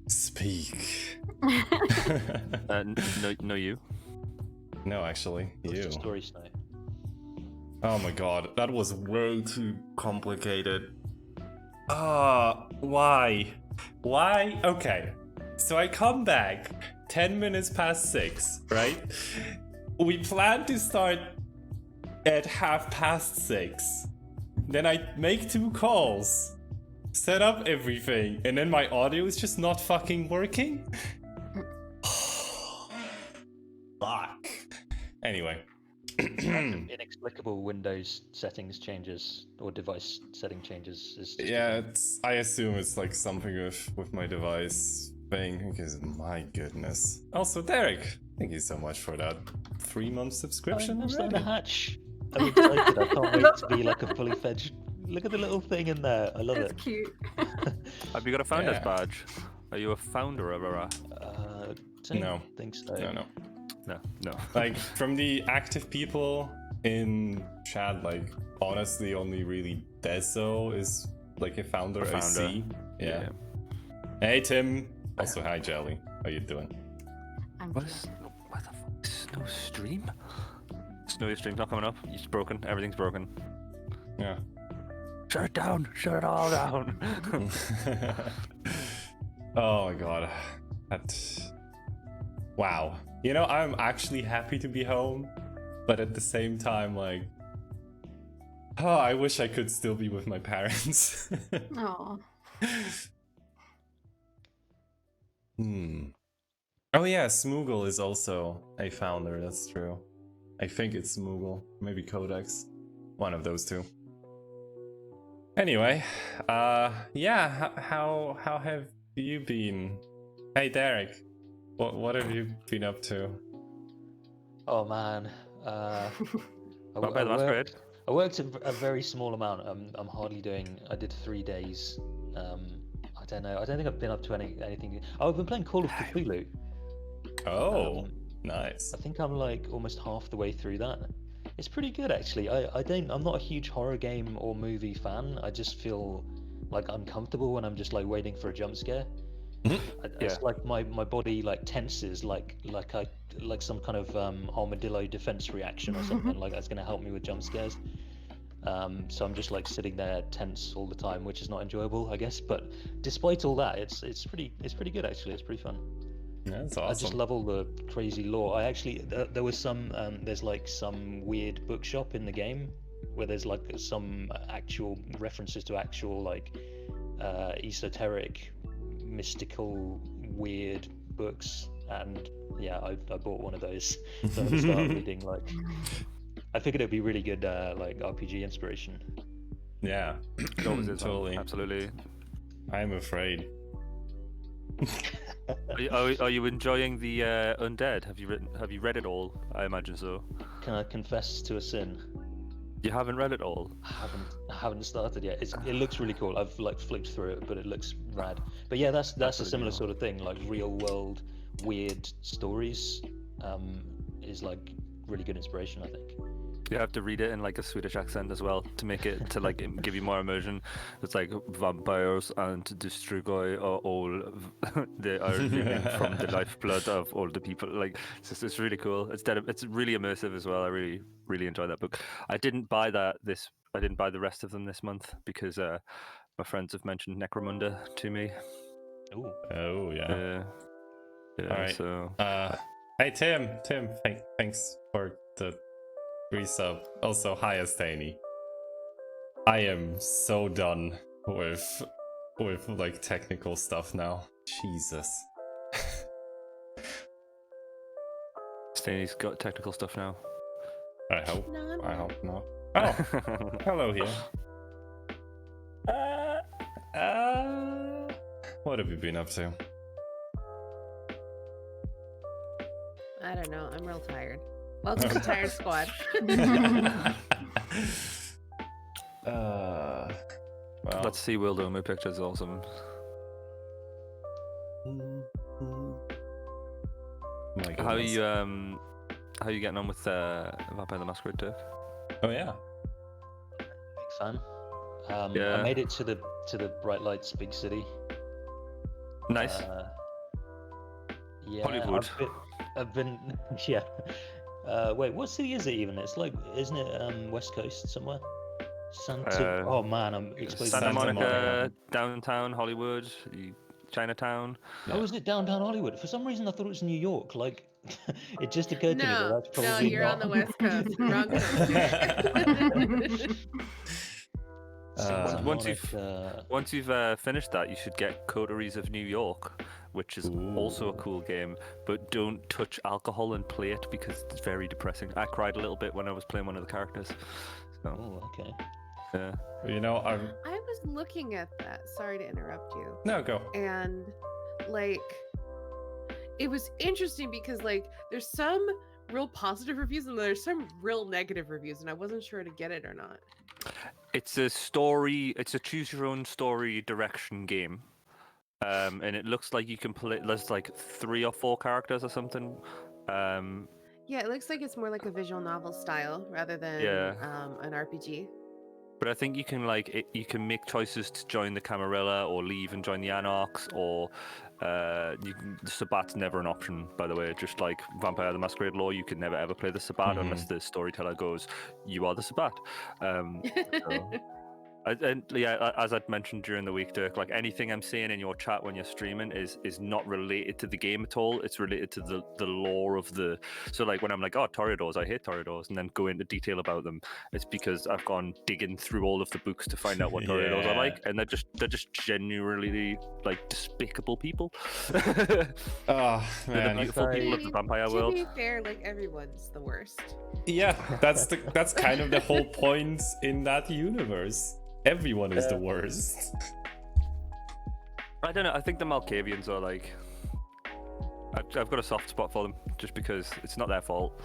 Speak. No, you. No, actually, What's you. the story, Snow? Oh my god, that was way too complicated. Why? Why? Okay, so I come back 10 minutes past 6, right? We plan to start at 6:30. Then I make 2 calls, set up everything, and then my audio is just not fucking working? Fuck. Anyway. Inexplicable Windows settings changes or device setting changes is just Yeah, I assume it's like something with my device thing, because my goodness. Also, Derek, thank you so much for that 3-month subscription. I'm starting to already. hatch. I'm excited. I can't wait to be like a fully fledged. Look at the little thing in there. I love It's it. cute. Have you got a founder's Yeah. badge? Are you a founder of a? Don't No. think so. No. No. Like, from the active people in chat, like, honestly, only really Deso is like a founder. I see. Yeah. Hey, Tim. Also, hi, Jelly. How you doing? I'm What cute. the fuck? Snow stream? Snowy stream's not coming up. It's broken. Everything's broken. Yeah. Shut it down. Shut it all down. Oh my god. Wow. You know, I'm actually happy to be home, but at the same time, like, oh, I wish I could still be with my parents. Aw. Oh yeah, Smoogle is also a founder, that's true. I think it's Smoogle, maybe Codex. One of those two. Anyway, yeah, how have you been? Hey Derek, what have you been up to? Oh man. Not bad, that's great. I worked a very small amount. I'm hardly doing. I did 3 days. I don't know. I don't think I've been up to anything. Oh, I've been playing Call of Cthulhu. Oh, nice. I think I'm like almost half the way through that. It's pretty good actually. I'm not a huge horror game or movie fan. I just feel like uncomfortable when I'm just like waiting for a jump scare. It's like my body like tenses like some kind of armadillo defense reaction or something like that's gonna help me with jump scares. So I'm just like sitting there tense all the time, which is not enjoyable, I guess. But despite all that, it's pretty good actually. It's pretty fun. Yeah, that's I just awesome. love all the crazy lore. I actually there was some there's like some weird bookshop in the game where there's like some actual references to actual like esoteric, mystical, weird books, and yeah, I bought one of those. So I'm gonna start reading like. I figured it'd be really good like RPG inspiration. Yeah, totally. Absolutely. I'm afraid. Are you enjoying the Undead? Have you read it all? I imagine so. Can I confess to a sin? You haven't read it all. I haven't started yet. It looks really cool. I've like flicked through it, but it looks rad. But yeah, that's a similar sort of thing. Like real world weird stories is like really good inspiration, I think. You have to read it in like a Swedish accent as well to make it to like give you more immersion. It's like vampires and destroy are all they are living from the lifeblood of all the people. Like it's really cool. It's really immersive as well. I really enjoy that book. I didn't buy the rest of them this month because my friends have mentioned Necromunda to me. Ooh. Oh yeah. Yeah. All right. So. Hey Tim, thanks for the resub. Also, hi Astani. I am so done with like technical stuff now. Jesus. Stanley's got technical stuff now. I hope. No, I no. hope not. Oh, hello here. What have you been up to? I don't know. I'm real tired. Welcome to Tired Squad. Well, Let's see Will doing my pictures. Awesome. my How are goodness. you getting on with Vampire the Masquerade, Dirk? Oh yeah. Big fan. Yeah. I made it to the Bright Lights big city. Nice. Yeah, Hollywood. I've been yeah. Wait, what city is it even? It's like, isn't it West Coast somewhere? Oh man, I'm exposing. Santa Santa Monica, Monica. downtown Hollywood, Chinatown. Oh, is it downtown Hollywood? For some reason, I thought it was New York. Like, it just occurred to me that No, that's no, probably you're not. on the West Coast. Wrong coast. Santa Once Monica. Once you've finished that, you should get Coteries of New York, which is also a cool game. But don't touch alcohol and play it because it's very depressing. I cried a little bit when I was playing one of the characters. So, Oh, okay. yeah. You know, I was looking at that. Sorry to interrupt you. no, go. And like, it was interesting because like, there's some real positive reviews and there's some real negative reviews, and I wasn't sure to get it or not. It's a story. It's a choose your own story direction game, and it looks like you can play. There's like 3 or 4 characters or something. Yeah, it looks like it's more like a visual novel style rather than Yeah. an RPG. But I think you can you can make choices to join the Camarilla or leave and join the Anarchs, or the Sabbat's never an option, by the way. Just like Vampire the Masquerade lore, you can never ever play the Sabbat unless the storyteller goes, "You are the Sabbat." So- And yeah, as I'd mentioned during the week, Dirk, like anything I'm saying in your chat when you're streaming is not related to the game at all. It's related to the lore of the. So like when I'm like, oh, Toreadors, I hate Toreadors, and then go into detail about them, it's because I've gone digging through all of the books to find out what Toreadors are Yeah. like, and they're just genuinely like despicable people. Oh They're the man. beautiful people of the vampire To world. be fair, like everyone's the worst. Yeah, that's kind of the whole point in that universe. Everyone is the worst. I don't know. I think the Malkavians are like. I've got a soft spot for them just because it's not their fault.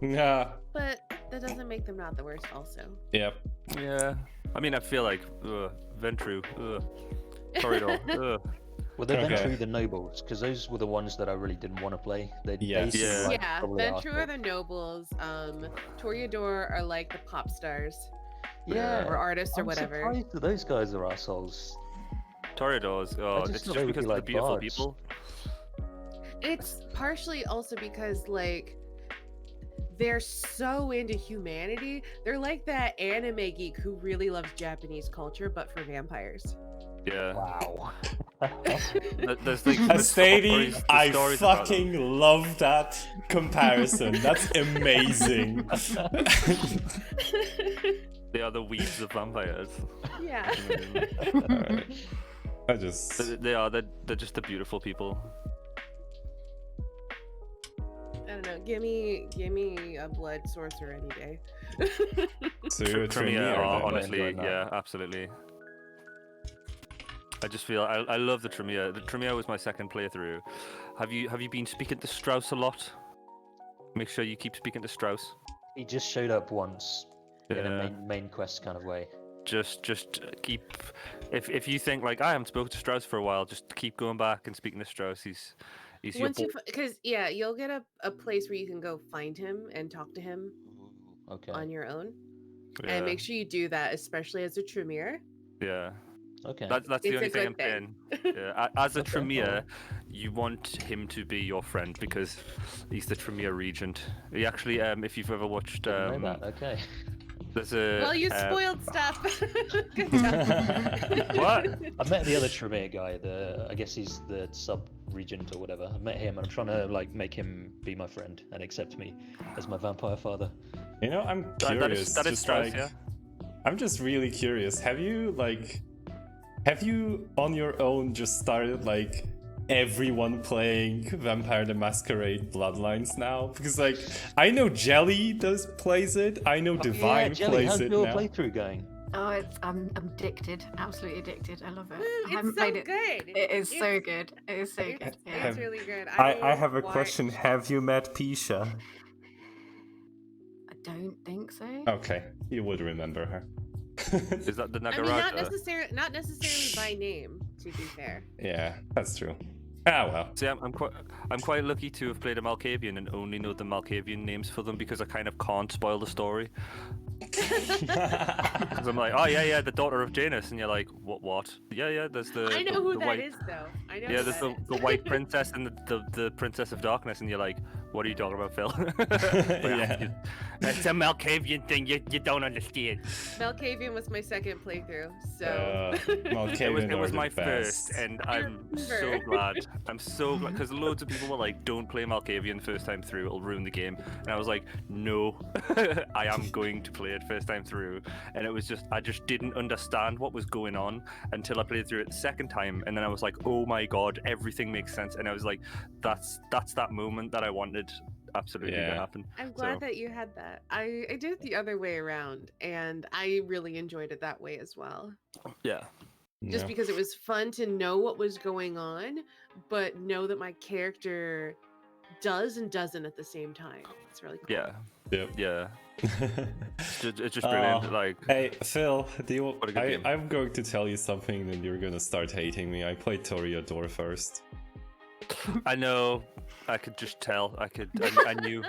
Yeah. But that doesn't make them not the worst also. Yep. Yeah. I mean, I feel like Ventru, Corridor. Well, they're Okay. Ventru the Nobles, because those were the ones that I really didn't want to play. Yes. seemed Yeah. like Yeah, probably Ventru are arseholes. the nobles. Toreador are like the pop stars. Yeah. Or artists or I'm whatever. surprised that those guys are assholes. Toreadors. Oh, just it's thought just they would because be of the like beautiful bards. people. It's partially also because like they're so into humanity. They're like that anime geek who really loves Japanese culture, but for vampires. Yeah. Wow. There's like A the Sadie, stories I about them. fucking love that comparison. That's amazing. They are the weeds of vampires. Yeah. Alright. I just They are. They're just the beautiful people. I don't know. Give me a blood sorcerer any day. so you're a For me, Tremere, then. honestly, enjoying that. yeah, absolutely. I just feel I love the Tremere. The Tremere was my second playthrough. Have you been speaking to Strauss a lot? Make sure you keep speaking to Strauss. He just showed up once in Yeah. a main quest kind of way. Just keep. If you think like I haven't spoken to Strauss for a while, just keep going back and speaking to Strauss. He's your Once you, because yeah, you'll get a place where you can go find him and talk to him Okay. on your own, yeah, and make sure you do that, especially as a Tremere. yeah. Okay. That's the It's a only thing I'm good thing. saying. Yeah. As a Okay, Tremere, you want him to be your friend because he's the Tremere regent. He actually, if you've ever watched, Didn't know that. Okay. there's a. Well, you spoiled stuff. Good job. What? I met the other Tremere guy. I guess he's the sub regent or whatever. I met him and I'm trying to like make him be my friend and accept me as my vampire father. You know, I'm That curious. is just Strauss, like, yeah. I'm just really curious. Have you on your own just started like everyone playing Vampire the Masquerade Bloodlines now? Because like I know Jelly plays it. I know Divine Jelly, plays how's it your now. playthrough going? Oh, I'm addicted, absolutely addicted. I love it. Woo, I it's haven't so played it. good. It is so It's- good. It is so good. It's, Yeah. it's really good. I have a watched- question. Have you met Pisha? I don't think so. Okay, you would remember her. Is that the I mean, not Nagarata? not necessarily by name, to be fair. Yeah, that's true. Ah well. See, I'm quite lucky to have played a Malkavian and only know the Malkavian names for them because I kind of can't spoil the story. Because I'm like, oh yeah, the daughter of Janus, and you're like, what? Yeah, there's the I know the, who the that white, is, though. I know yeah, who there's that the is. white princess and the princess of darkness, and you're like, what are you talking about, Phil? Like, Yeah. it's a Malkavian thing. You don't understand. Malkavian was my second playthrough, so. Malkavian It was are the my best. first, and I I'm so remember. glad. I'm so glad because loads of people were like, "Don't play Malkavian first time through; it'll ruin the game." And I was like, "No, I am going to play it first time through." And it was just, I just didn't understand what was going on until I played through it the second time, and then I was like, "Oh my god, everything makes sense." And I was like, "That's that moment that I wanted absolutely to Yeah. happen." I'm glad So, that you had that. I did it the other way around, and I really enjoyed it that way as well. yeah, Just Yeah. because it was fun to know what was going on, but know that my character does and doesn't at the same time. It's really cool. yeah, Yep. yeah. It's just brilliant. Like, Hey Phil, What a good game. I'm going to tell you something, and you're gonna start hating me. I played Toreador first. I know. I could just tell. I knew.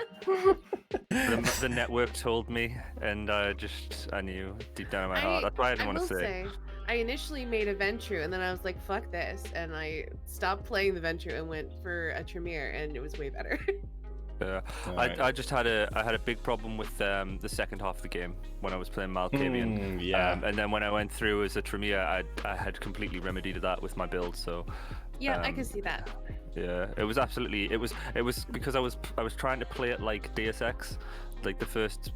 The network told me, and I knew deep down in my heart. That's why I didn't want will to say. I initially made a Ventru, and then I was like, "Fuck this," and I stopped playing the Ventru and went for a Tremere, and it was way better. Yeah, Alright. I just had a big problem with the second half of the game when I was playing Malkavian. Yeah. And then when I went through as a Tremere, I had completely remedied that with my build. So Yeah, I can see that. yeah, it was absolutely it was because I was trying to play it like Deus Ex, like the first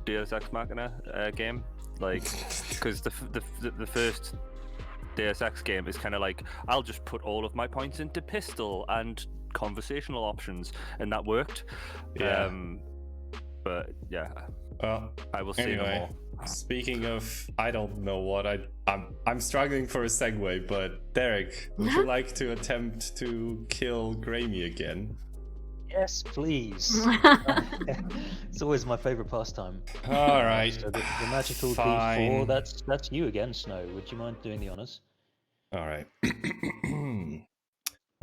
Deus Ex Machina game, like because the first Deus Ex game is kind of like, I'll just put all of my points into pistol and conversational options, and that worked. Yeah. But yeah, Well, I will say no anyway, more. speaking of, I don't know what I'm struggling for a segue, but Derek, would you like to attempt to kill Grammy again? Yes, please. It's always my favorite pastime. All right. So the magical Fine. D4, that's you again, Snow. Would you mind doing the honors? All right.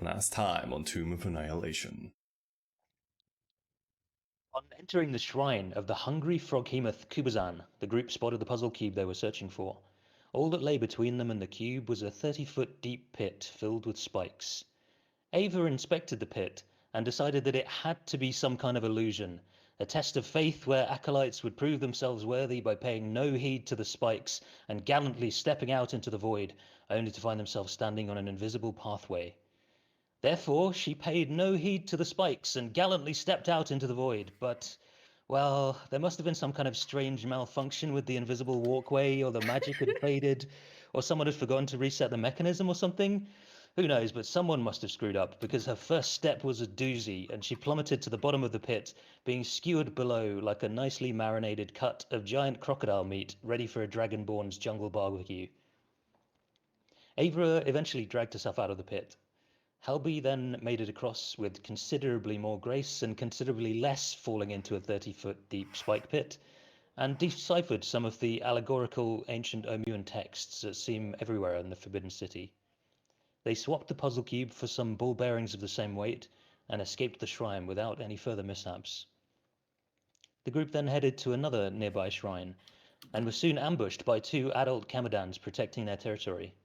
Last time on Tomb of Annihilation. On entering the shrine of the hungry froghemoth Kubazan, the group spotted the puzzle cube they were searching for. All that lay between them and the cube was a 30-foot deep pit filled with spikes. Ava inspected the pit and decided that it had to be some kind of illusion, a test of faith where acolytes would prove themselves worthy by paying no heed to the spikes and gallantly stepping out into the void, only to find themselves standing on an invisible pathway. Therefore, she paid no heed to the spikes and gallantly stepped out into the void, but, well, there must have been some kind of strange malfunction with the invisible walkway, or the magic had faded, or someone had forgotten to reset the mechanism or something. Who knows, but someone must have screwed up, because her first step was a doozy, and she plummeted to the bottom of the pit, being skewered below like a nicely marinated cut of giant crocodile meat ready for a dragonborn's jungle barbecue. Ava eventually dragged herself out of the pit. Helby then made it across with considerably more grace and considerably less falling into a 30-foot deep spike pit, and deciphered some of the allegorical ancient Omuan texts that seem everywhere in the Forbidden City. They swapped the puzzle cube for some ball bearings of the same weight, and escaped the shrine without any further mishaps. The group then headed to another nearby shrine, and were soon ambushed by two adult Kamadans protecting their territory.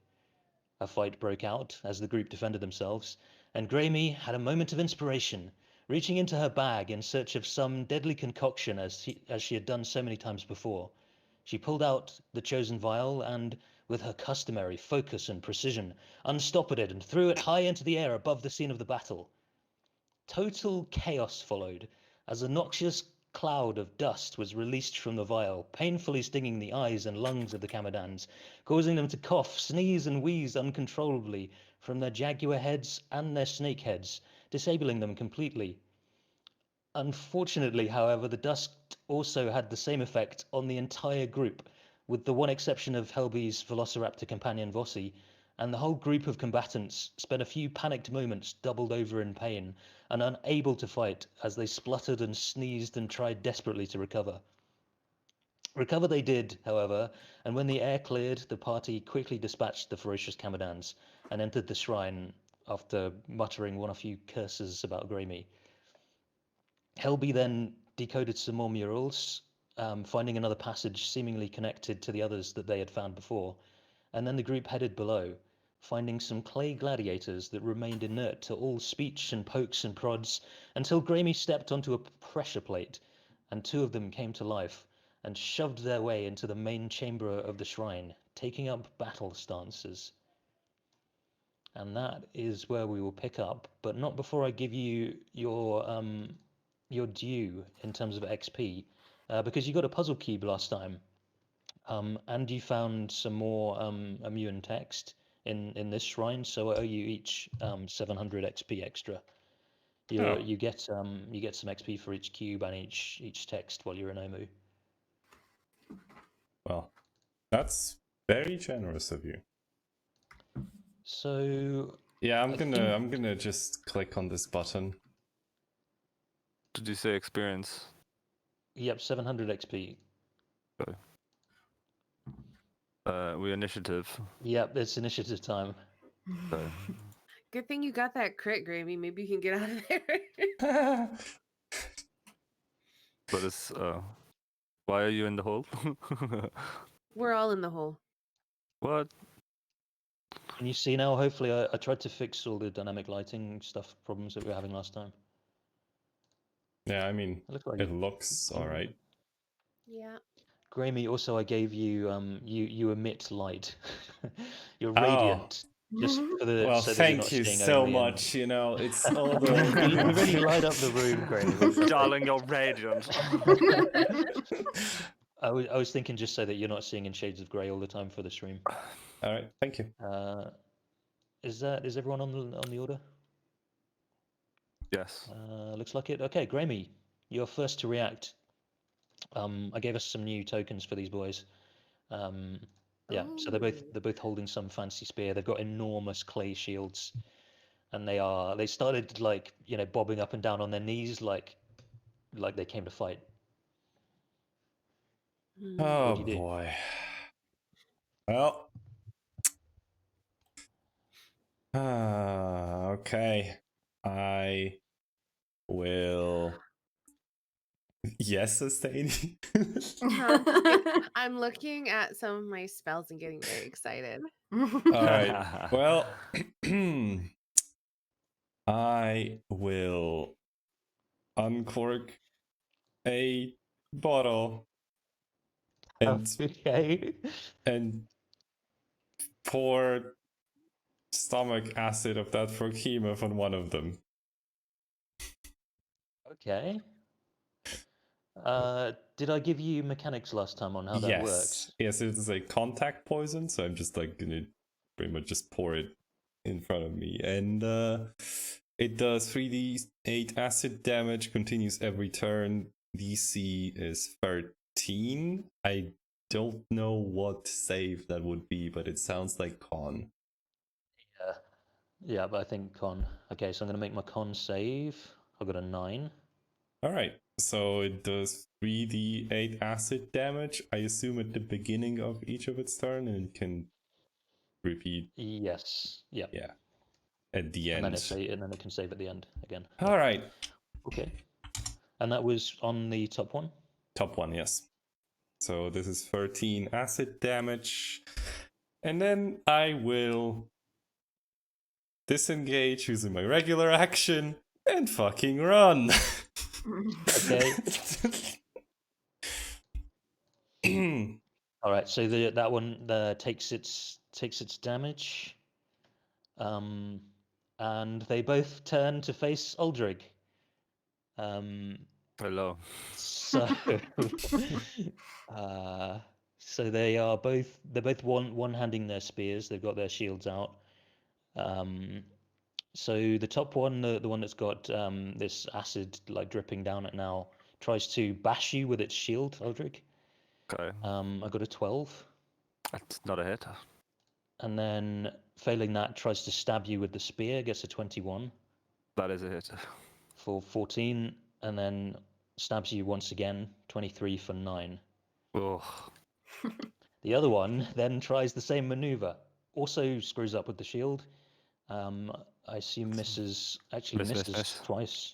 A fight broke out as the group defended themselves, and Grammy had a moment of inspiration, reaching into her bag in search of some deadly concoction as she had done so many times before. She pulled out the chosen vial and, with her customary focus and precision, unstoppered it and threw it high into the air above the scene of the battle. Total chaos followed, as a noxious cloud of dust was released from the vial, painfully stinging the eyes and lungs of the Kamadans, causing them to cough, sneeze, and wheeze uncontrollably from their jaguar heads and their snake heads, disabling them completely. Unfortunately, however, the dust also had the same effect on the entire group, with the one exception of Helby's velociraptor companion Vossi, and the whole group of combatants spent a few panicked moments doubled over in pain and unable to fight as they spluttered and sneezed and tried desperately to recover. Recover they did, however, and when the air cleared, the party quickly dispatched the ferocious Kamadans and entered the shrine after muttering one or few curses about Grammy. Helby then decoded some more murals, finding another passage seemingly connected to the others that they had found before, and then the group headed below, finding some clay gladiators that remained inert to all speech and pokes and prods until Gramey stepped onto a pressure plate, and two of them came to life and shoved their way into the main chamber of the shrine, taking up battle stances. And that is where we will pick up, but not before I give you your due in terms of XP, because you got a puzzle cube last time, and you found some more immune text in this shrine, so I owe you each 700 XP extra. Oh. You get some XP for each cube and each text while you're in Omu. Well, that's very generous of you. So Yeah, I'm I gonna just click on this button. Did you say experience? yep, 700 XP. We initiative. Yep, it's initiative time. So, Good thing you got that crit, Gravy. Maybe you can get out of there. but it's why are you in the hole? We're all in the hole. What? Can you see now? Hopefully, I tried to fix all the dynamic lighting stuff problems that we were having last time. Yeah, I mean, It looks like it looks alright. Yeah. Grammy, also I gave you you emit light. You're Oh. radiant. Just for the Well, so that you're not thank you seeing so only much. You know, it's all you the. really light up the room, Grammy. Darling, you're radiant. I was thinking just so that you're not seeing in shades of grey all the time for the stream. All right, thank you. Is everyone on the order? Yes. Looks like it. Okay, Grammy, you're first to react. I gave us some new tokens for these boys. Yeah, so they're both holding some fancy spear. They've got enormous clay shields, and they started like bobbing up and down on their knees like they came to fight. Oh do you do? boy. Well. Okay. I will. Yes, sustain. I'm looking at some of my spells and getting very excited. All right. Well, I will uncork a bottle and Okay. and pour stomach acid of that Froghemoth on one of them. Okay. Did I give you mechanics last time on how that works? Yes, it is a contact poison, so I'm just like gonna pretty much just pour it in front of me, and it does 3d8 acid damage, continues every turn. DC is 13. I don't know what save that would be, but it sounds like con. Yeah, but I think con. Okay, so I'm gonna make my con save. I got a 9. All right, so it does 3d8 acid damage, I assume at the beginning of each of its turn, and it can repeat. Yes. Yeah. Yeah, at the end. And then it can save at the end again. All right. Okay. And that was on the top one? Top one, yes. So this is 13 acid damage. And then I will disengage using my regular action and fucking run. Okay. All right. So that one takes its damage, and they both turn to face Uldrig. Hello. So, so they're both one-handing their spears. They've got their shields out. So the top one, the one that's got this acid like dripping down it now, tries to bash you with its shield, Eldrick. Okay. I got a 12. That's not a hit. And then failing that, tries to stab you with the spear, gets a 21 That is a hit. for 14, and then stabs you once again, 23 for 9. Oh. The other one then tries the same maneuver, also screws up with the shield. I assume misses. Actually, misses miss. twice.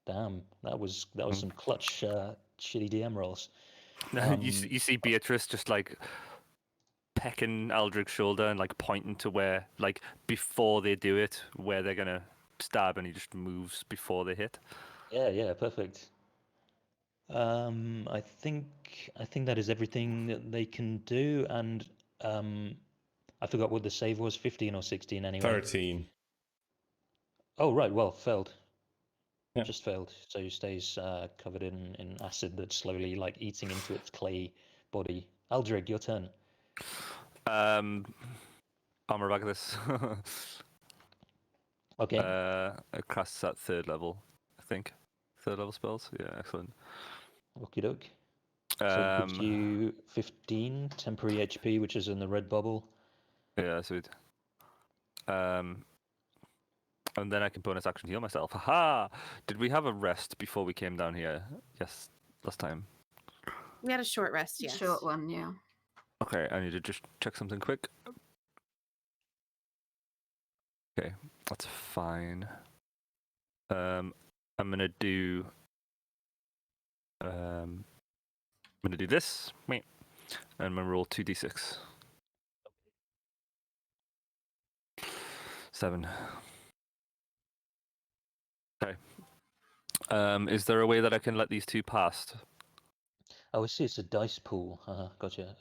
Damn, that was some clutch shitty DM rolls. You see Beatrice just like pecking Aldrich's shoulder and like pointing to where, like before they do it, where they're gonna stab, and he just moves before they hit. Yeah, perfect. I think that is everything that they can do, and I forgot what the save was, 15 or 16 anyway. 13. Oh right, well, failed. Yeah. Just failed. So he stays covered in acid that's slowly like eating into its clay body. Aldrig, your turn. Armor back this. Okay. It casts at 3rd level, I think. 3rd level spells. Yeah, excellent. Okie doke. So it gives Um, you 15 temporary HP, which is in the red bubble. yeah, sweet. And then I can bonus action heal myself. Haha! Did we have a rest before we came down here? Yes, last time. We had a short rest, yes. Short one, yeah. Okay, I need to just check something quick. Okay, that's fine. I'm gonna do this. And I'm gonna roll 2d6. 7. Okay. Is there a way that I can let these two pass? Oh, I see. It's a dice pool. Gotcha.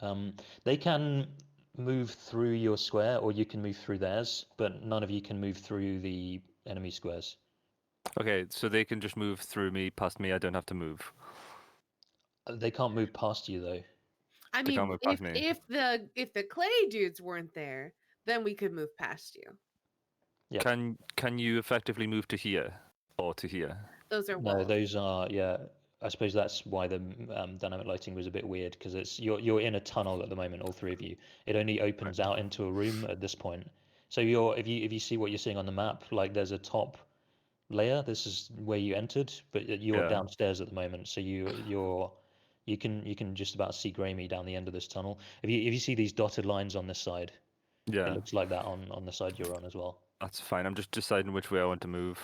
They can move through your square, or you can move through theirs, but none of you can move through the enemy squares. Okay, so they can just move through me, past me. I don't have to move. They can't move past you though. I They can't mean, move past me. if the clay dudes weren't there, then we could move past you. Yep. Can you effectively move to here or to here? Those are No, walls. those are yeah. I suppose that's why the dynamic lighting was a bit weird because it's you're in a tunnel at the moment, all three of you. It only opens out into a room at this point. So if you see what you're seeing on the map, like there's a top layer. This is where you entered, but you're Yeah. downstairs at the moment. So you can just about see Grammy down the end of this tunnel. If you see these dotted lines on this side, Yeah, it looks like that on the side you're on as well. that's fine. I'm just deciding which way I want to move.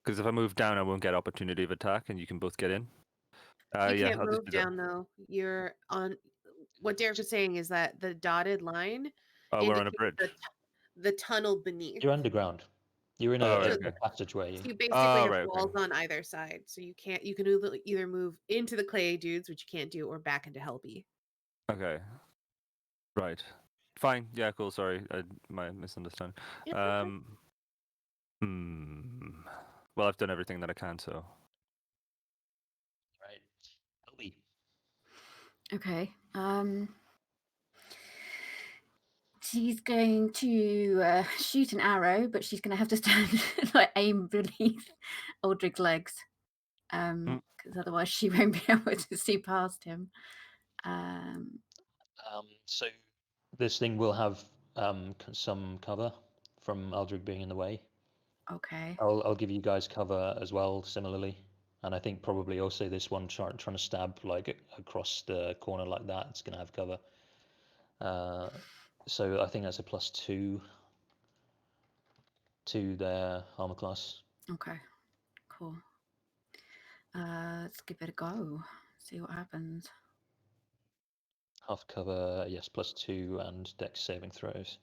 Because if I move down, I won't get opportunity of attack, and you can both get in. You Yeah, can't I'll just move do that. down though. You're on. What Derek was saying is that the dotted line Oh, we're on a indicates bridge. the tunnel beneath. You're underground. You're in Oh, a, right, a, okay. a passageway. So you basically Oh, have right, walls okay. on either side. So you can either move into the clay dudes, which you can't do, or back into Helby. Okay. Right. Fine. Yeah, cool. Sorry, my misunderstanding. It's okay. Well, I've done everything that I can, so. Right. Ellie. Okay. She's going to shoot an arrow, but she's going to have to stand like aim beneath Aldrich's legs, because otherwise she won't be able to see past him. So this thing will have some cover from Aldrich being in the way. Okay. I'll give you guys cover as well, similarly, and I think probably also this one trying to stab like across the corner like that. It's gonna have cover. So I think that's a +2 to their armor class. Okay. Cool. Let's give it a go. See what happens. Half cover, yes, +2 and dex saving throws.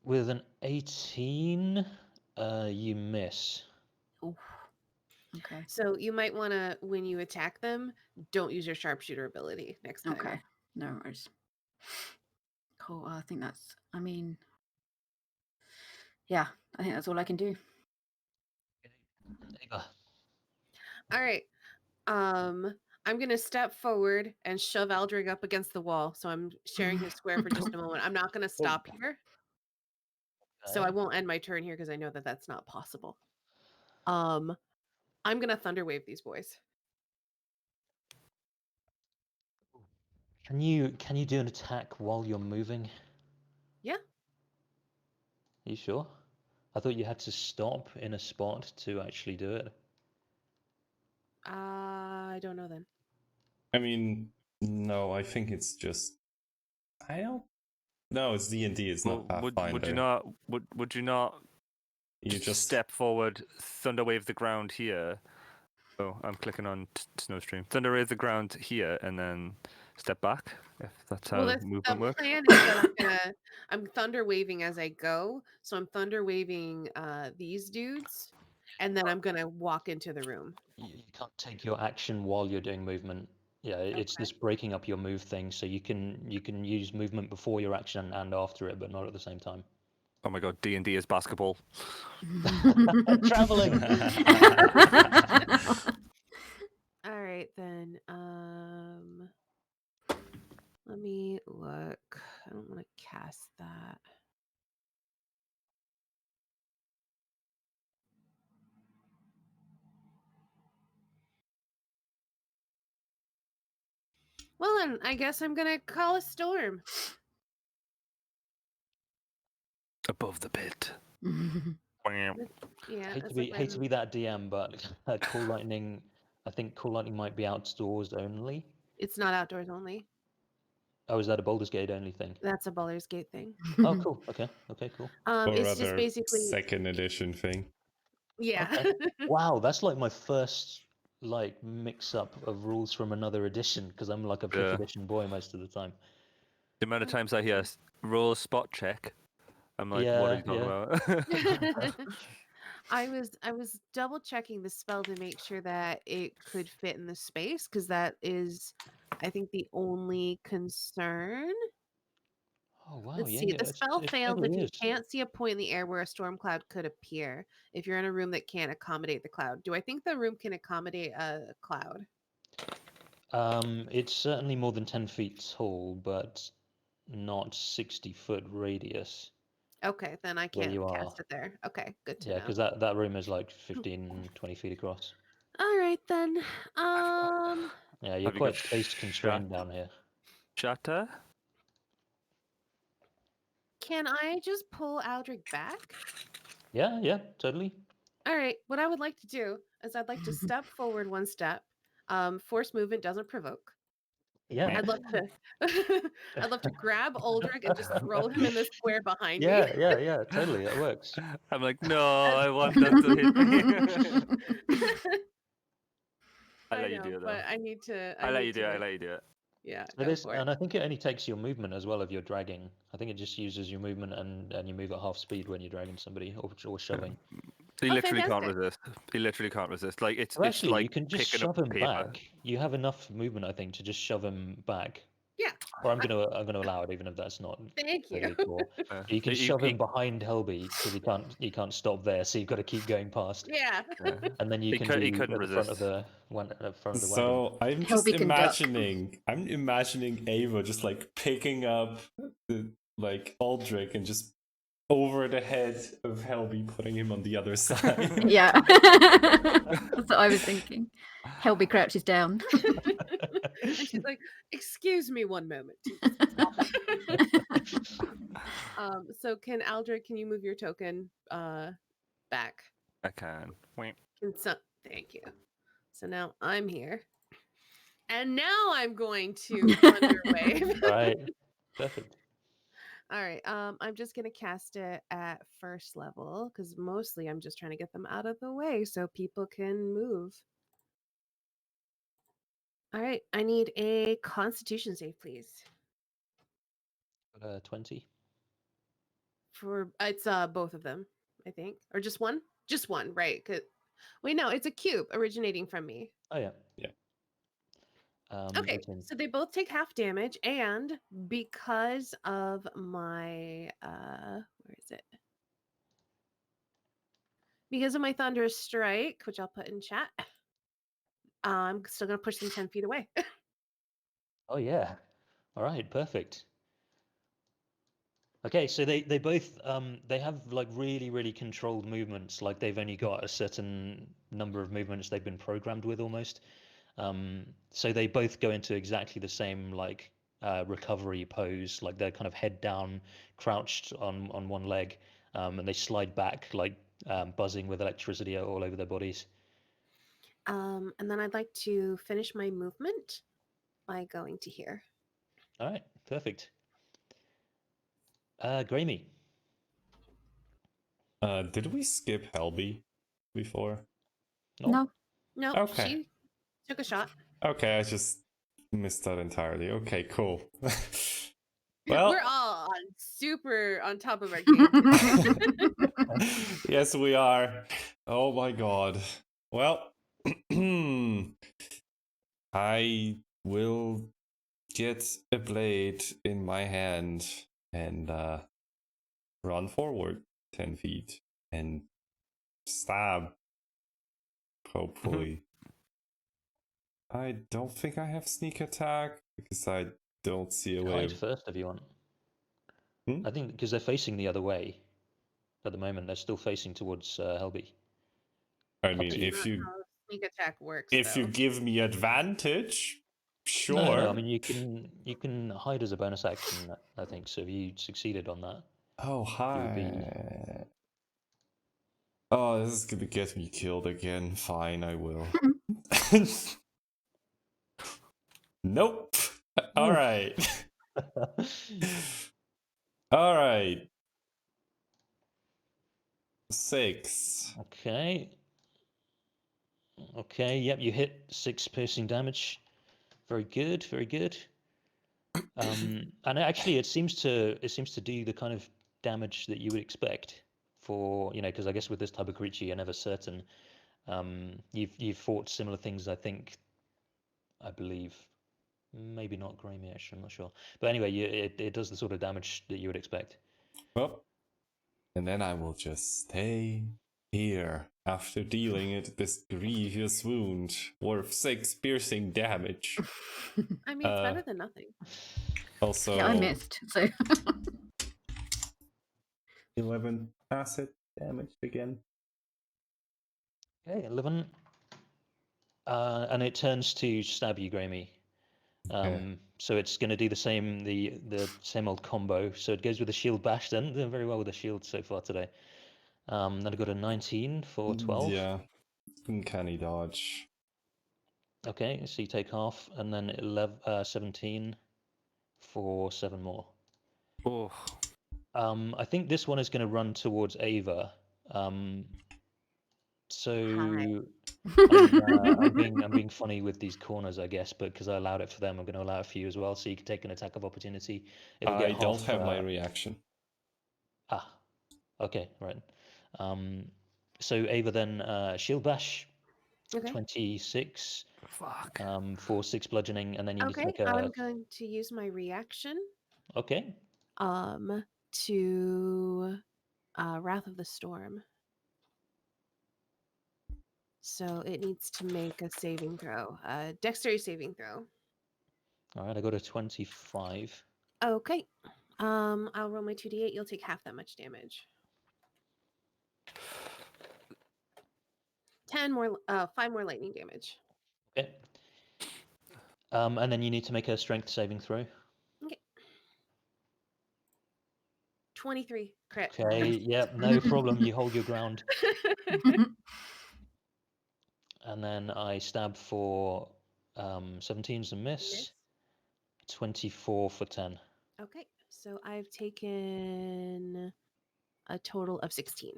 With an 18, you miss. Oh. Okay. So you might want to, when you attack them, don't use your sharpshooter ability next time. Okay. No worries. Cool. I think that's. I mean. Yeah, I think that's all I can do. Ava. All right. I'm gonna step forward and shove Aldrig up against the wall. So I'm sharing his square for just a moment. I'm not gonna stop here. So I won't end my turn here because I know that that's not possible. I'm gonna thunder wave these boys. Can you do an attack while you're moving? Yeah. You sure? I thought you had to stop in a spot to actually do it. I don't know then. I mean, no, I think it's just. I don't. No, it's D&D. It's not Pathfinder. Would you not You just step forward, thunder wave the ground here, So I'm clicking on Snowstream. Thunder raise the ground here and then step back. If that's how Well, that's movement the works. plan is that I'm thunder waving as I go. So I'm thunder waving these dudes, and then I'm gonna walk into the room. You can't take your action while you're doing movement. Yeah, it's this breaking up your move thing. So you can use movement before your action and after it, but not at the same time. Oh my god, D&D is basketball. Traveling. All right then. Let me look. I don't want to cast that. Well then, I guess I'm gonna call a storm. Above the pit. Yeah, hate that's to be like hate to be that DM, but Cool Lightning. I think Cool Lightning might be outdoors only. it's not outdoors only. Oh, is that a Baldur's Gate only thing? That's a Baldur's Gate thing. Oh, cool. Okay, cool. Or It's just rather, basically second edition thing. yeah. Okay. Wow, that's like my first like mix up of rules from another edition because I'm like a 5th Yeah. edition boy most of the time. The amount of times I hear roll a spot check, I'm like, what are you talking about? I was double checking the spell to make sure that it could fit in the space because that is, I think, the only concern. Oh wow, Let's yeah, see. yeah, The spell it fails if totally you is. can't see a point in the air where a storm cloud could appear. If you're in a room that can't accommodate the cloud, do I think the room can accommodate a cloud? It's certainly more than 10 feet tall, but not 60-foot radius Okay, then I where can't you are. cast it there. Okay, good to Yeah, know. because that room is like 15, 20 feet across. All right then. Yeah, you're Have you got quite space constrained down here. Shatter? Can I just pull Aldrich back? Yeah, totally. All right. What I would like to do is I'd like to step forward one step. Force movement doesn't provoke. Yeah. I'd love to. I'd love to grab Aldrich and just throw him in the square behind me. Yeah, totally. That works. I'm like, no, I want them to hit me. I'll I let you know, do it though. but I need to. I'll let you do it. I'll let you do it. Yeah, It go is, for it. and I think it only takes your movement as well if you're dragging. I think it just uses your movement and you move at half speed when you're dragging somebody or shoving. He Oh, literally can't fantastic. resist. He literally can't resist. Like it's Well, it's actually, you like can just picking up shove him paper. back. You have enough movement, I think, to just shove him back. Yeah. Or I'm gonna allow it, even if that's not Thank you. really cool. You can shove him behind Helby because he can't stop there, so you've got to keep going past. Yeah. And then you He can he do couldn't at the front of resist. the wagon. So I'm just Helby can duck. I'm imagining Ava just like picking up the like Aldrich and just over the head of Helby, putting him on the other side. Yeah. That's what I was thinking. Helby crouches down. And she's like, "Excuse me one moment." So can Aldrich, can you move your token back? I can. Wait. Thank you. So now I'm here. And now I'm going to Thunder Wave. Right. Perfect. All right. I'm just gonna cast it at first level because mostly I'm just trying to get them out of the way so people can move. All right. I need a Constitution save, please. 20. For it's both of them, I think, or just one. Just one, right? Wait, no, it's a cube originating from me. Oh yeah. Yeah. Okay, 18. so they both take half damage, and because of my where is it? Because of my thunderous strike, which I'll put in chat, I'm still gonna push them 10 feet away. Oh yeah. All right. Perfect. Okay, so they both they have like really controlled movements. Like they've only got a certain number of movements they've been programmed with almost. So they both go into exactly the same like recovery pose. Like they're kind of head down, crouched on one leg, and they slide back like buzzing with electricity all over their bodies. And then I'd like to finish my movement by going to here. All right, perfect. Grammy. Did we skip Helby before? No. No. No, Okay. she took a shot. Okay, I just missed that entirely. Okay, cool. We're Well, all super on top of our game today. yes, we are. Oh my god. Well, I will get a blade in my hand and run forward 10 feet and stab. Hopefully. I don't think I have sneak attack because I don't see a way Hide of. first if you want. Hmm? I think because they're facing the other way at the moment. They're still facing towards Helby. I Up mean, to you. if you How sneak attack works, if you though. give me advantage, No, sure. I mean you can hide as a bonus action. I think so. If you succeeded on that, Oh, you would be. hi. Oh, this is gonna get me killed again. Fine, I will. Nope. All right. All right. 6. Okay. Okay. Yep. You hit 6 piercing damage. Very good. Very good. And actually, it seems to do the kind of damage that you would expect for because I guess with this type of creature, you're never certain. You've fought similar things, I believe. Maybe not Greymesh, I'm not sure. But anyway, it does the sort of damage that you would expect. Well, and then I will just stay here after dealing it this grievous wound worth 6 piercing damage. I mean, it's better than nothing. Also, Yeah, I missed. So 11 acid damage again. Okay, 11. And it turns to stab you, Grammy. So it's going to do the same old combo. So it goes with the shield bash. Then doing very well with the shield so far today. Then I got a 19 for 12. Yeah, uncanny dodge. Okay, so you take half, and then 17 for 7 more. Oh, I think this one is going to run towards Ava. So I'm being funny with these corners, I guess, but because I allowed it for them, I'm going to allow it for you as well. So you can take an attack of opportunity. It'll get I don't half. have my reaction. Okay, right. So Ava then shield bash, Okay. 26 fuck. for 6 bludgeoning, and then you need to Okay, make a. I'm going to use my reaction Okay, to Wrath of the Storm. So it needs to make a saving throw, dexterity saving throw. all right. I got a 25. Okay. I'll roll my 2d8. You'll take half that much damage. 5 more lightning damage. Okay. And then you need to make a strength saving throw. Okay. 23 crit. Okay. Yep. No problem. You hold your ground, and then I stab for 17's a miss. Miss. 24 for 10. Okay, so I've taken a total of 16.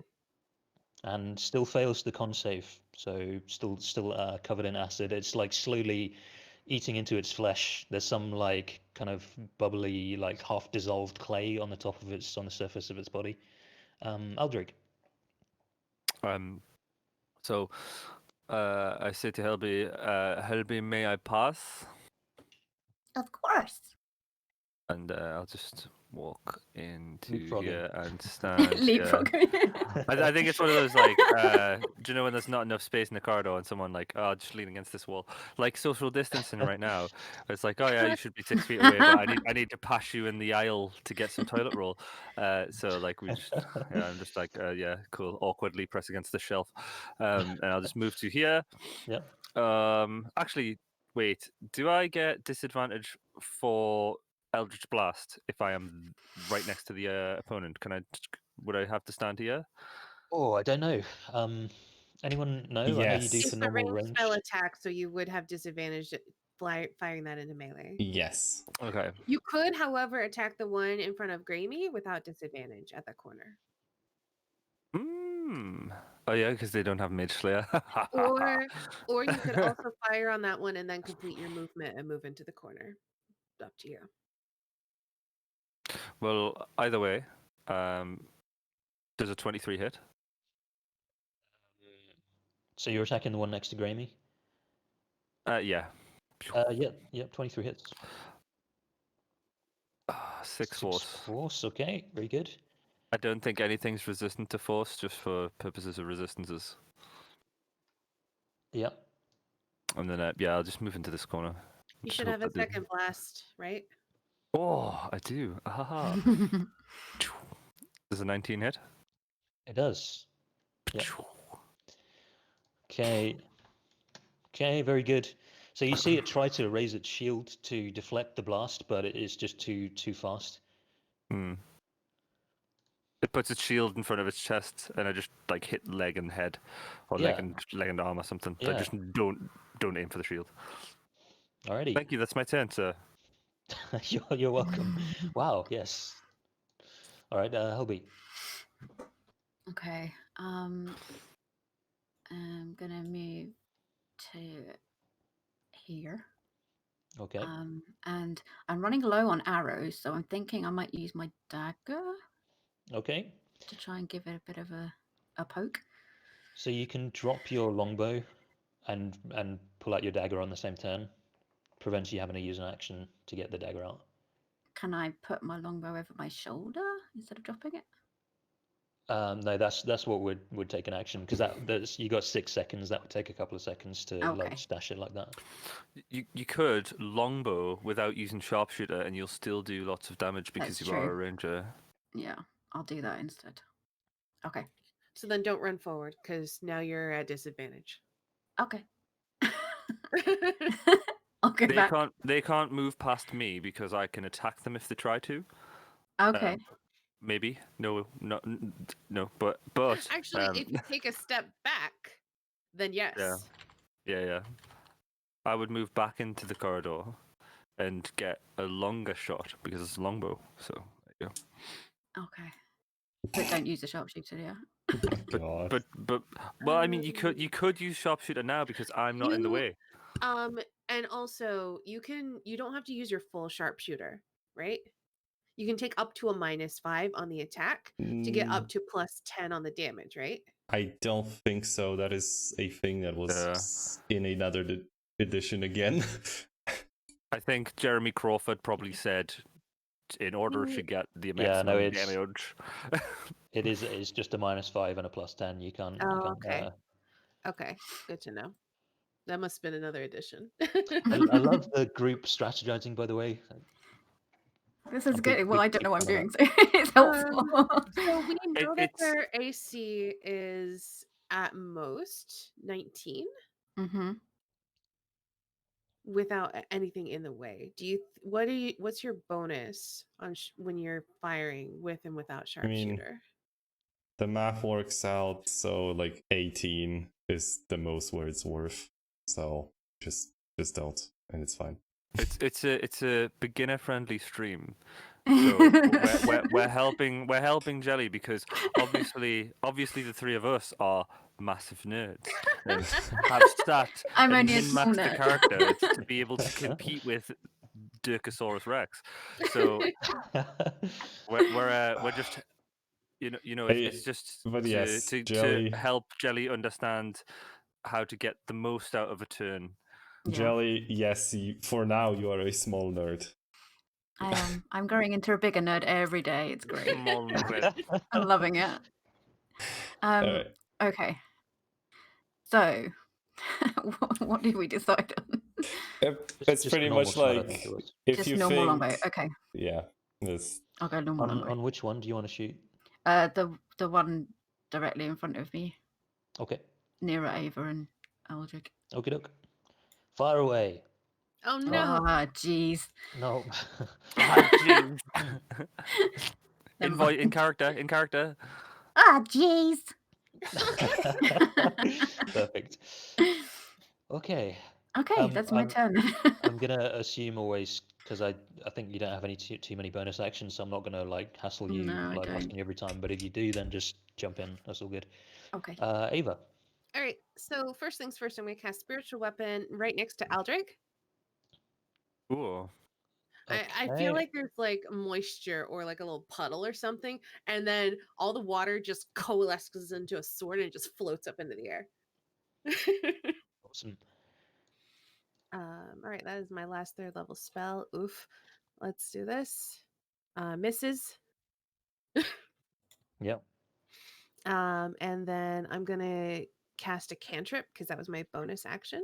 And still fails the con save, so still covered in acid. It's like slowly eating into its flesh. There's some like kind of bubbly, like half dissolved clay on the surface of its body. Aldrich. So I say to Helby, Helby, may I pass? of course. And I'll just walk into Leapfrogging. here and stand. Leapfrog. I think it's one of those like, do you know when there's not enough space in the corridor and someone like, oh, just lean against this wall, like social distancing right now. It's like, oh yeah, you should be 6 feet away, but I need to pass you in the aisle to get some toilet roll. So like we just, I'm just like, yeah, cool, awkwardly press against the shelf, and I'll just move to here. Yep. Actually, wait, do I get disadvantage for Eldritch Blast if I am right next to the opponent? Would I have to stand here? Oh, I don't know. Anyone know? I know you do Yes. for It's a normal ranged range. spell attack, so you would have disadvantage at firing that into melee. Yes. Okay. You could, however, attack the one in front of Grammy without disadvantage at the corner. Oh yeah, because they don't have Mage Slayer. Or you could also fire on that one and then complete your movement and move into the corner. Up to you. Well, either way, does a 23 hit? So you're attacking the one next to Grammy? Yeah. Yep, 23 hits. 6 6 force. force, okay, very good. I don't think anything's resistant to force, just for purposes of resistances. Yep. And then, yeah, I'll just move into this corner. You Just should hope have a that they- second blast, right? Oh, I do. Ahaha. Does a 19 hit? It does. Yep. Okay. Okay, very good. So you see it try to raise its shield to deflect the blast, but it is just too fast. Hmm. It puts its shield in front of its chest, and I just like hit leg and head, or Yeah. leg and arm or something. Yeah. I just don't aim for the shield. Alrighty. Thank you. That's my turn, sir. You're welcome. Wow, yes. Alright, Helby. Okay. I'm gonna move to here. Okay. And I'm running low on arrows, so I'm thinking I might use my dagger Okay. to try and give it a bit of a poke. So you can drop your longbow and pull out your dagger on the same turn. Prevents you having to use an action to get the dagger out. Can I put my longbow over my shoulder instead of dropping it? No, that's what would take an action, because that's you got 6 seconds. That would take a couple of seconds to Okay. like stash it like that. You could longbow without using sharpshooter, and you'll still do lots of damage because That's you are a true. ranger. Yeah, I'll do that instead. Okay. So then don't run forward because now you're at disadvantage. Okay. I'll go back. They can't move past me because I can attack them if they try to. Okay. Maybe no, but Actually, if you take a step back, then yes. yeah. I would move back into the corridor and get a longer shot because it's a longbow. So there you go. Okay. But don't use the sharpshooter, yeah. God. But well, I mean, you could use sharpshooter now because I'm not in the way. And also you don't have to use your full sharpshooter, right? You can take up to a -5 on the attack to get up to +10 on the damage, right? I don't think so. That is a thing that was in another edition again. I think Jeremy Crawford probably said in order to get the Yeah, no, maximum it's- damage. It's just a -5 and a +10. You can't. Oh, okay. Okay, good to know. That must have been another edition. I love the group strategizing, by the way. This is I'm good. big- Well, I big- don't know big what I'm fan of doing, so it's helpful. So we know that It's- their AC is at most 19 Mm-hmm. without anything in the way. What's your bonus on when you're firing with and without I mean, sharpshooter? the math works out, so like 18 is the most where it's worth. So just don't, and it's fine. It's a beginner friendly stream. So we're helping Jelly because obviously the three of us are massive nerds and have stat I'm and only a small min-max the nerd. character to be able to compete with Dirkosaurus Rex. So we're just it's just But yes, to Jelly. help Jelly understand how to get the most out of a turn. Yeah, Jelly, yes, for now you are a small nerd. I am. I'm growing into a bigger nerd every day. It's great. Small nerd. I'm loving it. Alright. Okay. So, what did we decide on? It's just pretty normal much slide, I like think it was. if Just you normal think, longbow. Okay, yeah, this. I'll go normal longbow. On which one do you want to shoot? The one directly in front of me, Okay. nearer Ava and Aldrich. Okie doke. Fire away. Oh no! Ah, jeez. No. Jeez. Never in mind. character. Ah, jeez. Perfect. Okay. Okay, that's my turn. then. I'm gonna assume always because I think you don't have any too many bonus actions, so I'm not gonna like hassle you No, I like don't. asking you every time. But if you do, then just jump in. That's all good. Okay. Ava. All right. So first things first, I'm gonna cast spiritual weapon right next to Aldrich. Cool. I feel like there's like moisture or like a little puddle or something, and then all the water just coalesces into a sword and it just floats up into the air. Awesome. All right, that is my last 3rd level spell. Oof. Let's do this. Misses. Yep. And then I'm gonna cast a cantrip because that was my bonus action.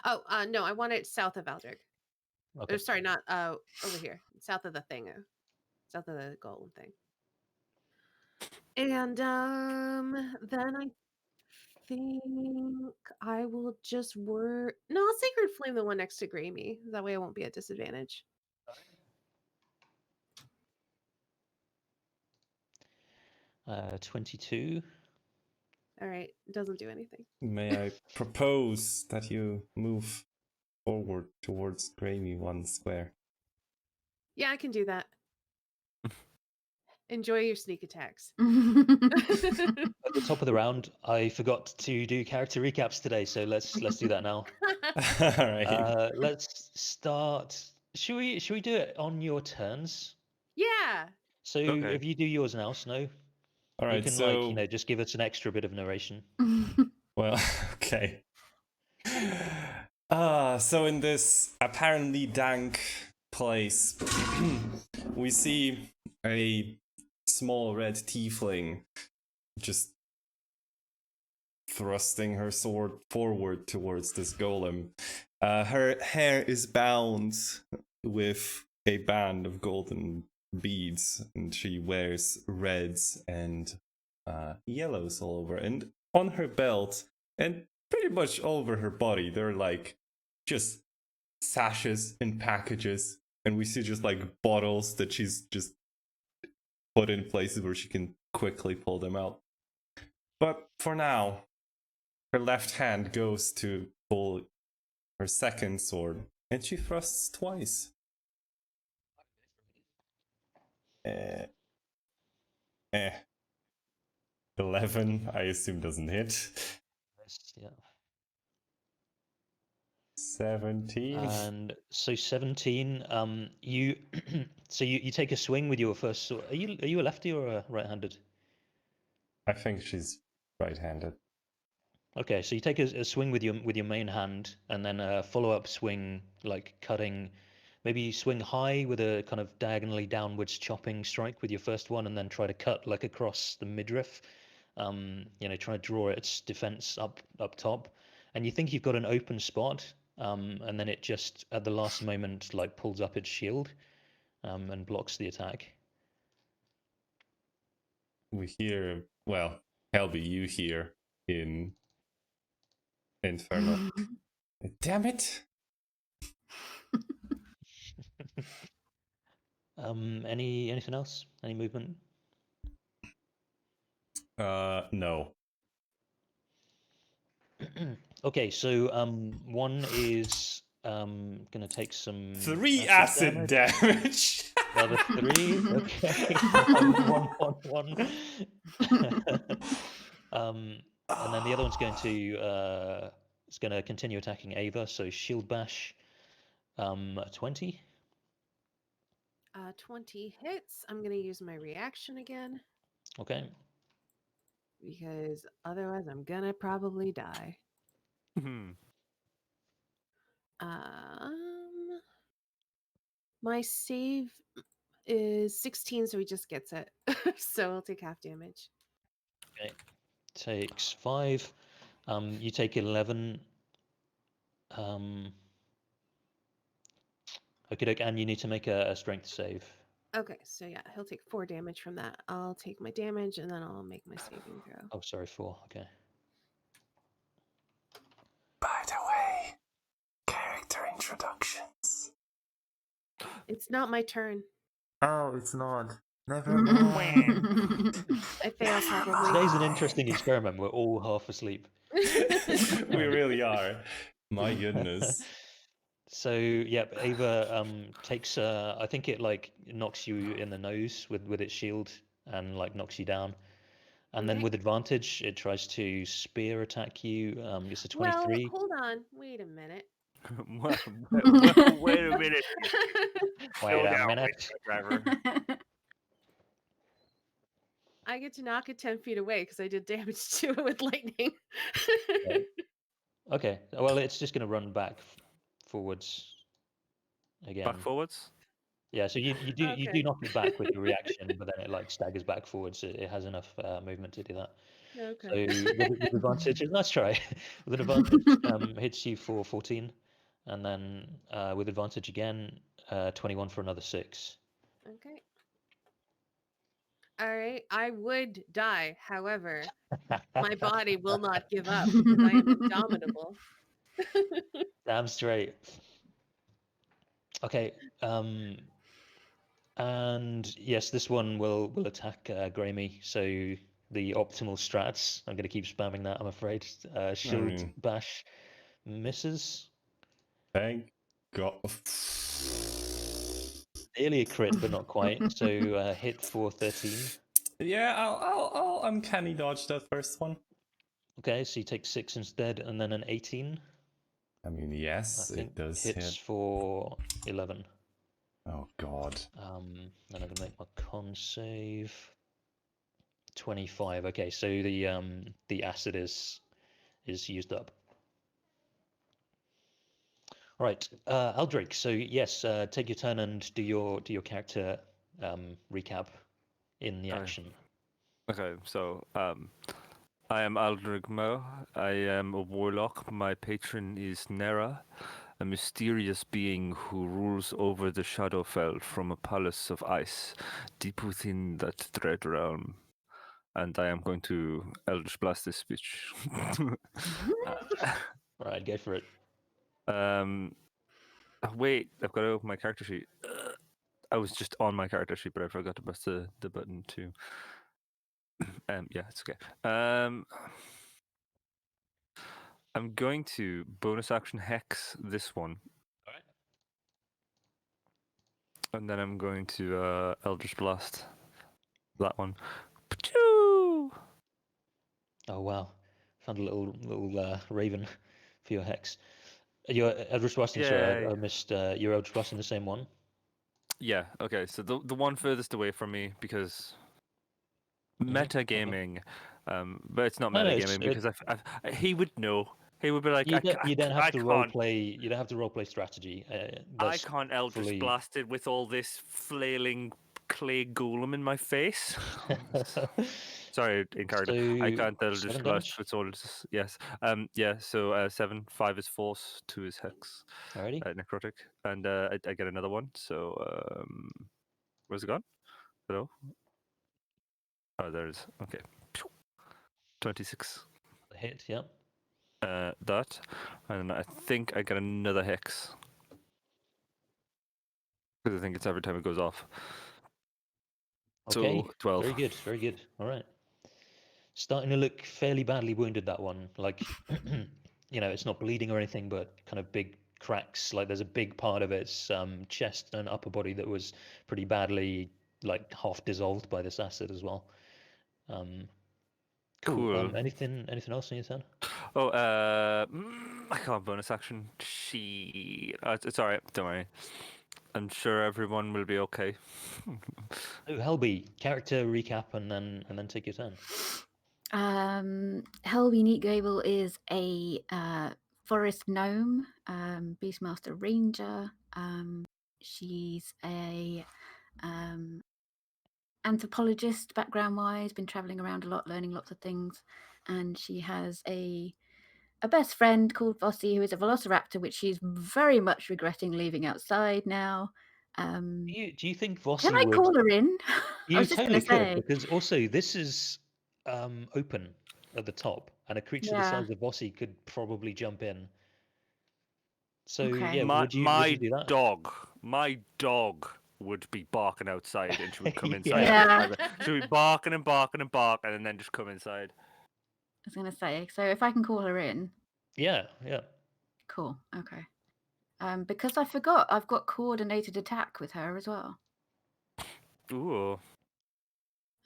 Oh, no, I want it south of Aldrich. Okay. Or sorry, not over here, south of the thing, south of the golem thing. And then I think I will just no, I'll sacred flame the one next to Grammy. That way I won't be at disadvantage. 22. All right, doesn't do anything. May I propose that you move forward towards Gravy 1 square? Yeah, I can do that. Enjoy your sneak attacks. At the top of the round, I forgot to do character recaps today, so let's do that now. All right. Let's start. Should we do it on your turns? Yeah. So Okay. if you do yours now, Snow, All you right. can So, just give us an extra bit of narration. well, okay. So in this apparently dank place, we see a small red tiefling just thrusting her sword forward towards this golem. Her hair is bound with a band of golden beads, and she wears reds and yellows all over. And on her belt, and pretty much all over her body, they're like just sashes and packages. And we see just like bottles that she's just put in places where she can quickly pull them out. But for now, her left hand goes to pull her second sword, and she thrusts twice. 11, I assume, doesn't hit. Yeah. 17. And so 17. You so you take a swing with your first sword. Are you a lefty or a right-handed? I think she's right-handed. Okay, so you take a swing with your main hand, and then a follow-up swing, like cutting. Maybe you swing high with a kind of diagonally downwards chopping strike with your first one, and then try to cut like across the midriff. Try to draw its defense up top, and you think you've got an open spot, and then it just at the last moment like pulls up its shield, and blocks the attack. We hear, well, Helby, you hear in Infernal. Damn it! Anything else? Any movement? No. Okay, so one is gonna take some 3 acid damage. Another 3. Okay. One. And then the other one's going to it's going to continue attacking Ava. So shield bash, 20. 20 hits. I'm gonna use my reaction again Okay. because otherwise I'm gonna probably die. My save is 16, so he just gets it. So I'll take half damage. Okay. Takes 5. You take 11. Okay, and you need to make a strength save. Okay, so yeah, he'll take 4 damage from that. I'll take my damage and then I'll make my saving throw. Oh, sorry, 4. Okay. By the way, character introductions. It's not my turn. Oh, it's not. Never mind. I fail probably. Today's an interesting experiment. We're all half asleep. We really are. My goodness. So yeah, Ava takes I think it like knocks you in the nose with its shield and like knocks you down. And then Okay. with advantage, it tries to spear attack you. It's a Well, 23. hold on. Wait a minute. Wait a minute. Wait a down, minute. driver. I get to knock it 10 feet away because I did damage to it with lightning. Okay. Well, it's just going to run back forwards again. Back forwards. Yeah. So you do Okay. knock it back with your reaction, but then it like staggers back forwards. It has enough movement to do that. Okay. So with advantage, let's try. With an advantage, hits you for 14, and then with advantage again, 21 for another 6. Okay. All right. I would die. However, my body will not give up because I am indomitable. Damn straight. Okay. And yes, this one will attack Grammy. So the optimal strats. I'm going to keep spamming that. I'm afraid. Shield mean- bash misses. Thank God. Nearly a crit, but not quite. So hit for 13. Yeah, I'll uncanny dodge that first one. Okay, so you take 6 instead, and then an 18. I mean, I yes, think it does hits hit. for 11. Oh God. Then I'm gonna make my con save. 25. Okay, so the acid is used up. All right, Aldrich. So yes, take your turn and do your character recap in the Okay. action. Okay, so I am Aldrich Mo. I am a warlock. My patron is Nera, a mysterious being who rules over the Shadowfell from a palace of ice deep within that dread realm. And I am going to Eldritch Blast this bitch. All right, go for it. Wait, I've got to open my character sheet. I was just on my character sheet, but I forgot to press the button too. Yeah, it's okay. I'm going to bonus action hex this one. All right. And then I'm going to Eldritch Blast that one. Pachoo! Oh wow, found a little raven for your hex. Your Eldritch Blasting. Sorry, Yay. I missed. Your Eldritch Blasting the same one. Yeah, okay, so the one furthest away from me because Okay. metagaming, but it's not No, metagaming because he would know. He would be like, You don't have to role can't. play. You don't have to role play strategy. I That's can't Eldritch fully- Blast it with all this flailing clay golem in my face. Sorry, in character. I So, can't Eldritch 7 Blast damage? with all this. Yes. Yeah. So 7, 5 is force, 2 is hex, Alrighty. necrotic, and I get another one. So where's it gone? Hello. Oh, there it is. Okay. 26. Hit. Yeah. That, and I think I get another hex because I think it's every time it goes off. Okay. So 12. Very good. Very good. All right. Starting to look fairly badly wounded. That one. Like, it's not bleeding or anything, but kind of big cracks. Like, there's a big part of its chest and upper body that was pretty badly, like, half dissolved by this acid as well. Cool. Anything else on your turn? Oh, I can't bonus action. It's all right. Don't worry. I'm sure everyone will be okay. Oh, Helby, character recap, and then take your turn. Helby Neatgable is a forest gnome, Beastmaster Ranger. She's a anthropologist background-wise, been traveling around a lot, learning lots of things, and she has a best friend called Vossi, who is a velociraptor, which she's very much regretting leaving outside now. Do you think Vossi Can I would? call her in? I You was just totally going to could, say. because also this is open at the top, and a creature the Yeah. size of Vossi could probably jump in. So Okay. yeah, my would you do that? my dog would be barking outside, and she would come inside. Yeah. She would be barking and barking and barking, and then just come inside. I was going to say, so if I can call her in. Yeah. Cool. Okay. Because I forgot, I've got coordinated attack with her as well. Ooh.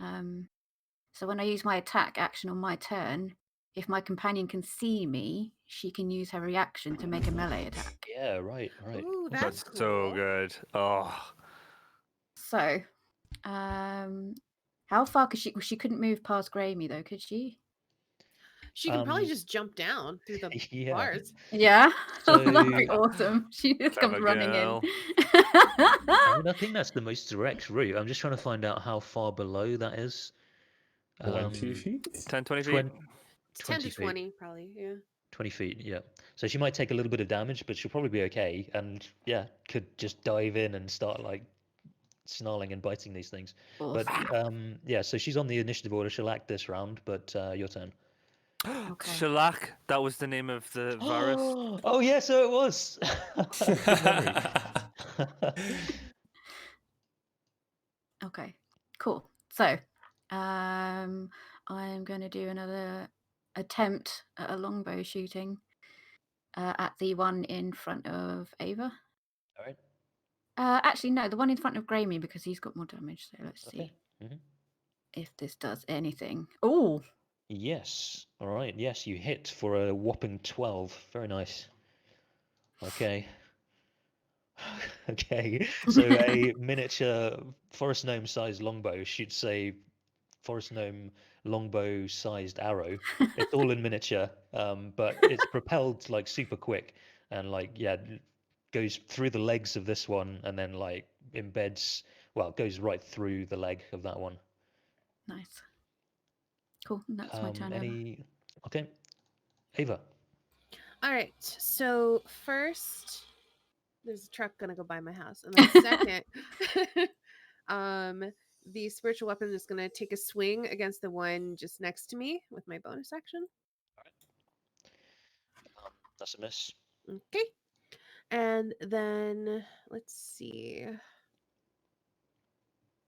So when I use my attack action on my turn, if my companion can see me, she can use her reaction to make a melee attack. Yeah, right. Ooh, Okay. that's That's so cool. good. Oh. So, how far could she couldn't move past Grammy though, could she? She can probably just jump down through the Yeah. bars. Yeah. That'd be So- awesome. She just comes Clever running girl. in. I mean, I think that's the most direct route. I'm just trying to find out how far below that is. 20 feet? 10, 20 feet. 20, It's 10 to 20 feet. 20, probably. Yeah. 20 feet, yeah. So she might take a little bit of damage, but she'll probably be okay. And yeah, could just dive in and start like snarling and biting these things. But Awesome. yeah, so she's on the initiative order. She'll act this round, but your turn. Okay. Shellac. That was the name of the virus. Oh yeah, so it was. Good memory. Okay, cool. So, I'm going to do another attempt at a longbow shooting at the one in front of Ava. All right. Actually, no, the one in front of Grammy because he's got more damage. So let's see Okay. if this does anything. Oh, Yes. All right. Yes, you hit for a whopping 12. Very nice. Okay. Okay. So a miniature forest gnome sized longbow shoots a forest gnome longbow sized arrow. It's all in miniature, but it's propelled like super quick and like yeah, goes through the legs of this one and then like embeds, well, goes right through the leg of that one. nice. Cool. That's my turn. Over. Okay, Ava. All right. So first, there's a truck gonna go by my house, and then second, the spiritual weapon is gonna take a swing against the one just next to me with my bonus action. That's a miss. Okay. And then let's see.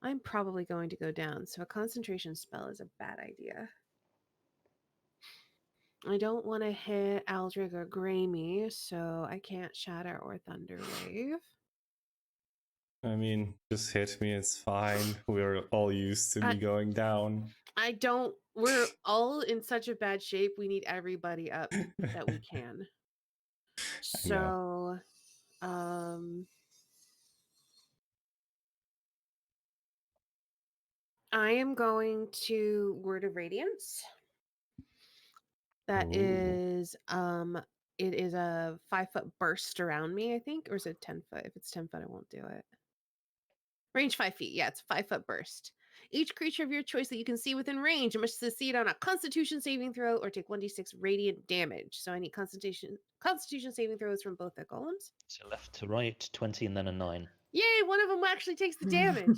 I'm probably going to go down, so a concentration spell is a bad idea. I don't want to hit Aldrich or Grammy, so I can't Shatter or Thunder Wave. I mean, just hit me, it's fine. We're all used to me going down. I don't. We're all in such a bad shape. We need everybody up that we can. So, I am going to Word of Radiance. That Ooh. is, it is a 5-foot burst around me, I think, or is it 10 foot? If it's 10 foot, I won't do it. Range 5 feet. Yeah, it's a 5-foot burst. Each creature of your choice that you can see within range must succeed on a Constitution saving throw or take 1d6 radiant damage. So I need Constitution saving throws from both the golems. So left to right, 20 and then a 9. Yay! One of them actually takes the damage.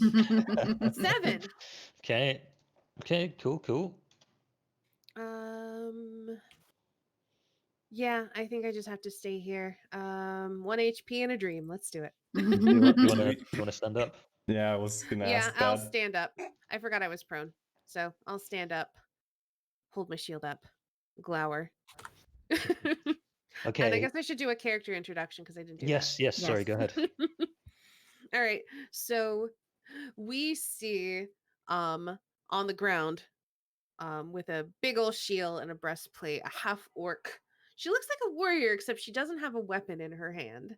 7. Okay. Okay, cool. Yeah, I think I just have to stay here. 1 HP and a dream. Let's do it. You want to stand up? Yeah, I was gonna Yeah, ask I'll that. stand up. I forgot I was prone. So I'll stand up, hold my shield up, glower. Okay. And I guess I should do a character introduction because I didn't do Yes, sorry, go ahead. All right. So we see on the ground with a big old shield and a breastplate, a half orc. She looks like a warrior, except she doesn't have a weapon in her hand.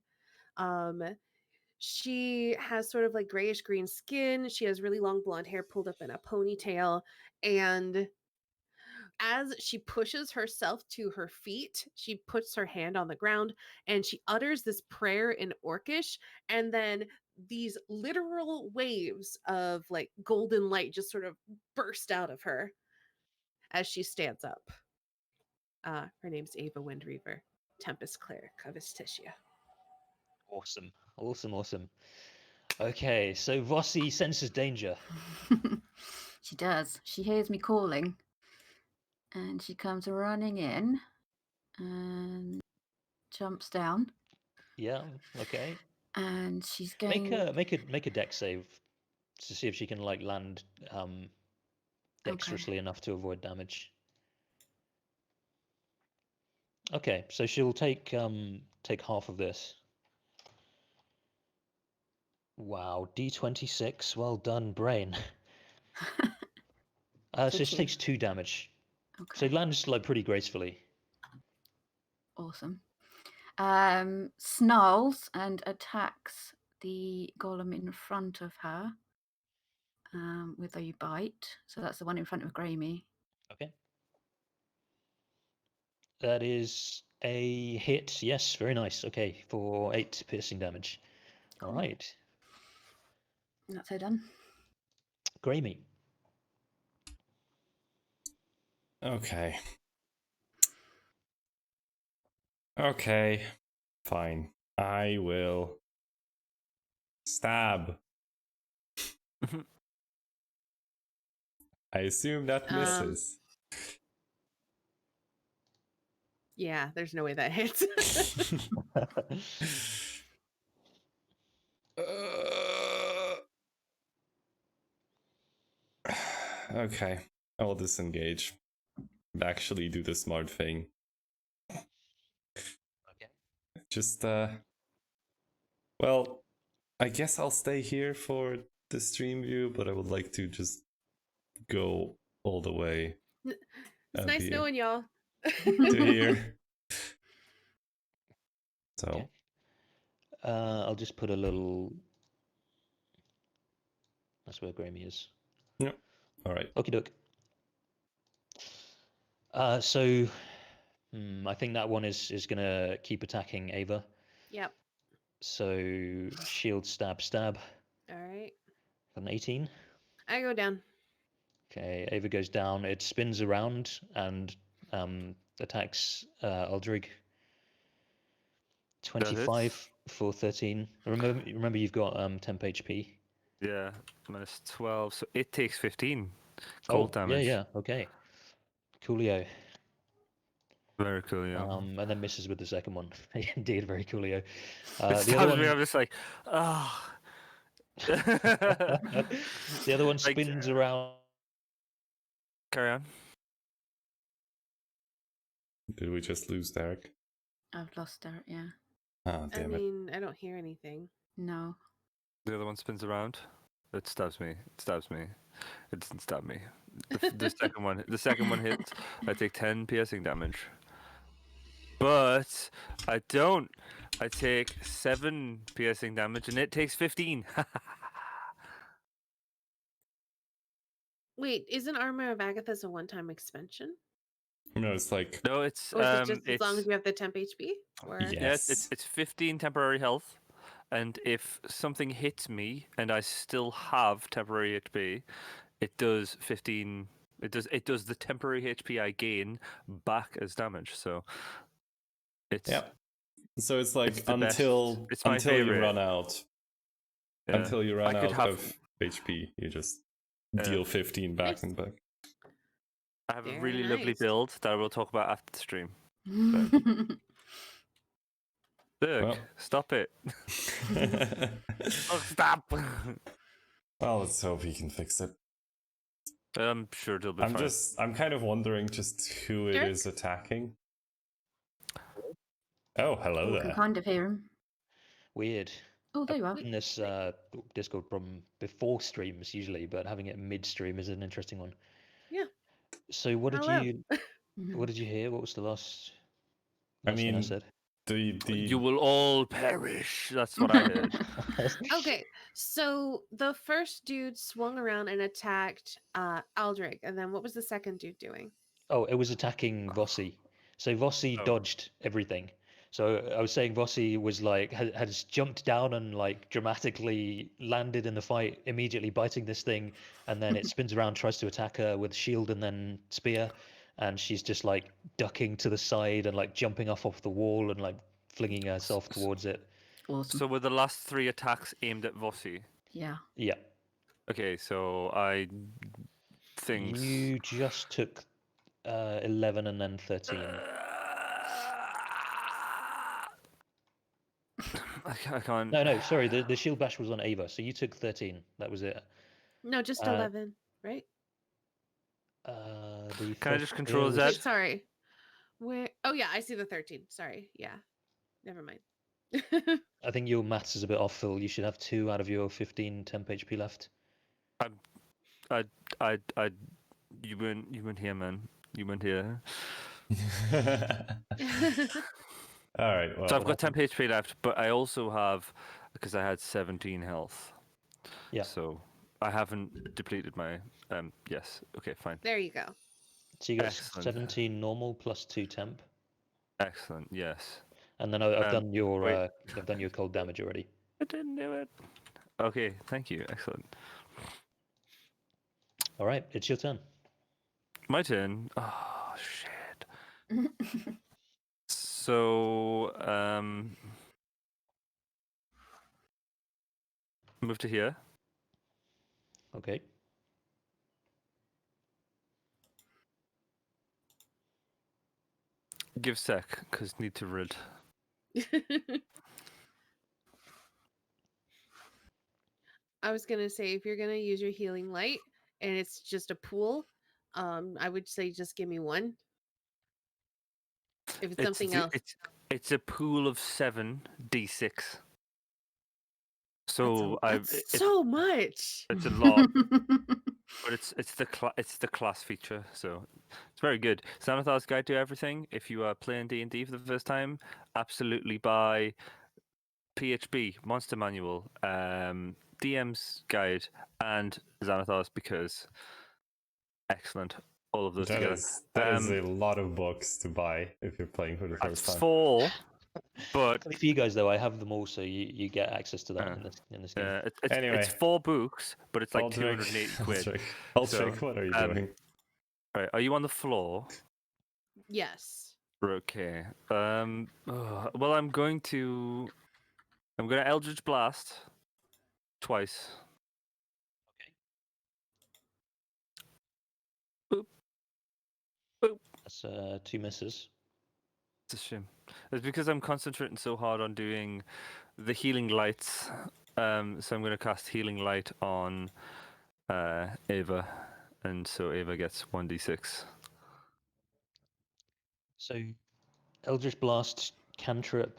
She has sort of like grayish green skin. She has really long blonde hair pulled up in a ponytail. And as she pushes herself to her feet, she puts her hand on the ground and she utters this prayer in Orcish. And then these literal waves of like golden light just sort of burst out of her as she stands up. Her name's Ava Windreaver, Tempest Cleric of Estitia. Awesome. Okay, so Vossi senses danger. She does. She hears me calling. And she comes running in and jumps down. Yeah, okay. And she's going Make a deck save to see if she can like land dexterously enough to avoid damage. Okay, so she'll take half of this. Wow, D26. Well done, brain. So Good she you. takes 2 damage. So Okay. it lands like pretty gracefully. Awesome. Snarls and attacks the golem in front of her with a bite. So that's the one in front of Gramey. Okay. That is a hit. Yes, very nice. Okay, for 8 piercing damage. All Cool. right. And that's her done. Gramey. Okay. Okay. Fine. I will stab. I assume that misses. Yeah, there's no way that hits. Okay. I will disengage. Actually do the smart thing. Okay. Just well, I guess I'll stay here for the stream view, but I would like to just go all the way It's up nice here knowing y'all. to here. So Okay. I'll just put a little. That's where Gramey is. yeah. All right. Okie doke. So I think that one is gonna keep attacking Ava. Yep. So shield stab. All right. An 18. I go down. Okay, Ava goes down. It spins around and attacks Aldrig. 25 for 13. Remember you've got temp HP. Yeah, minus 12. So it takes 15 Oh, cold damage. yeah. Okay. Coolio. Very cool, yeah. And then misses with the second one. Indeed, very coolio. It The other stabs me, I'm one, just like, ah. the other one Like, spins around. Carry on. Did we just lose Derek? I've lost her. Yeah. Ah, I damn it. mean, I don't hear anything. No. The other one spins around. It stabs me. It stabs me. It doesn't stab me. The second one hits. I take 10 piercing damage. But I don't. I take 7 piercing damage, and it takes 15. Wait, isn't Armor of Agatha's a one-time expansion? No, it's like No, it's Or is it just as it's long as you have the temp HP? Or Yeah. yeah, Yes. it's 15 temporary health, and if something hits me and I still have temporary HP, it does 15. It does the temporary HP I gain back as damage. So it's yeah. So it's like It's the best. until It's my until you favorite. run out. yeah. Until you run I could out have- of HP, you just Yeah. deal 15 back Nice. and back. I have a Very really lovely nice. build that I will talk about after the stream. Look, Well. stop it. Oh, stop. Well, let's hope he can fix it. I'm sure it'll be fine. I'm kind of wondering just who it Sure. is attacking. Oh, hello You can there. kind of hear him. Weird. Oh, there you are. In this Discord problem before streams usually, but having it mid-stream is an interesting one. Yeah. So what did Hello. you hear? What was the last I thing I mean, said? You will all perish. That's what I heard. Okay, so the first dude swung around and attacked Aldrich, and then what was the second dude doing? Oh, it was attacking Vossi. So Vossi Oh. dodged everything. So I was saying Vossi was like has jumped down and like dramatically landed in the fight, immediately biting this thing, and then it spins around, tries to attack her with shield and then spear, and she's just like ducking to the side and like jumping off the wall and like flinging herself towards it. Awesome. So were the last 3 attacks aimed at Vossi? Yeah. Yeah. Okay, so I think You just took 11 and then 13. I can't. No, sorry. The shield bash was on Ava, so you took 13. That was it. No, just 11, right? The Can I just control was- Z? Wait, sorry. Where? Oh yeah, I see the 13. Sorry. Yeah. Never mind. I think your maths is a bit off, Phil. You should have 2 out of your 15 temp HP left. I, you weren't here, man. You weren't here. All right. Well, So I've got 10 HP left, but I also have, because I had 17 health. Yeah. So I haven't depleted my. Yes. Okay. Fine. There you go. So you got Excellent. 17 normal plus 2 temp, Excellent. Yes. and then I've done your wait. I've done your cold damage already. I didn't do it. Okay. Thank you. Excellent. All right, it's your turn. My turn. Oh shit. So move to here. Okay. Give sec, because need to rid. I was gonna say if you're gonna use your healing light and it's just a pool, I would say just give me 1. If it's something else, It's a pool of 7d6. So that's so much. it's a lot, but it's the class feature, so it's very good. Xanathar's Guide to Everything. If you are playing D&D for the first time, absolutely buy PHB Monster Manual, DM's Guide, and Xanathar's, because excellent. All of those together. That is a lot of books to buy if you're playing for the first time. 4, but For you guys though, I have them all, so you get access to that in this game. Anyway. it's 4 books, but it's like Aldrich, 280 quid. Aldrich, what are you doing? Right, are you on the floor? Yes. Okay. Well, I'm going to Eldritch Blast twice. Boop. Boop. That's 2 misses. It's a shame. It's because I'm concentrating so hard on doing the healing lights. So I'm going to cast healing light on Ava, and so Ava gets 1d6. So, Eldritch Blast, cantrip.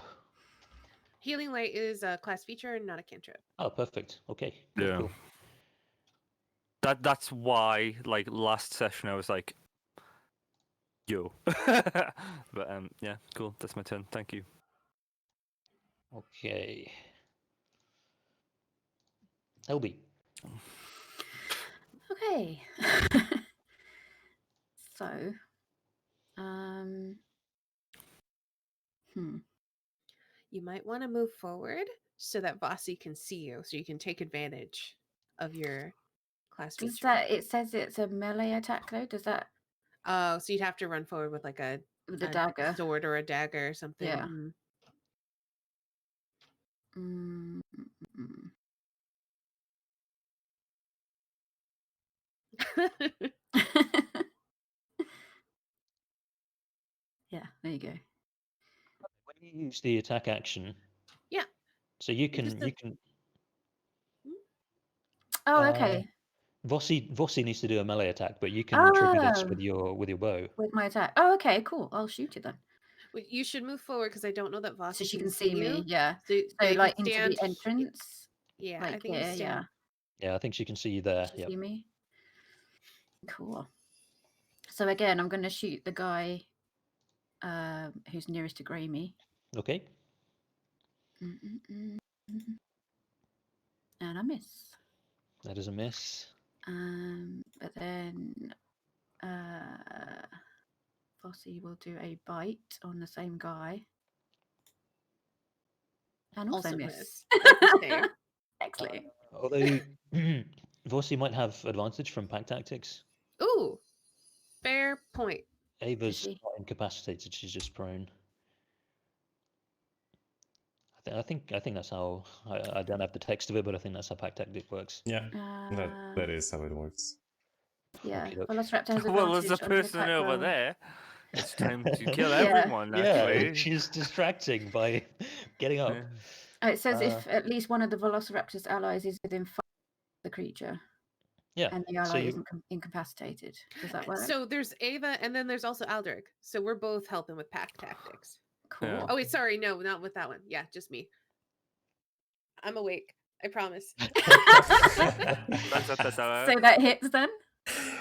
Healing light is a class feature and not a cantrip. Oh, perfect. Okay. Cool, Yeah. cool. That's why, like, last session I was like, yo. But yeah, cool. That's my turn. Thank you. Okay. LB. Okay. So, hmm. You might want to move forward so that Vossi can see you, so you can take advantage of your class Does feature. that? It says it's a melee attack though. Does that? Oh, so you'd have to run forward with like a dagger, sword or a dagger or something. Yeah. Mm. Yeah, there you go. When you use the attack action, Yeah. So you can. Oh, okay. Vossi needs to do a melee attack, but you can trigger this with your bow. With my attack. Oh, okay, cool. I'll shoot it then. Well, you should move forward because I don't know that Vossi So she can see me. you. Yeah. So like into the entrance. Yeah, like I think here. Yeah. Yeah, I think she can see you there. She see me. Cool. So again, I'm going to shoot the guy who's nearest to Grammy. Okay. And I miss. That is a miss. But then Vossi will do a bite on the same guy. And also miss. Excellent. Although Vossi might have advantage from pack tactics. Ooh, fair point. Ava's not incapacitated; she's just prone. I think that's how. I don't have the text of it, but I think that's how pack tactic works. Yeah, that is how it works. Yeah. Okay, Velociraptor has Well, there's a advantage on the person attack over roll. there. It's time to kill everyone. Yeah, Actually, she's distracting by getting up. It says if at least one of the Velociraptor's allies is within 5 of the creature. Yeah. and the So ally you, isn't incapacitated. Does that work? So there's Ava, and then there's also Aldrich. So we're both helping with pack tactics. Cool. Yeah. Oh wait, sorry, no, not with that one. Yeah, just me. I'm awake. I promise. So that hits then?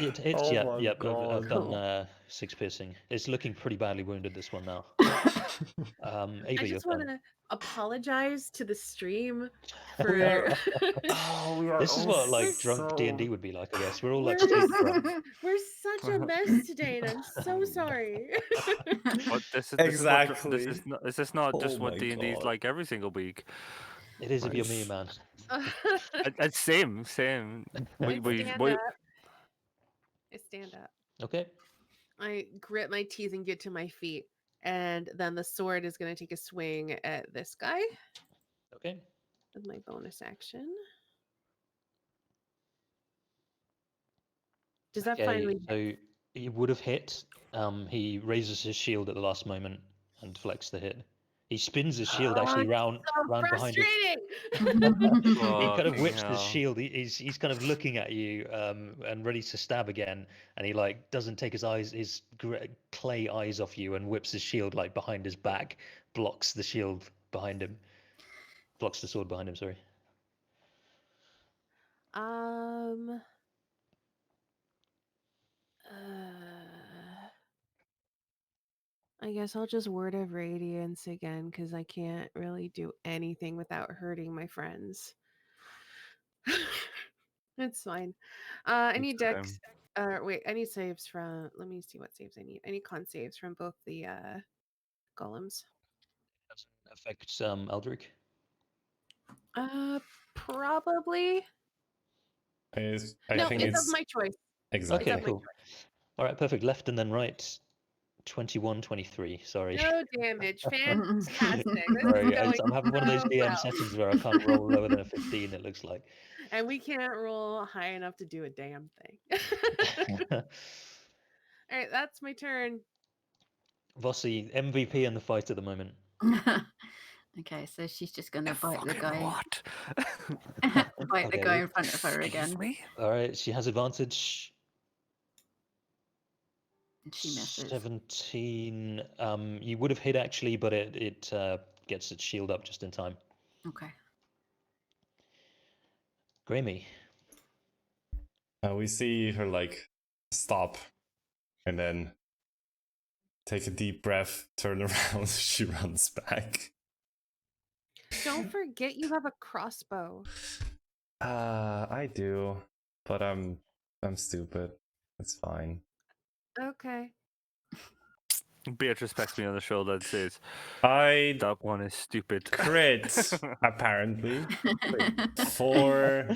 it's Oh yeah, my yep. I've God. done Cool. 6 piercing. It's looking pretty badly wounded, this one now. I Ava, your just want turn. to apologize to the stream We for. are- Oh, we are This is all what like drunk so- D&D would be like, I guess. We're all We're like stage drunk. We're such a mess today, and I'm so sorry. But this is Exactly. this is not just Oh what my D&D is God. like every single week. It is if you're me, Nice. man. Same. I stand we up. I stand up. Okay. I grit my teeth and get to my feet, and then the sword is going to take a swing at this guy Okay. with my bonus action. Does that Okay. finally? So he would have hit. He raises his shield at the last moment and deflects the hit. He spins his shield actually round So behind his. frustrating. He kind of Fucking whips the hell. shield. He's kind of looking at you and ready to stab again, and he like doesn't take his clay eyes off you and whips his shield like behind his back, blocks the shield behind him, blocks the sword behind him. Sorry. I guess I'll just word of radiance again because I can't really do anything without hurting my friends. It's fine. I need dex. Wait, I need saves from. Let me see what saves I need. I need con saves from both the golems. Doesn't affect Eldrick. Probably. I No, think it's of it's my choice. exactly. Okay, cool. All right, perfect. Left and then right. 21, 23. Sorry. No damage. Fantastic. This Sorry, is going I'm having one of those so DM well. settings where I can't roll lower than a 15. It looks like. And we can't roll high enough to do a damn thing. All right, that's my turn. Vossi, MVP in the fight at the moment. Okay, so she's just gonna bite the guy. What? Bite the Okay. guy in front of her Excuse again. me? All right, she has advantage. And she misses. 17. You would have hit actually, but it gets its shield up just in time. Okay. Grammy. We see her like stop and then take a deep breath, turn around, she runs back. Don't forget you have a crossbow. I do, but I'm stupid. It's fine. Okay. Beatrice pats me on the shoulder and says, I "That one is stupid." crit apparently for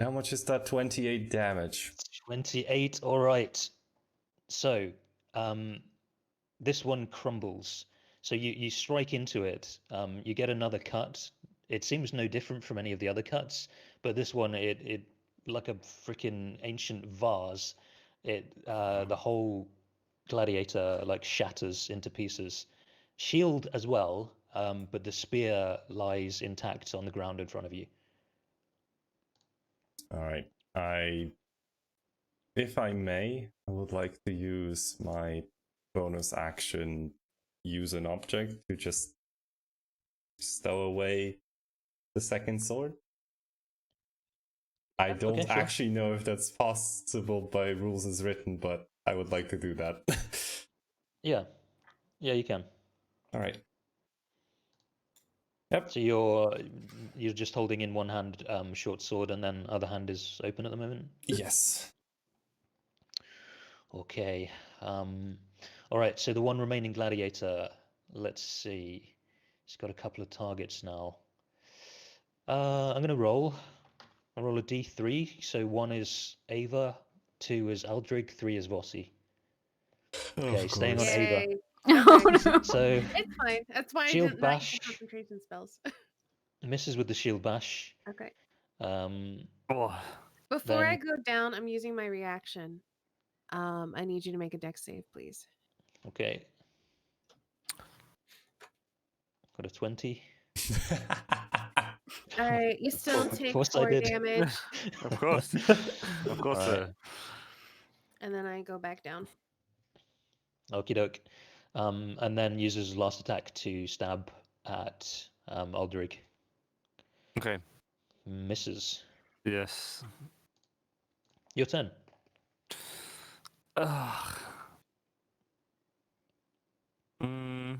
how much is that? 28 damage. 28. All right. So, this one crumbles. So you strike into it. You get another cut. It seems no different from any of the other cuts, but this one, it like a freaking ancient vase. The whole gladiator like shatters into pieces. Shield as well, but the spear lies intact on the ground in front of you. All right. If I may, I would like to use my bonus action, use an object to just stow away the second sword. I don't Okay, sure. actually know if that's possible by rules as written, but I would like to do that. Yeah, you can. All right. Yep. So you're just holding in one hand short sword, and then other hand is open at the moment. Yes. Okay. All right. So the one remaining gladiator. Let's see. He's got a couple of targets now. I'm gonna roll. I roll a d3. So 1 is Ava, 2 is Eldrig, 3 is Vossi. Okay, staying on Ava. Yay. Oh, Okay. no. So It's fine. That's why I Shield did not use bash. the concentration spells. misses with the shield bash. Okay. Oh, Before I Then go down, I'm using my reaction. I need you to make a dex save, please. okay. Got a 20. Alright, you still Of take course I 4 did. damage, Of course, of course. Alright. and then I go back down. Okie doke. And then uses his last attack to stab at Aldrich. Okay. Misses. Yes. Your turn. Ugh. Mm.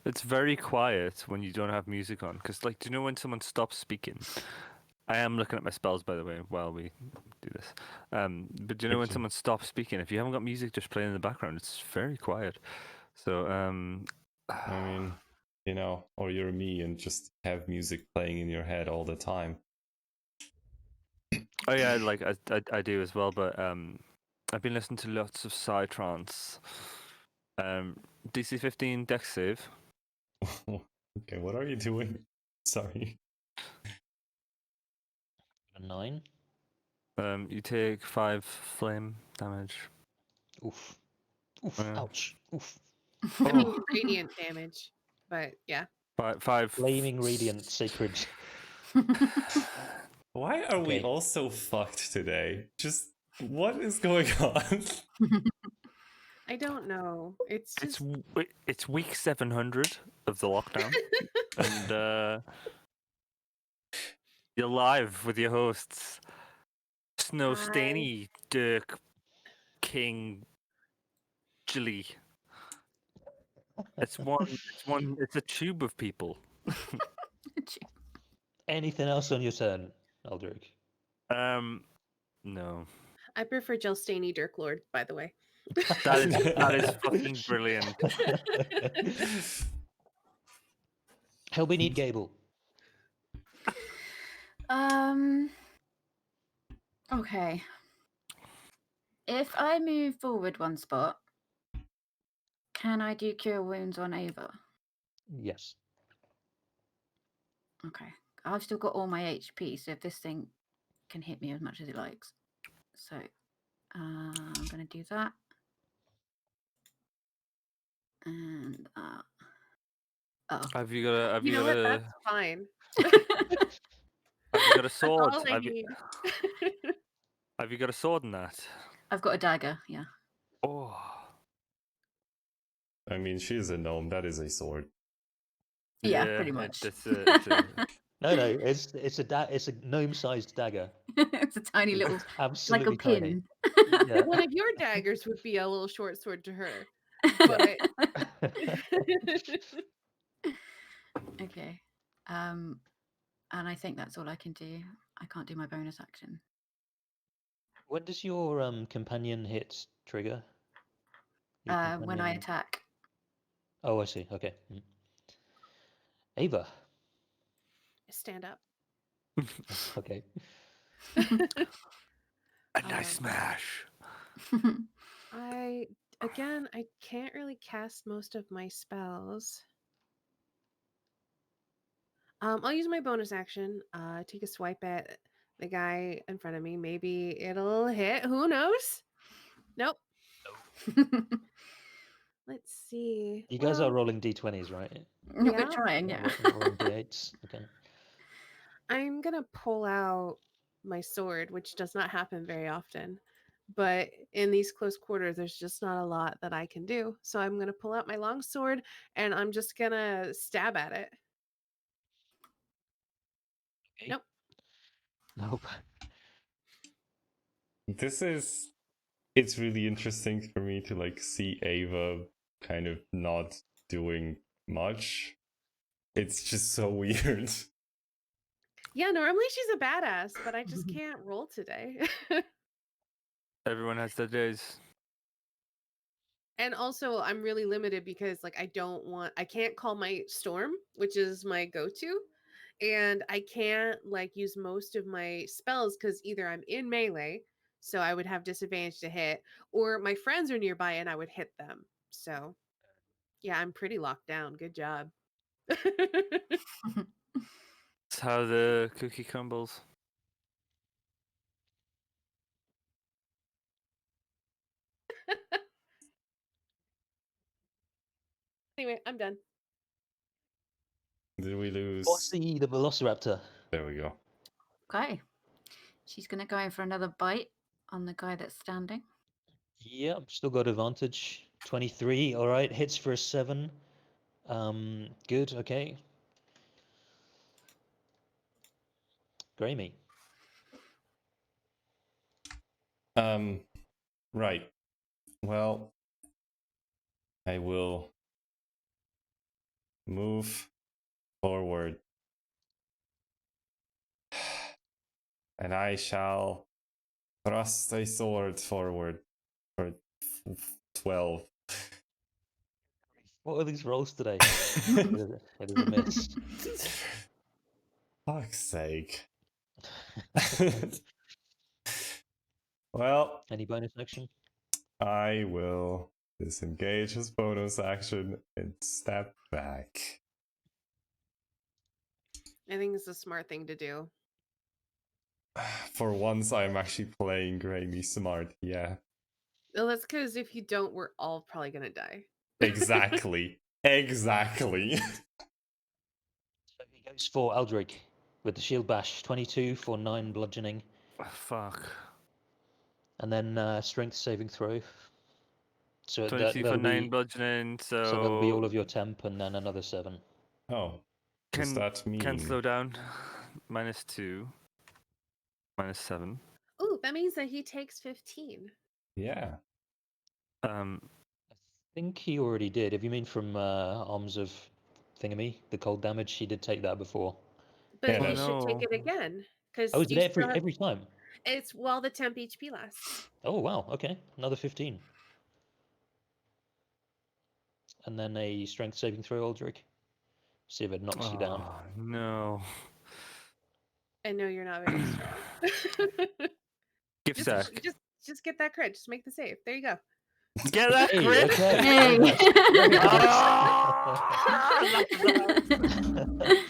It's very quiet when you don't have music on, because, like, do you know when someone stops speaking? I am looking at my spells, by the way, while we do this. But do you know when Okay. someone stops speaking? If you haven't got music just playing in the background, it's very quiet. So, I mean, you know, or you're me and just have music playing in your head all the time. oh yeah, like I do as well. But I've been listening to lots of psytrance. DC 15 Dex save. Okay, what are you doing? Sorry. A 9. You take 5 flame damage. Oof. Oof. Yeah. Ouch. Oof. I mean, Oh, radiant damage, but yeah. five. Flaming radiant sacred. Why are we Okay. all so fucked today? Just what is going on? I don't know. It's just It's week 700 of the lockdown, and you're live with your hosts, Snow Hi. Staney, Dirk, King, Jilly. It's a tube of people. Anything else on your turn, Aldrich? No. I prefer Jill Staney Dirk Lord, by the way. That is fucking brilliant. Help me need Gable. Okay. If I move forward one spot, can I do cure wounds on Ava? Yes. Okay. I've still got all my HP, so if this thing can hit me as much as it likes. So I'm going to do that. And oh. Have you got You know what? That's fine. have you got a That's sword? all I need. Have you got a sword in that? I've got a dagger, yeah. Oh. I mean, she's a gnome. That is a sword. Yeah, pretty much. It's a No, it's a gnome-sized dagger. It's a tiny It's little, like a absolutely tiny. pin. Yeah. One of your daggers would be a little short sword to her. But Okay. And I think that's all I can do. I can't do my bonus action. When does your companion hit trigger? Your When I companion- attack. Oh, I see. Okay. Ava. stand up. Okay. a nice smash. I can't really cast most of my spells. I'll use my bonus action. Take a swipe at the guy in front of me. Maybe it'll hit. Who knows? Nope. Let's see. You guys are Well, rolling d20s, right? We're Yeah. trying, yeah. Rolling d8s. Okay. I'm gonna pull out my sword, which does not happen very often. But in these close quarters, there's just not a lot that I can do. So I'm gonna pull out my long sword and I'm just gonna stab at it. Okay. Nope. Nope. It's really interesting for me to like see Ava kind of not doing much. It's just so weird. Yeah, normally she's a badass, but I just can't roll today. Everyone has their days. And also I'm really limited because like I can't call my storm, which is my go-to, and I can't like use most of my spells because either I'm in melee, so I would have disadvantage to hit, or my friends are nearby and I would hit them. So yeah, I'm pretty locked down. Good job. That's how the cookie crumbles. Anyway, I'm done. Did we lose? Bossy the Velociraptor. There we go. Okay. She's going to go in for another bite on the guy that's standing. Yep, still got advantage. 23, all right. Hits for a 7. Good, okay. Grammy. Right. Well, I will move forward. And I shall thrust a sword forward for 12. What are these rolls today? It is a miss. Fuck's sake. Well, Any bonus action? I will disengage his bonus action and step back. I think it's a smart thing to do. For once, I'm actually playing Grammy smart, yeah. Well, that's because if you don't, we're all probably gonna die. Exactly. Exactly. So he goes for Aldrich with the shield bash. 22 for 9 bludgeoning. Fuck. And then strength saving throw. So 22 for that'll 9 be, bludgeoning, so... so that'll be all of your temp and then another 7. Oh, does Can, that mean? can slow down. -2. -7. Ooh, that means that he takes 15. Yeah. I think he already did. If you mean from Arms of Thingamy, the cold damage, he did take that before. But Yeah, he that- should take no. it again. Because Oh, is it every time? It's while the temp HP lasts. Oh, wow. Okay. Another 15. And then a strength saving throw, Aldrich. See if it knocks you down. Oh, no. I know you're not very strong. Give sec. just get that crit. Just make the save. There you go. Get that Hey, crit! okay. Hey. Very nice.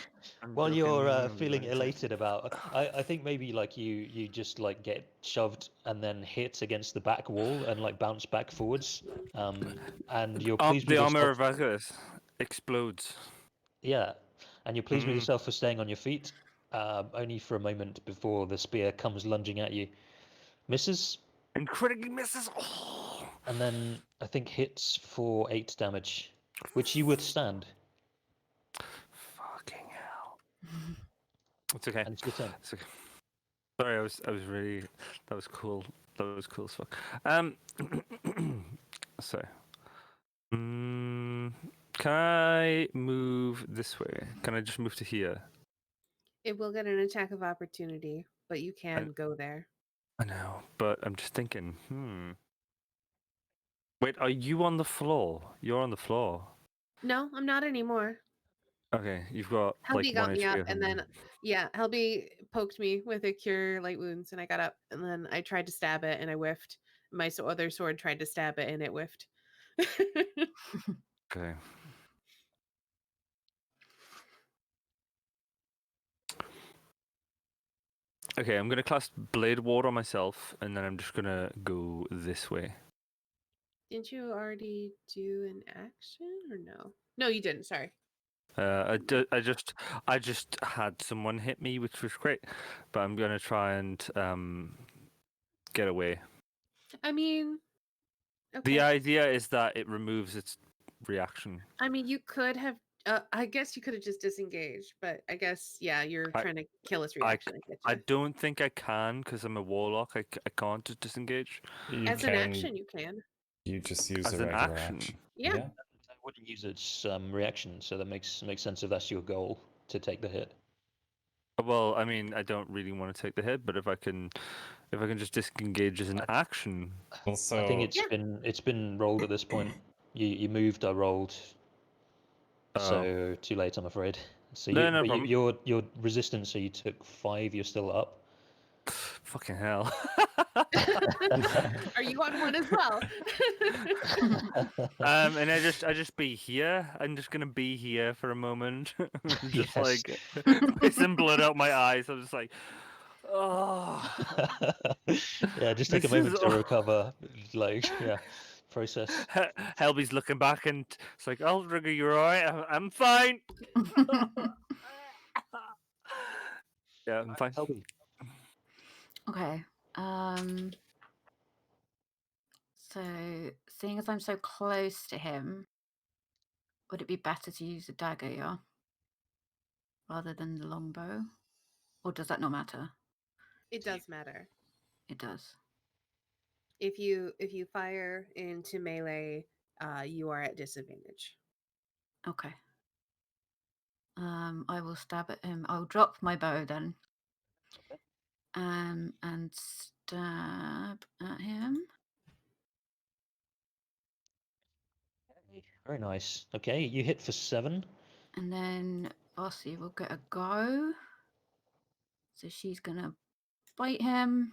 I'm While you're joking, feeling I'm elated about, I think maybe like you just like get shoved and then hit against the back wall and like bounce back forwards, and you're pleased with the armor yourself. of Argus explodes. Yeah, and you're pleased with Mm. yourself for staying on your feet, only for a moment before the spear comes lunging at you. Misses, And critically misses. Oh. and then I think hits for 8 damage, which you withstand. Fucking hell. It's okay. And it's your turn. It's okay. Sorry, I was really. That was cool. That was cool as fuck. So. Can I move this way? Can I just move to here? It will get an attack of opportunity, but you can go there. I know, but I'm just thinking. Wait, are you on the floor? You're on the floor. No, I'm not anymore. Okay, you've got Helby like got 1 me HP up, or and something. then Helby poked me with a cure light wounds, and I got up, and then I tried to stab it, and I whiffed. My other sword tried to stab it, and it whiffed. Okay. Okay, I'm gonna cast Blade Ward on myself, and then I'm just gonna go this way. Didn't you already do an action or no? No, you didn't. Sorry. I just had someone hit me, which was great, but I'm gonna try and get away. I mean, okay. The idea is that it removes its reaction. I mean, you could have. I guess you could have just disengaged, but I guess you're trying to kill its reaction. I don't think I can because I'm a warlock. I can't just disengage. You As an action, you can. You just use As a an regular action? Yeah. I wouldn't use its reaction, so that makes sense if that's your goal to take the hit. Well, I mean, I don't really want to take the hit, but if I can just disengage as an action. Also, I think it's been rolled at this point. You moved, I rolled. So too late, I'm afraid. So No problem. your resistance, so you took 5. You're still up. Fucking hell. Are you on one as well? And I just be here. I'm just gonna be here for a moment. Just Yes. like pissing blood out my eyes. I'm just like, oh. Yeah, just take a This moment is to recover. Like, yeah. process. Helby's looking back and it's like, Aldrich, are you alright? I'm fine. Yeah, I'm fine. Helby. Okay. So, seeing as I'm so close to him, would it be better to use a dagger, yeah? Rather than the longbow? Or does that not matter? It does matter. It does. If you fire into melee, you are at disadvantage. Okay. I will stab at him. I'll drop my bow then. And stab at him. Very nice. Okay, you hit for 7. And then Bossy will get a go. So she's gonna bite him.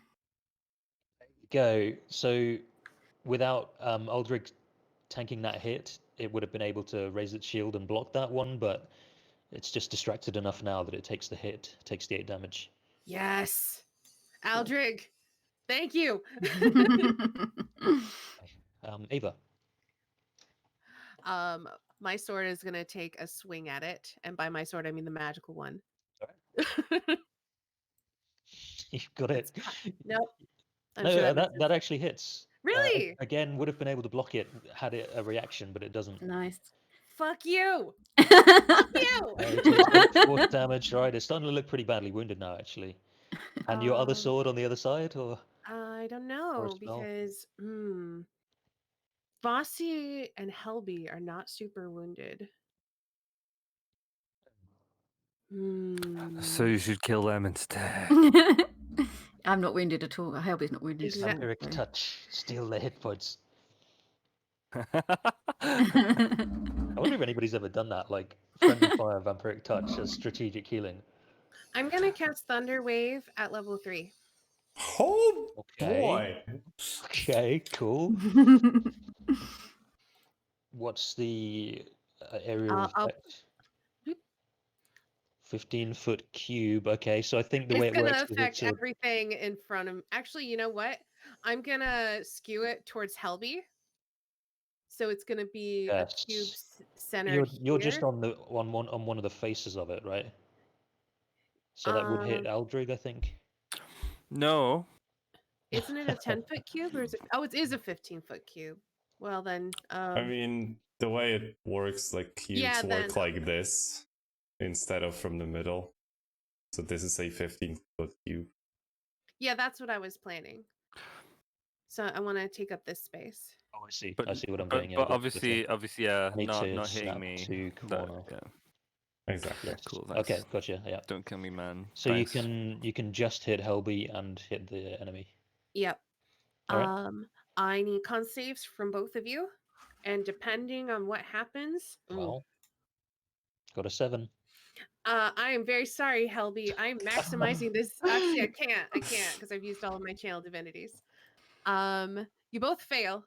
Go. So without Aldrich tanking that hit, it would have been able to raise its shield and block that one, but it's just distracted enough now that it takes the hit, takes the 8 damage. Yes, Aldrich, thank you. Ava. My sword is gonna take a swing at it, and by my sword I mean the magical one. You've got it. Nope. I'm No, sure that actually hits. Really? Again, would have been able to block it had it a reaction, but it doesn't. Nice. Fuck you. Fuck you. It takes 8 force damage. Right, it's starting to look pretty badly wounded now, actually. And your other sword on the other side, or? I don't know spell? because Bossy and Helby are not super wounded. So you should kill them instead. I'm not wounded at all. I hope he's not wounded. Exact- at all, Vampiric so. touch. Steal their hit points. I I wonder if anybody's ever done that, like friendly fire, vampiric touch as strategic healing. I'm gonna cast Thunder Wave at level 3. Oh Okay. boy. Okay, cool. What's the area of I'll- effect? 15-foot cube. Okay, so I think the way It's it gonna works is affect it's a everything in front of. Actually, you know what? I'm gonna skew it towards Helby. So it's gonna be a cube yes. centered You're here. just on one of the faces of it, right? So that would hit Aldrig, I think. No. Isn't it a 10-foot cube or is it? Oh, it is a 15-foot cube. Well then, I mean, the way it works, like cubes yeah, work then- like this instead of from the middle. So this is a 15-foot cube. yeah, that's what I was planning. So I want to take up this space. Oh, I see. But I see what I'm but, doing. Yeah, but gotcha. obviously, yeah, I need not to not hitting snap me. to corner. Yeah. Exactly. Yes. Cool. Okay, Thanks. gotcha. Yeah. Don't kill me, man. So Thanks. you can just hit Helby and hit the enemy. Yep. All right. I need con saves from both of you, and depending on what happens, Well, got a 7. I am very sorry, Helby. I'm maximizing this. Actually, I can't because I've used all of my channel divinities. You both fail.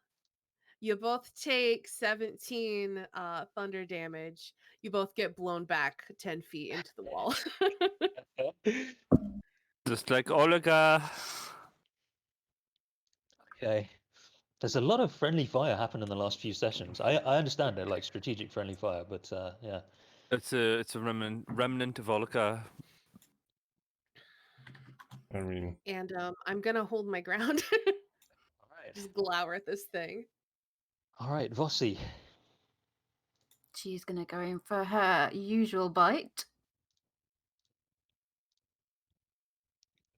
You both take 17 thunder damage. You both get blown back 10 feet into the wall. Just like Olga. Okay. There's a lot of friendly fire happened in the last few sessions. I understand it, like strategic friendly fire, but yeah. It's a remnant of Olga. I mean, And I'm gonna hold my ground. All right. Just glower at this thing. All right, Vossi. She's gonna go in for her usual bite.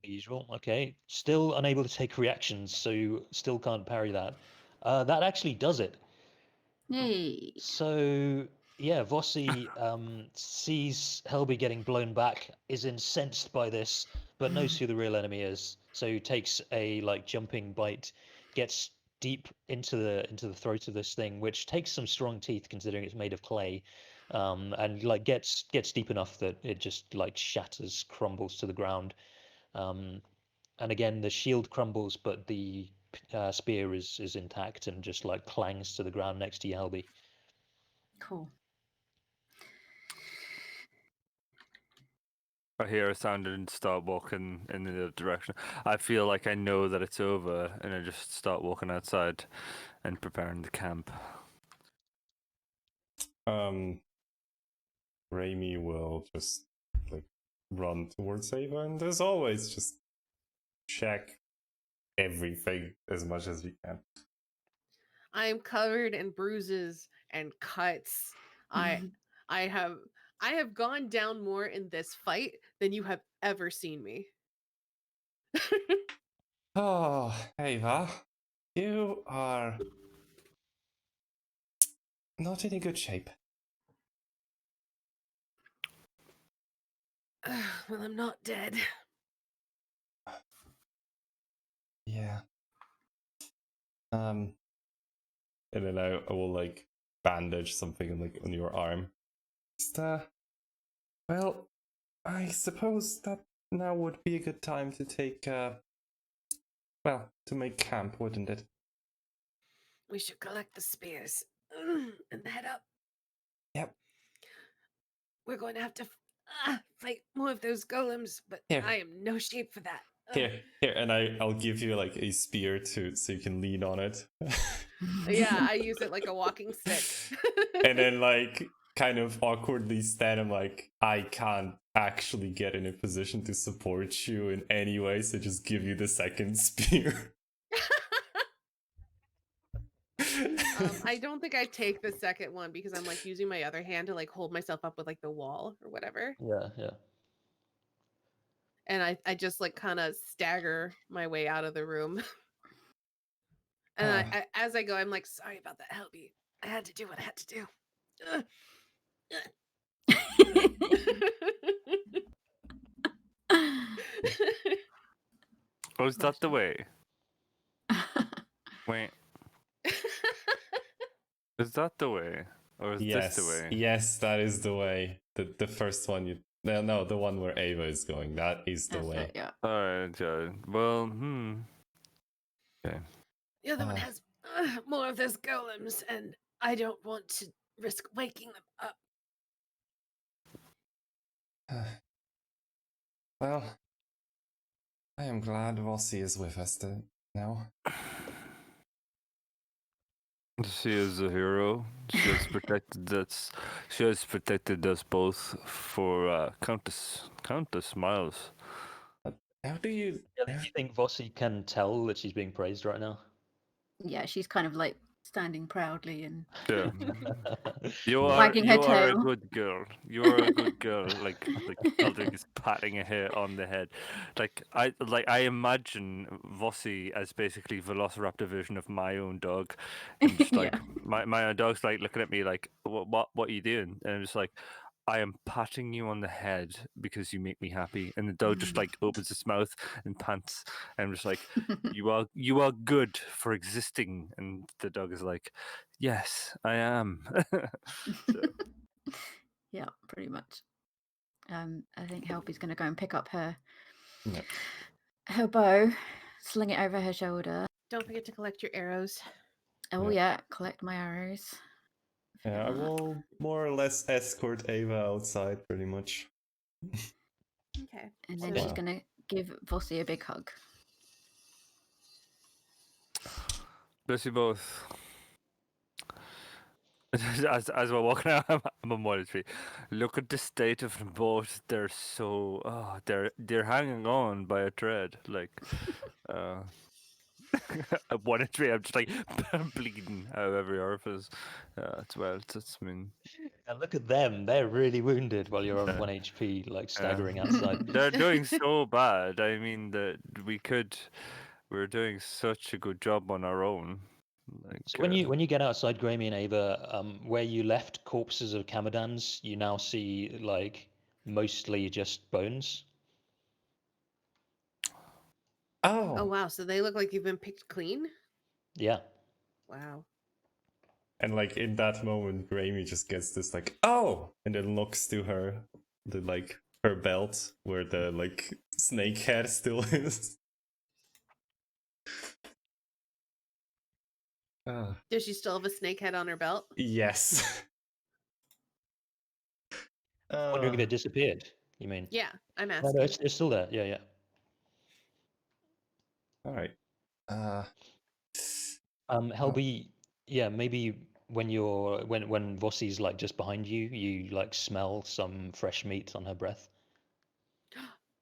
The usual. Okay. Still unable to take reactions, so you still can't parry that. That actually does it. Yay. So yeah, Vossi sees Helby getting blown back, is incensed by this, but knows who the real enemy is. So takes a like jumping bite, gets deep into the throat of this thing, which takes some strong teeth considering it's made of clay, and like gets deep enough that it just like shatters, crumbles to the ground. And again, the shield crumbles, but the spear is intact and just like clangs to the ground next to Helby. Cool. I hear a sound and start walking in the other direction. I feel like I know that it's over, and I just start walking outside and preparing the camp. Raimi will just like run towards Ava, and as always, just check everything as much as you can. I am covered in bruises and cuts. I have gone down more in this fight than you have ever seen me. Oh, Ava, you are not in a good shape. Well, I'm not dead. Yeah. And then I will like bandage something like on your arm. Just, well, I suppose that now would be a good time to take, well, to make camp, wouldn't it? We should collect the spears and head up. Yep. We're going to have to fight more of those golems, but Here. I am no shape for that. Here, and I'll give you like a spear so you can lean on it. Yeah, I use it like a walking stick. And then like kind of awkwardly stand. I'm like, I can't actually get in a position to support you in any way, so just give you the second spear. I don't think I take the second one because I'm like using my other hand to like hold myself up with like the wall or whatever. Yeah. And I just like kind of stagger my way out of the room. And I, as I go, I'm like, sorry about that, Helby. I had to do what I had to do. Oh, is that the way? Wait, is that the way? Or is this the way? Yes, that is the way. The first one you no, the one where Ava is going. That is the That's way. it, yeah. Alright, yeah. Well, okay. The other one has more of those golems, and I don't want to risk waking them up. Well, I am glad Vossi is with us now. She is a hero. She has protected us. She has protected us both for countless miles. How do you? Do you think Vossi can tell that she's being praised right now? Yeah, she's kind of like standing proudly and Yeah. You wagging her are a tail. good girl. You are a good girl. Like Aldrich is patting her on the head. I imagine Vossi as basically Velociraptor version of my own dog. And just like Yeah. my own dog's like looking at me like, what are you doing? And I'm just like, I am patting you on the head because you make me happy. And the dog just like opens its mouth and pants. And I'm just like, you are good for existing. And the dog is like, yes, I am. So, Yeah, pretty much. I think Helpy's going to go and pick up her bow, sling it over her shoulder. Don't forget to collect your arrows. Oh yeah, collect my arrows. Yeah, I will more or less escort Ava outside, pretty much. Okay. And then so- she's going to give Vossi a big hug. bless you both. As we're walking out, I'm on monitoring. Look at the state of them both. They're so they're hanging on by a thread. Like at 1 and 3, I'm just like bleeding out of every orifice. As well. I mean, And look at them; they're really wounded while you're on 1 HP, like staggering outside. they're doing so bad. I mean, that we're doing such a good job on our own. Like, So when you get outside Grammy and Ava, where you left corpses of Kamadans, you now see like mostly just bones. Oh wow, so they look like you've been picked clean? Yeah. Wow. And like in that moment, Grammy just gets this like, oh, and then looks to her, her belt where the like snake head still is. Does she still have a snake head on her belt? Yes. Wondering if it disappeared. You mean? Yeah, I'm No, asking. no, it's still there. Yeah, yeah. All right. Helby, yeah, maybe when you're when Vossi's like just behind you, you like smell some fresh meat on her breath.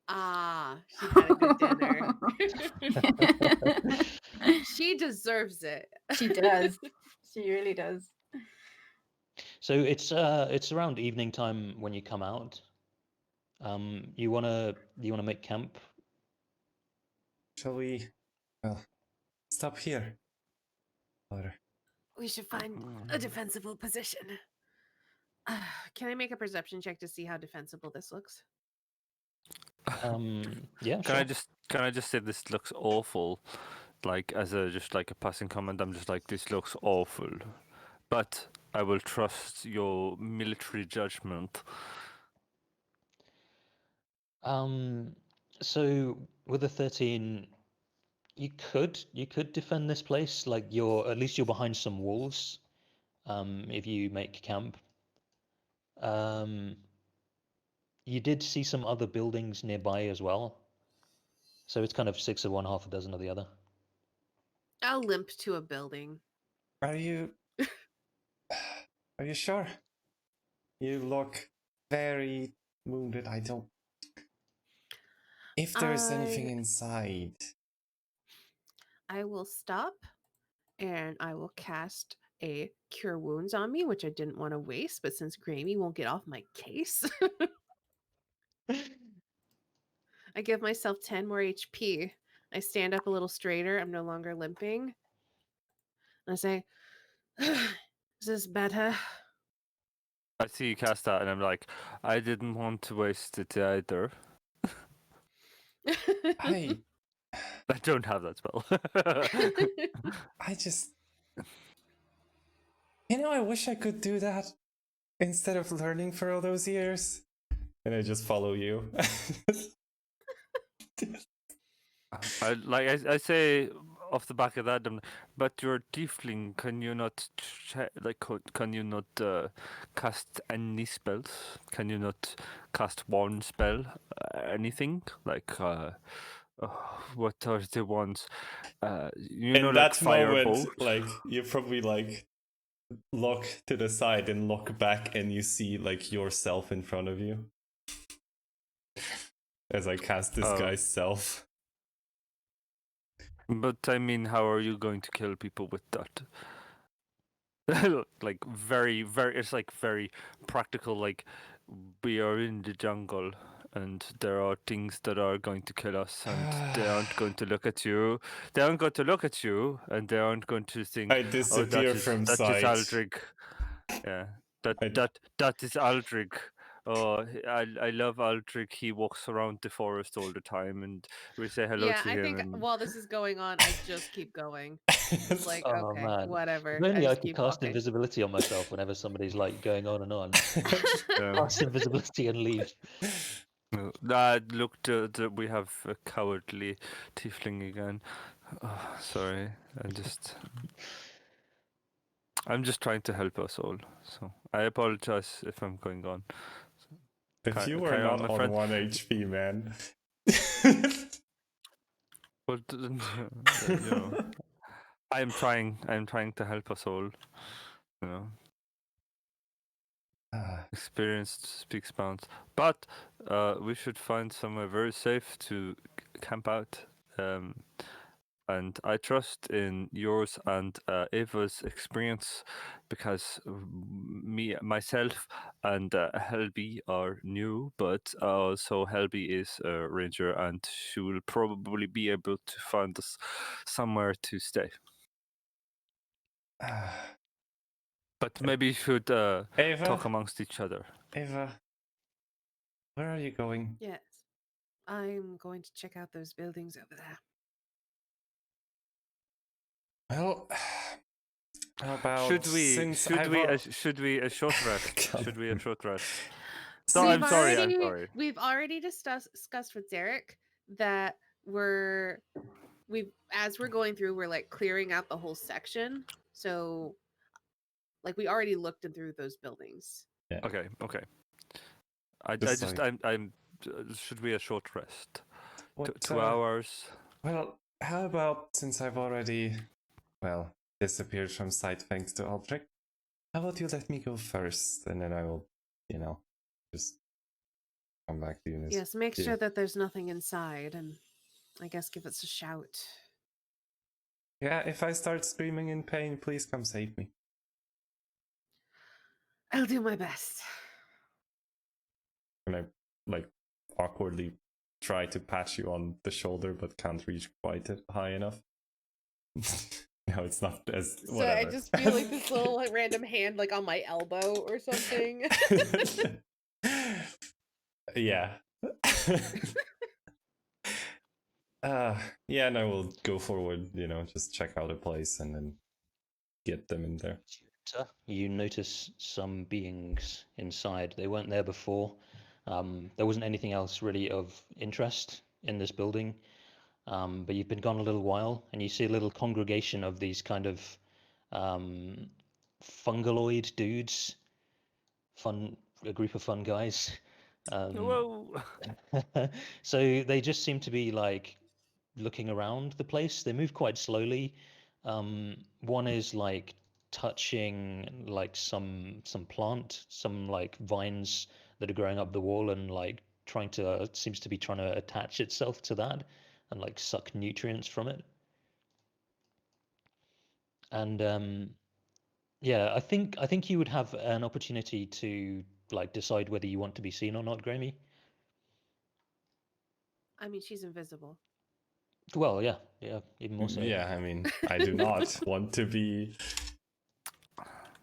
Ah, she had a good dinner. She deserves it. She does. She really does. So it's around evening time when you come out. You wanna make camp? Shall we? Well, stop here. Or We should find a defensible position. Can I make a perception check to see how defensible this looks? Yeah, Can sure. I just say this looks awful? Like as a just like a passing comment, I'm just like this looks awful, but I will trust your military judgment. So with a 13, you could defend this place. Like at least you're behind some walls. If you make camp. You did see some other buildings nearby as well. So it's kind of 6 of one, half a dozen of the other. I'll limp to a building. are you? Are you sure? You look very wounded. I don't. If there's anything inside, I will stop and I will cast a cure wounds on me, which I didn't want to waste, but since Grammy won't get off my case, I give myself 10 more HP. I stand up a little straighter. I'm no longer limping. And I say, is this better? I see you cast that, and I'm like, I didn't want to waste it either. I I don't have that spell. I just. I wish I could do that instead of learning for all those years. And I just follow you. I say off the back of that, but you're a tiefling. Can you not can you not cast any spells? Can you not cast one spell? Anything like what are the ones? In like that firebolt. moment, like you probably like look to the side and look back, and you see like yourself in front of you as I cast this Oh. guy's self. But I mean, how are you going to kill people with that? Like very, very. It's like very practical. Like we are in the jungle, and there are things that are going to kill us, and they aren't going to look at you. They aren't going to look at you, and they aren't going to think, I disappear from that is sight. Aldrich. Yeah, that is Aldrich. Oh, I love Aldrich. He walks around the forest all the time, and we say hello Yeah, to I him. think And while this is going on, I just keep going. It's like, Oh okay, man, whatever. if I only I just could keep cast walking. invisibility on myself whenever somebody's like going on and on. yeah. Cast invisibility and leave. Look, we have a cowardly tiefling again. Oh, sorry, I'm just trying to help us all. So I apologize if I'm going on. If you were carry on, not my on friend. 1 HP, man. But I'm trying to help us all. Experience speaks bounds. But we should find somewhere very safe to camp out. And I trust in yours and Ava's experience because myself, and Helby are new, but also Helby is a ranger, and she will probably be able to find us somewhere to stay. But maybe we should Ava? talk amongst each other. Ava, where are you going? Yes. I'm going to check out those buildings over there. Well, how about Should we a short rest? Should Should we a short rest? See, No, I'm sorry. We've already discussed with Derek that as we're going through, we're like clearing out the whole section. So like we already looked through those buildings. Okay. Just like- I'm should be a short rest. What, 2 hours. Well, how about, since I've already, well, disappeared from sight thanks to Aldrich, how about you let me go first, and then I will, just come back to you. Yes, make sure that there's nothing inside, and I guess give us a shout. Yeah, if I start screaming in pain, please come save me. I'll do my best. And I, awkwardly try to pat you on the shoulder, but can't reach quite high enough. No, it's not as. So Whatever. I just feel like this little random hand, on my elbow or something. Yeah. Yeah, and I will go forward, just check out a place and then get them in there. You notice some beings inside. They weren't there before. There wasn't anything else really of interest in this building. But you've been gone a little while, and you see a little congregation of these kind of fungaloid dudes. A group of fun guys. Whoa! So they just seem to be looking around the place. They move quite slowly. One is touching some plant, some vines that are growing up the wall, and seems to be trying to attach itself to that and suck nutrients from it. And yeah, I think you would have an opportunity to decide whether you want to be seen or not, Grammy. I mean, she's invisible. Well, yeah, even more so. Yeah, I mean, I do not want to be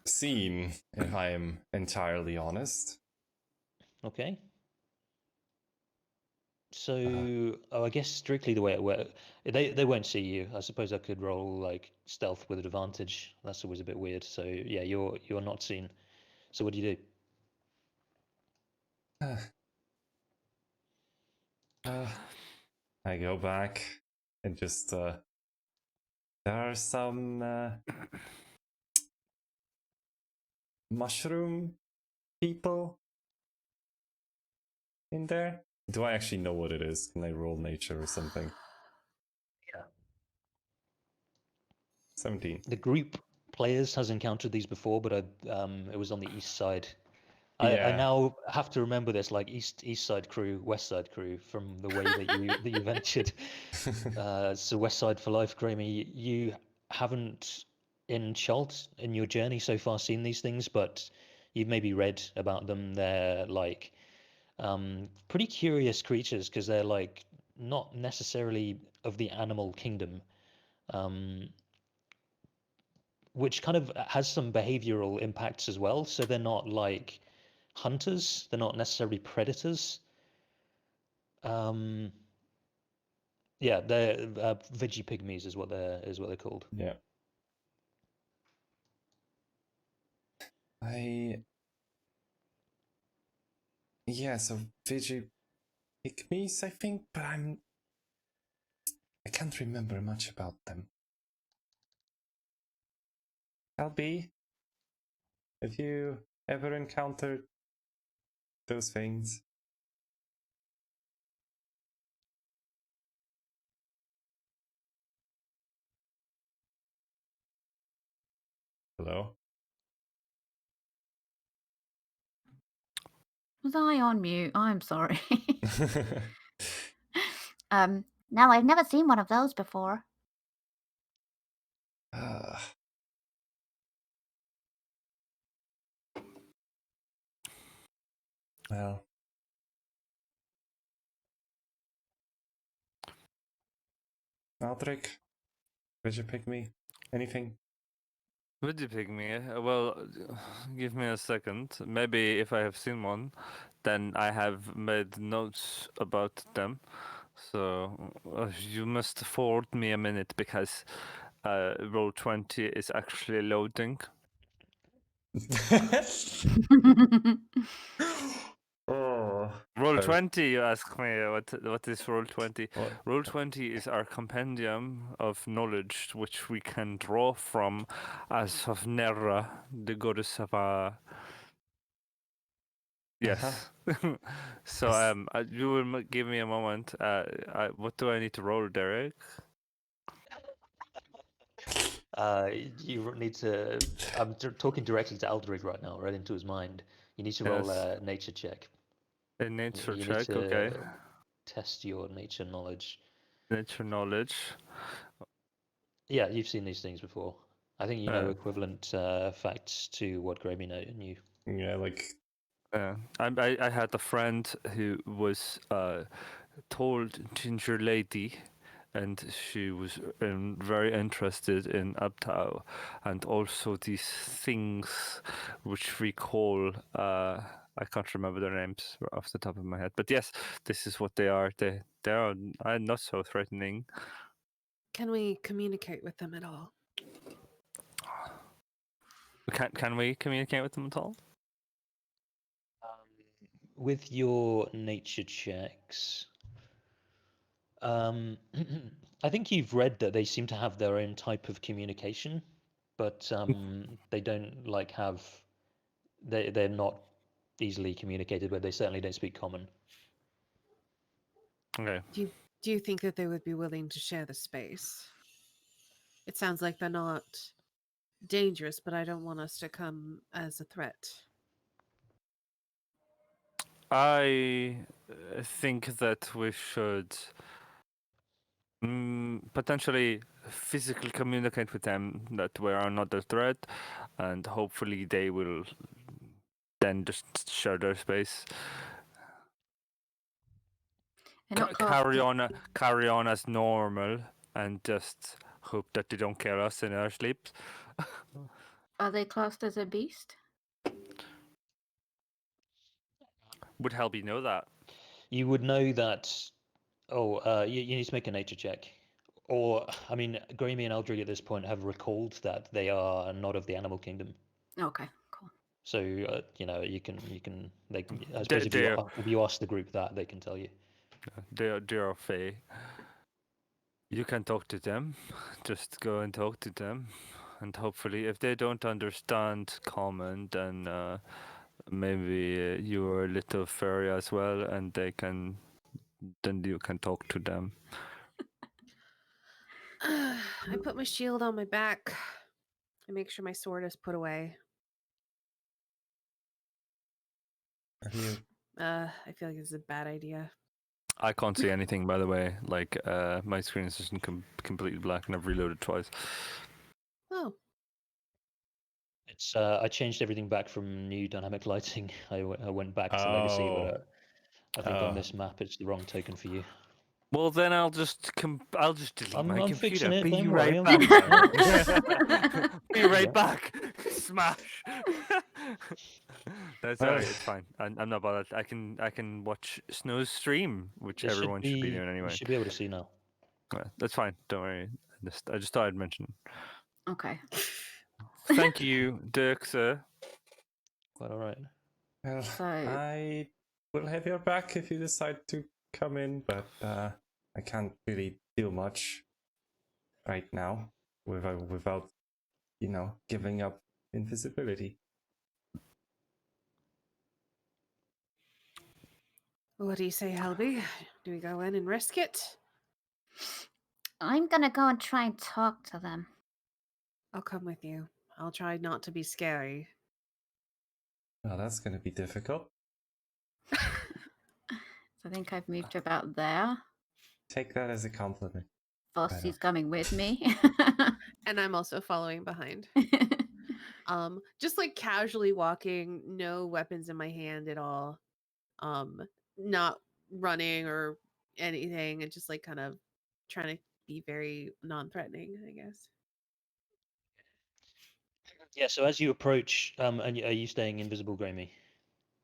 seen, if I am entirely honest. Okay. So, I guess strictly the way it works, they won't see you. I suppose I could roll stealth with advantage. That's always a bit weird. So yeah, you're not seen. So what do you do? I go back and just there are some mushroom people in there. Do I actually know what it is? Can I roll nature or something? Yeah. 17. The group players has encountered these before, but it was on the east side. I Yeah. now have to remember this, east side crew, west side crew, from the way that you ventured. So west side for life, Grammy. You haven't in Chult in your journey so far seen these things, but you've maybe read about them. They're pretty curious creatures because they're not necessarily of the animal kingdom, which kind of has some behavioral impacts as well. So they're not hunters. They're not necessarily predators. Yeah, they're veggie pygmies is what they're called. Yeah. So Vigi pygmies, I think, but I can't remember much about them. LB, have you ever encountered those things? Hello? Was I on mute? I'm sorry. No, I've never seen one of those before. Well. Aldrich, would you pick me? Anything? Would you pick me? Well, give me a second. Maybe if I have seen one, then I have made notes about them. So you must forward me a minute because roll 20 is actually loading. Oh. Roll 20, you ask me. What is roll 20? What? Roll 20 is our compendium of knowledge which we can draw from as of Nera, the goddess of Yes. So Yes. you will give me a moment. What do I need to roll, Derek? You need to. I'm talking directly to Aldrig right now, right into his mind. You need to roll Yes. a nature check. A nature You need check. Okay. to test your nature knowledge. Nature knowledge. Yeah, you've seen these things before. I think you know Uh, equivalent facts to what Grammy knew. Yeah, like I had a friend who was tall ginger lady, and she was very interested in Abtao, and also these things which we call I can't remember their names off the top of my head, but yes, this is what they are. They are not so threatening. Can we communicate with them at all? Can we communicate with them at all? With your nature checks, I think you've read that they seem to have their own type of communication, but they don't like have they're not easily communicated with. They certainly don't speak common. Okay. Do you think that they would be willing to share the space? It sounds like they're not dangerous, but I don't want us to come as a threat. I think that we should potentially physically communicate with them that we are not a threat, and hopefully they will then just share their space. They're not Carry on as normal, and just hope that they don't kill us in our sleep. Are they classed as a beast? Would help you know that. You would know that. Oh, you need to make a nature check. Or, I mean, Grammy and Eldrig at this point have recalled that they are not of the animal kingdom. Okay, cool. So, you know, you can, they can, I They- suppose they're- if you ask the group that, they can tell you. They are Fae. You can talk to them. Just go and talk to them, and hopefully, if they don't understand common, then maybe you are a little furry as well, and then you can talk to them. I put my shield on my back. I make sure my sword is put away. have you I feel like this is a bad idea. I can't see anything, by the way. Like my screen is just completely black, and I've reloaded twice. Oh, It's I changed everything back from new dynamic lighting. I went back to legacy, but I think on Oh. this map it's the wrong token for you. Well, then I'll just delete my I'm computer. fixing it. Be Don't right worry, I'm back. fixing it. Be right back. Smash. That's alright. It's fine. I'm not bothered. I can watch Snow's stream, which It everyone should be doing You anyway. should be able to see now. That's fine. Don't worry. I just thought I'd mention. Okay. Thank you, Dirk, sir. Quite all right. Well, So- I will have your back if you decide to come in, but I can't really do much right now without giving up invisibility. what do you say, Helby? Do we go in and risk it? I'm gonna go and try and talk to them. I'll come with you. I'll try not to be scary. Well, that's going to be difficult. So I think I've moved to about there. Take that as a compliment. Fossey's coming with me. And I'm also following behind. Just like casually walking, no weapons in my hand at all. Not running or anything, and just like kind of trying to be very non-threatening, I guess. Yeah. So as you approach, and are you staying invisible, Grammy?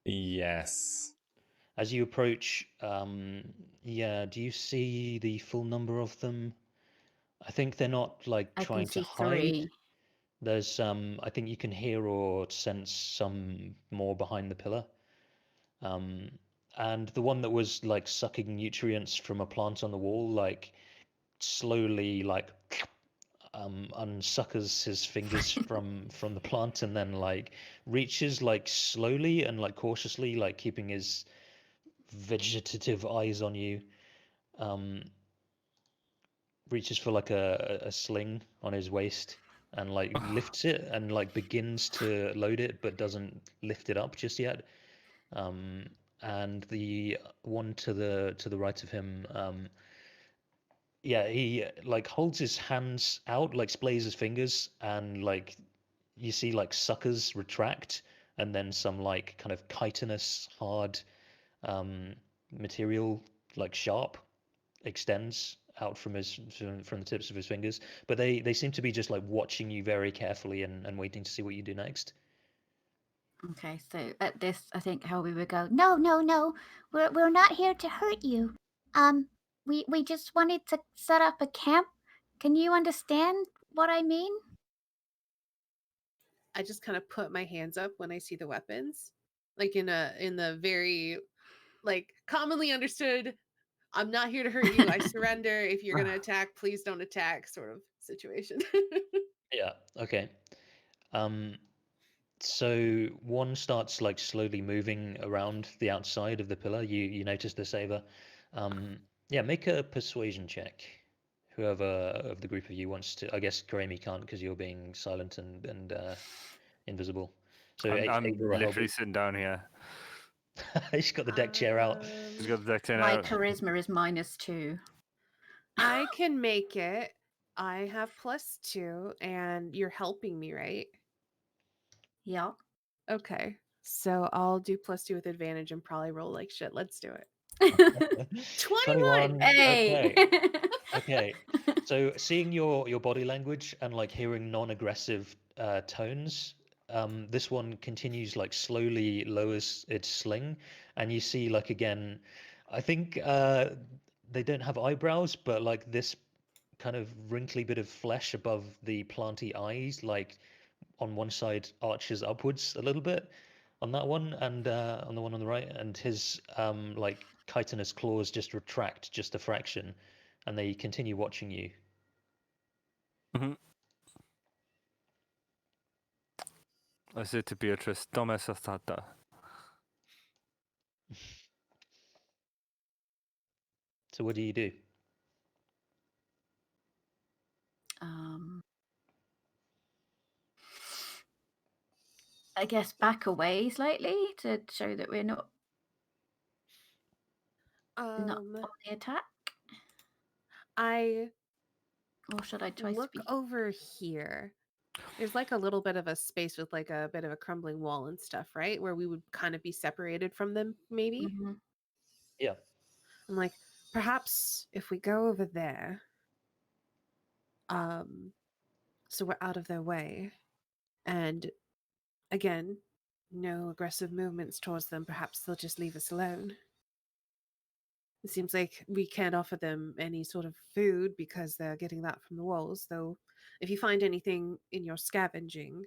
Yes. As you approach, yeah, do you see the full number of them? I think they're not like I trying can to see hide. 3. There's I think you can hear or sense some more behind the pillar. And the one that was like sucking nutrients from a plant on the wall, like slowly like unsuckers his fingers from the plant and then like reaches like slowly and like cautiously, like keeping his vegetative eyes on you. Reaches for like a sling on his waist and like lifts it and like begins to load it but doesn't lift it up just yet. And the one to the right of him, yeah, he like holds his hands out, like splays his fingers, and like you see like suckers retract, and then some like kind of chitinous hard material, like sharp, extends out from the tips of his fingers. But they seem to be just like watching you very carefully and waiting to see what you do next. Okay, so at this, I think Helby would go, no, no, no, we're not here to hurt you. We just wanted to set up a camp. Can you understand what I mean? I just kind of put my hands up when I see the weapons, like in the very like commonly understood, I'm not here to hurt you. I surrender. If you're gonna attack, please don't attack, sort of situation. Yeah. Okay. So one starts like slowly moving around the outside of the pillar. You notice this, Ava. Yeah, make a persuasion check. Whoever of the group of you wants to. I guess Karemi can't because you're being silent and invisible. So I'm Ava or literally Helby. sitting down here. She's got the deck chair out. He's got the deck chair My out. charisma is -2. I can make it. I have +2, and you're helping me, right? Yeah. Okay. So I'll do +2 with advantage and probably roll like shit. Let's do it. 21. Hey. Okay. Okay. So seeing your body language and like hearing non-aggressive tones, this one continues like slowly lowers its sling, and you see like again, I think they don't have eyebrows, but like this kind of wrinkly bit of flesh above the planty eyes, like on one side arches upwards a little bit on that one, and on the one on the right, and his like chitinous claws just retract just a fraction, and they continue watching you. Mhm. I say to Beatrice, "Tome esa stata." So what do you do? I guess back away slightly to show that we're not on the attack. I Or should I try look speak? over here. There's like a little bit of a space with like a bit of a crumbling wall and stuff, right? Where we would kind of be separated from them, maybe. Mhm. Yeah. I'm like, perhaps if we go over there, so we're out of their way, and again, no aggressive movements towards them, perhaps they'll just leave us alone. It seems like we can't offer them any sort of food because they're getting that from the walls, though if you find anything in your scavenging,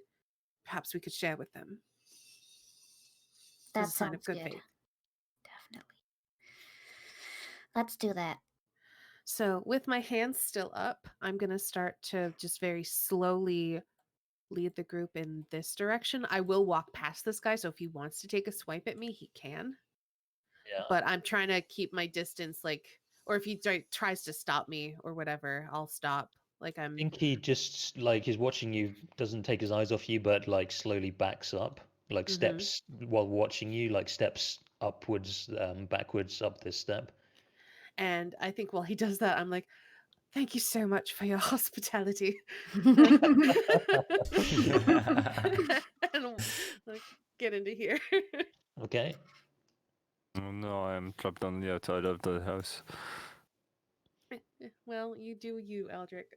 perhaps we could share with them. That As a sign of sounds good good. faith. Definitely. Let's do that. So, with my hands still up, I'm going to start to just very slowly lead the group in this direction. I will walk past this guy, so if he wants to take a swipe at me, he can. Yeah. But I'm trying to keep my distance, like, or if he tries to stop me or whatever, I'll stop. Like I I'm. think he just like is watching you, doesn't take his eyes off you, but like slowly backs up, like Mhm. steps while watching you, like steps upwards, backwards up this step. And I think while he does that, I'm like, thank you so much for your hospitality. And like, get into here. Okay. Oh, no, I'm trapped on the outside of the house. Well, you do you, Eldrick.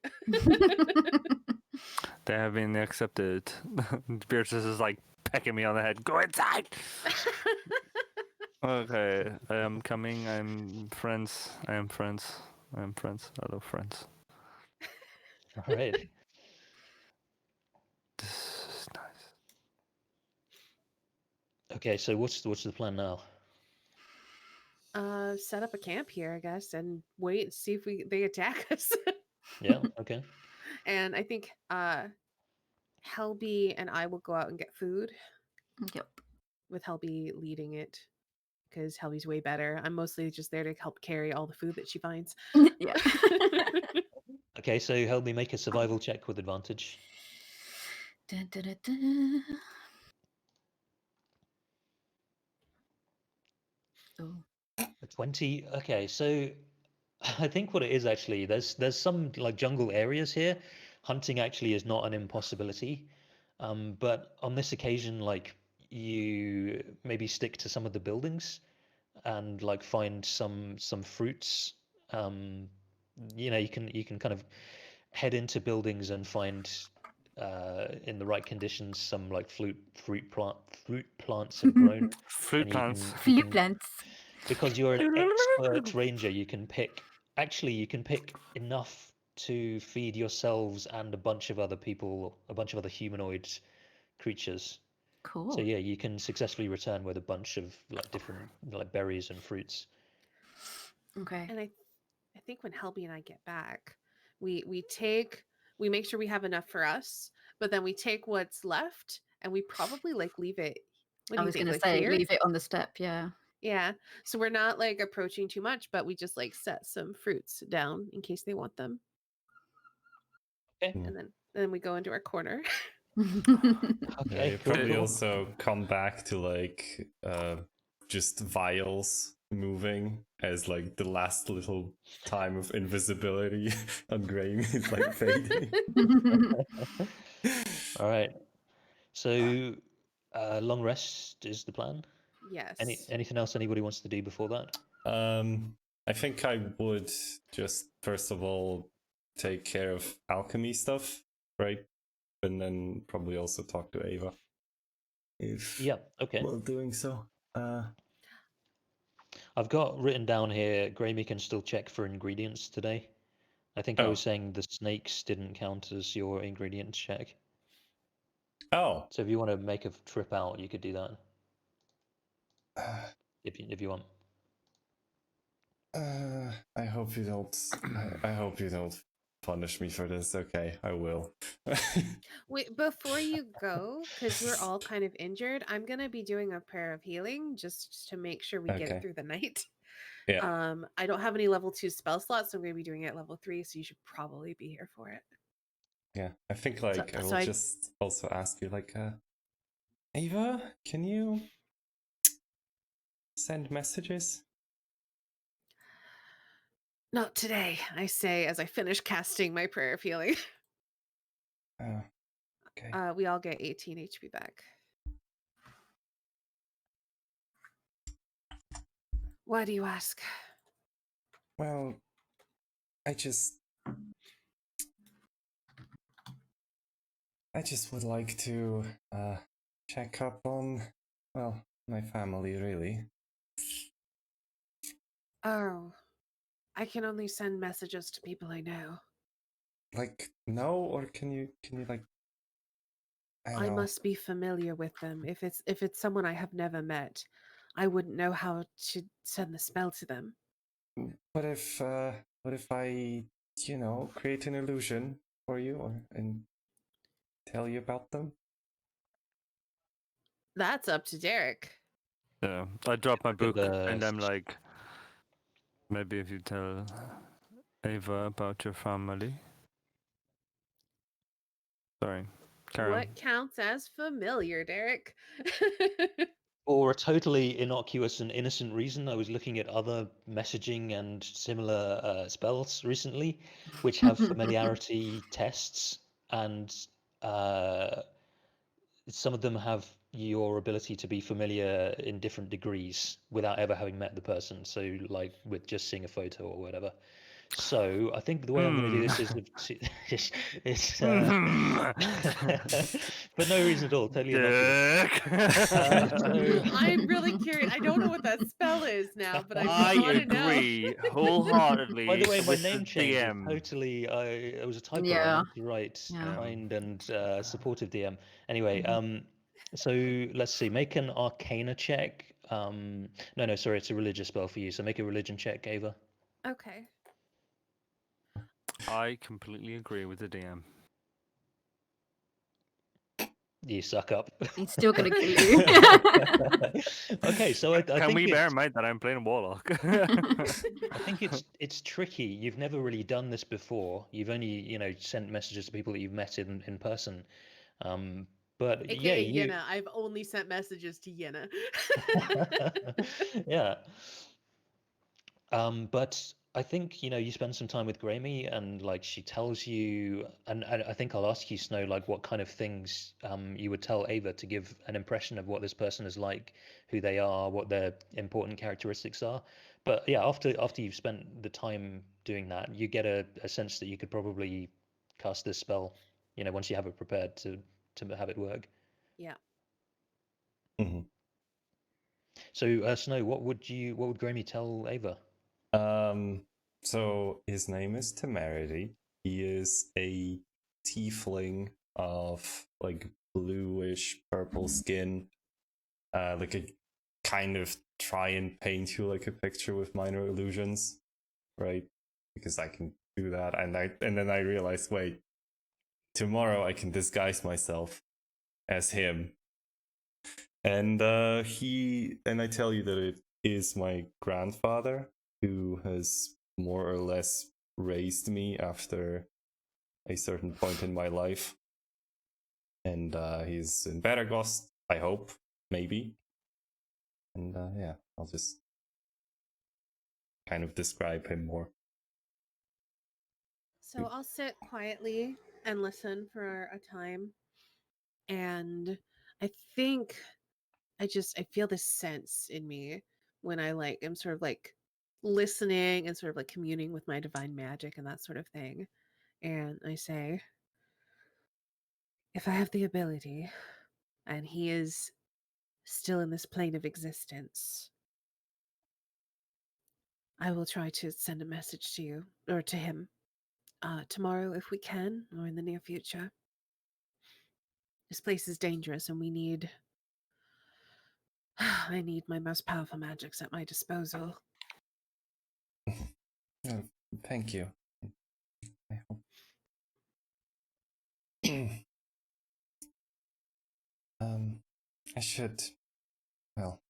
They have been accepted. Beatrice is like pecking me on the head. Go inside. Okay, I am coming. I'm friends. I am friends. I am friends. Hello, friends. All right. This is nice. Okay, so what's the plan now? Set up a camp here, I guess, and wait and see if they attack us. Yeah, okay. And I think Helby and I will go out and get food Yep. with Helby leading it because Helby's way better. I'm mostly just there to help carry all the food that she finds. Yeah. Okay, so help me make a survival check with advantage. Dun, dun, dun, dun. Oh. A 20. Okay, so I think what it is actually, there's some like jungle areas here. Hunting actually is not an impossibility. But on this occasion, like you maybe stick to some of the buildings and like find some fruits. You can kind of head into buildings and find in the right conditions some like fruit plants have grown, Fruit and plants. Flute plants. because you're an expert ranger, you can pick enough to feed yourselves and a bunch of other people, a bunch of other humanoid creatures. Cool. So yeah, you can successfully return with a bunch of like different like berries and fruits. Okay. And I think when Helby and I get back, we make sure we have enough for us, but then we take what's left and we probably like leave it. What do I you was think? going to Like say, here? leave it on the step. Yeah. Yeah. So we're not like approaching too much, but we just like set some fruits down in case they want them. Okay. Hmm. And then we go into our corner. Okay, you cool, probably cool. also come back to like just vials moving as like the last little time of invisibility on Graham is like fading. All right. So long rest is the plan. Yes. Anything else anybody wants to do before that? I think I would just first of all take care of alchemy stuff, right? And then probably also talk to Ava. If Yeah, okay. while doing so. I've got written down here, Grammy can still check for ingredients today. I think I was saying the snakes didn't count as your ingredient check. Oh. So if you want to make a trip out, you could do that. If you want. I hope you don't. I hope you don't punish me for this. Okay, I will. Wait, before you go, because we're all kind of injured, I'm gonna be doing a prayer of healing just to make sure we get Okay. it through the night. Yeah. I don't have any level 2 spell slots, so I'm gonna be doing it at level 3, so you should probably be here for it. Yeah. I think like I will just also ask you like, Ava, can you send messages? Not today, I say as I finish casting my prayer of healing. Oh, okay. We all get 18 HP back. Why do you ask? Well, I just would like to check up on, well, my family really. Oh, I can only send messages to people I know. Like, no, or can you like, I must be familiar with them. If it's someone I have never met, I wouldn't know how to send the spell to them. What if I, create an illusion for you and tell you about them? That's up to Derek. Yeah, I drop my book the- and I'm like, maybe if you tell Ava about your family. Sorry, carry on. What counts as familiar, Derek? For a totally innocuous and innocent reason, I was looking at other messaging and similar spells recently, which have familiarity tests, and some of them have your ability to be familiar in different degrees without ever having met the person. So, like with just seeing a photo or whatever. So, I think the way I'm going to do this is for no reason at all, totally innocuous. I'm really curious. I don't know what that spell is now, but I I want to know. agree wholeheartedly. By the way, my with name the change is DM. totally. It was a typo. Yeah. I meant to write Yeah. kind and supportive DM. Anyway, so let's see. Make an Arcana check. No, sorry, it's a religious spell for you. So make a religion check, Ava. Okay. I completely agree with the DM. You suck up. He's still gonna kill you. Okay, so I Can think we bear it's, in mind that I'm playing Warlock? I think it's tricky. You've never really done this before. You've only sent messages to people that you've met in person. But yeah, AKA you Yenna. I've only sent messages to Yenna. yeah. But I think you spend some time with Grammie, and like she tells you, and I think I'll ask you, Snow, like what kind of things you would tell Ava to give an impression of what this person is like, who they are, what their important characteristics are. But yeah, after you've spent the time doing that, you get a sense that you could probably cast this spell, once you have it prepared to have it work. Yeah. Mhm. So Snow, what would Grammie tell Ava? So his name is Temerity. He is a tiefling of like bluish purple skin. Like a kind of try and paint you like a picture with minor illusions, right? Because I can do that, and then I realized, wait, tomorrow I can disguise myself as him, and I tell you that it is my grandfather who has more or less raised me after a certain point in my life, and he's in Baragost, I hope, maybe, and yeah, I'll just kind of describe him more. So I'll sit quietly and listen for a time. And I think I feel this sense in me when I like am sort of like listening and sort of like communing with my divine magic and that sort of thing. And I say, if I have the ability and he is still in this plane of existence, I will try to send a message to you or to him tomorrow if we can, or in the near future. This place is dangerous and I need my most powerful magics at my disposal. Oh, thank you. I hope. I should, well,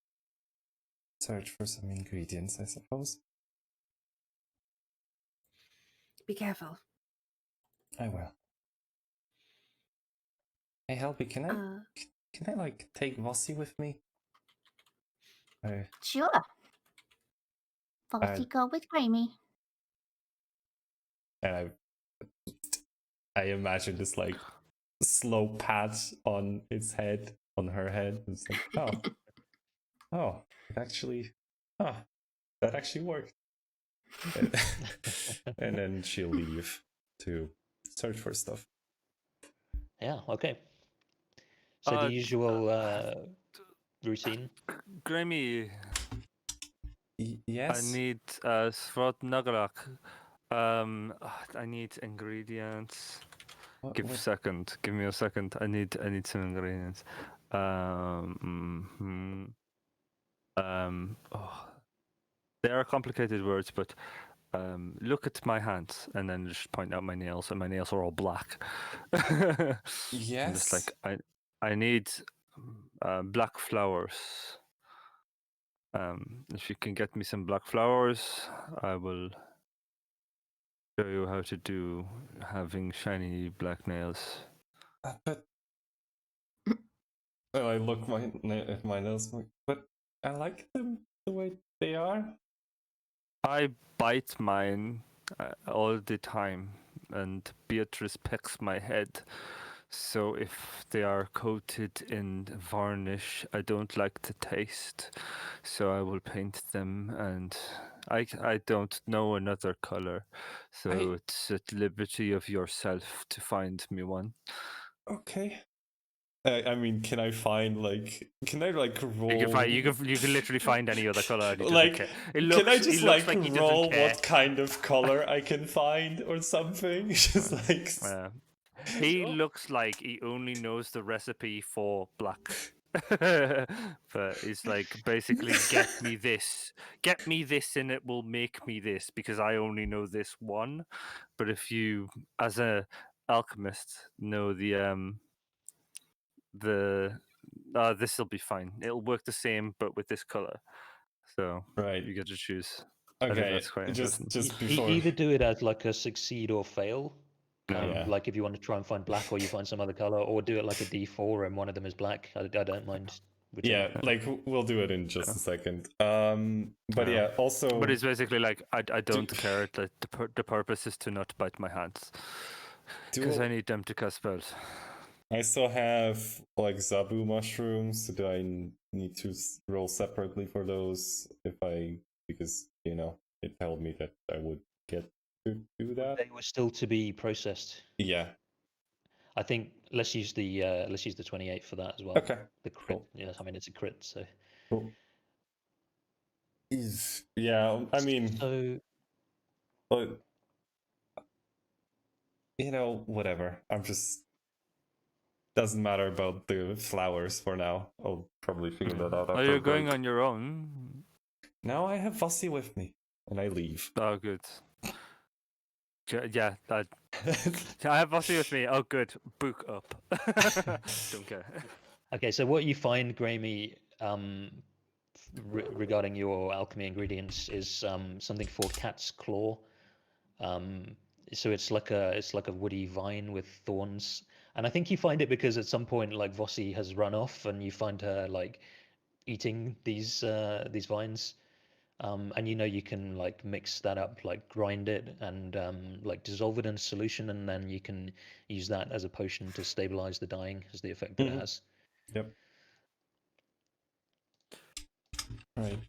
search for some ingredients, I suppose. Be careful. I will. Hey, Helby, can I like take Vossi with me? Sure. Vossi go with Grammie. And I imagine this like slow pat on its head, on her head. It's like, oh, it actually, that actually worked. And then she'll leave to search for stuff. Yeah, okay. So the usual routine. Grammy, Yes. I need Svrot Nagalak. I need ingredients. What- Give me a second. I need some ingredients. They are complicated words, but look at my hands and then just point out my nails, and my nails are all black. Yes. I'm just like I need black flowers. If you can get me some black flowers, I will show you how to do having shiny black nails. But I look at my nails, but I like them the way they are. I bite mine all the time, and Beatrice pecks my head. So if they are coated in varnish, I don't like the taste. So I will paint them, and I don't know another color. So it's at liberty of yourself to find me one. Okay. I mean, can I roll? You can literally find any other color. And he doesn't Like, care. can I just like he doesn't roll care. what kind of color I can find or something? Just like He looks like he only knows the recipe for black. But it's like basically get me this, and it will make me this because I only know this one. But if you, as a alchemist, know the this will be fine. It'll work the same, but with this color. So Right. you get to choose. I think Okay. that's quite interesting. Just before. Either do it as like a succeed or fail. Yeah. Like if you want to try and find black, or you find some other color, or do it like a D4 and one of them is black. I don't mind whichever. Yeah, like we'll do it in just a second. But Yeah. yeah, also. But it's basically like I don't care. Like the purpose is to not bite my hands because I need them to cast spells. I still have like Zabu mushrooms. So do I need to roll separately for those? Because it told me that I would get to do that. They were still to be processed. Yeah. I think let's use the 28 for that as well. Okay. The crit. Cool. Yeah, I mean it's a crit, so. Cool. Yeah, I mean, So but whatever. I'm just doesn't matter about the flowers for now. I'll probably figure that out. Are you going on your own? Now I have Vossi with me, and I leave. Oh, good. Yeah, I have Vossi with me. Oh, good. Book up. Don't care. okay, so what you find, Graeme, regarding your alchemy ingredients is something called cat's claw. So it's like a woody vine with thorns, and I think you find it because at some point like Vossi has run off, and you find her like eating these vines. And you can like mix that up, like grind it and like dissolve it in a solution, and then you can use that as a potion to stabilize the dying, as the effect that it has. Yep. Right.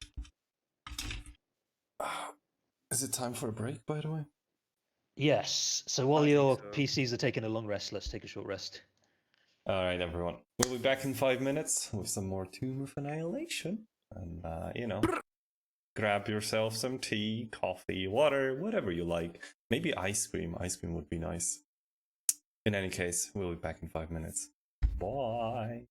Is it time for a break, by the way? Yes. So while I your think so. PCs are taking a long rest, let's take a short rest. All right, everyone. We'll be back in 5 minutes with some more Tomb of Annihilation. And, grab yourself some tea, coffee, water, whatever you like. Maybe ice cream. Ice cream would be nice. In any case, we'll be back in 5 minutes. Bye.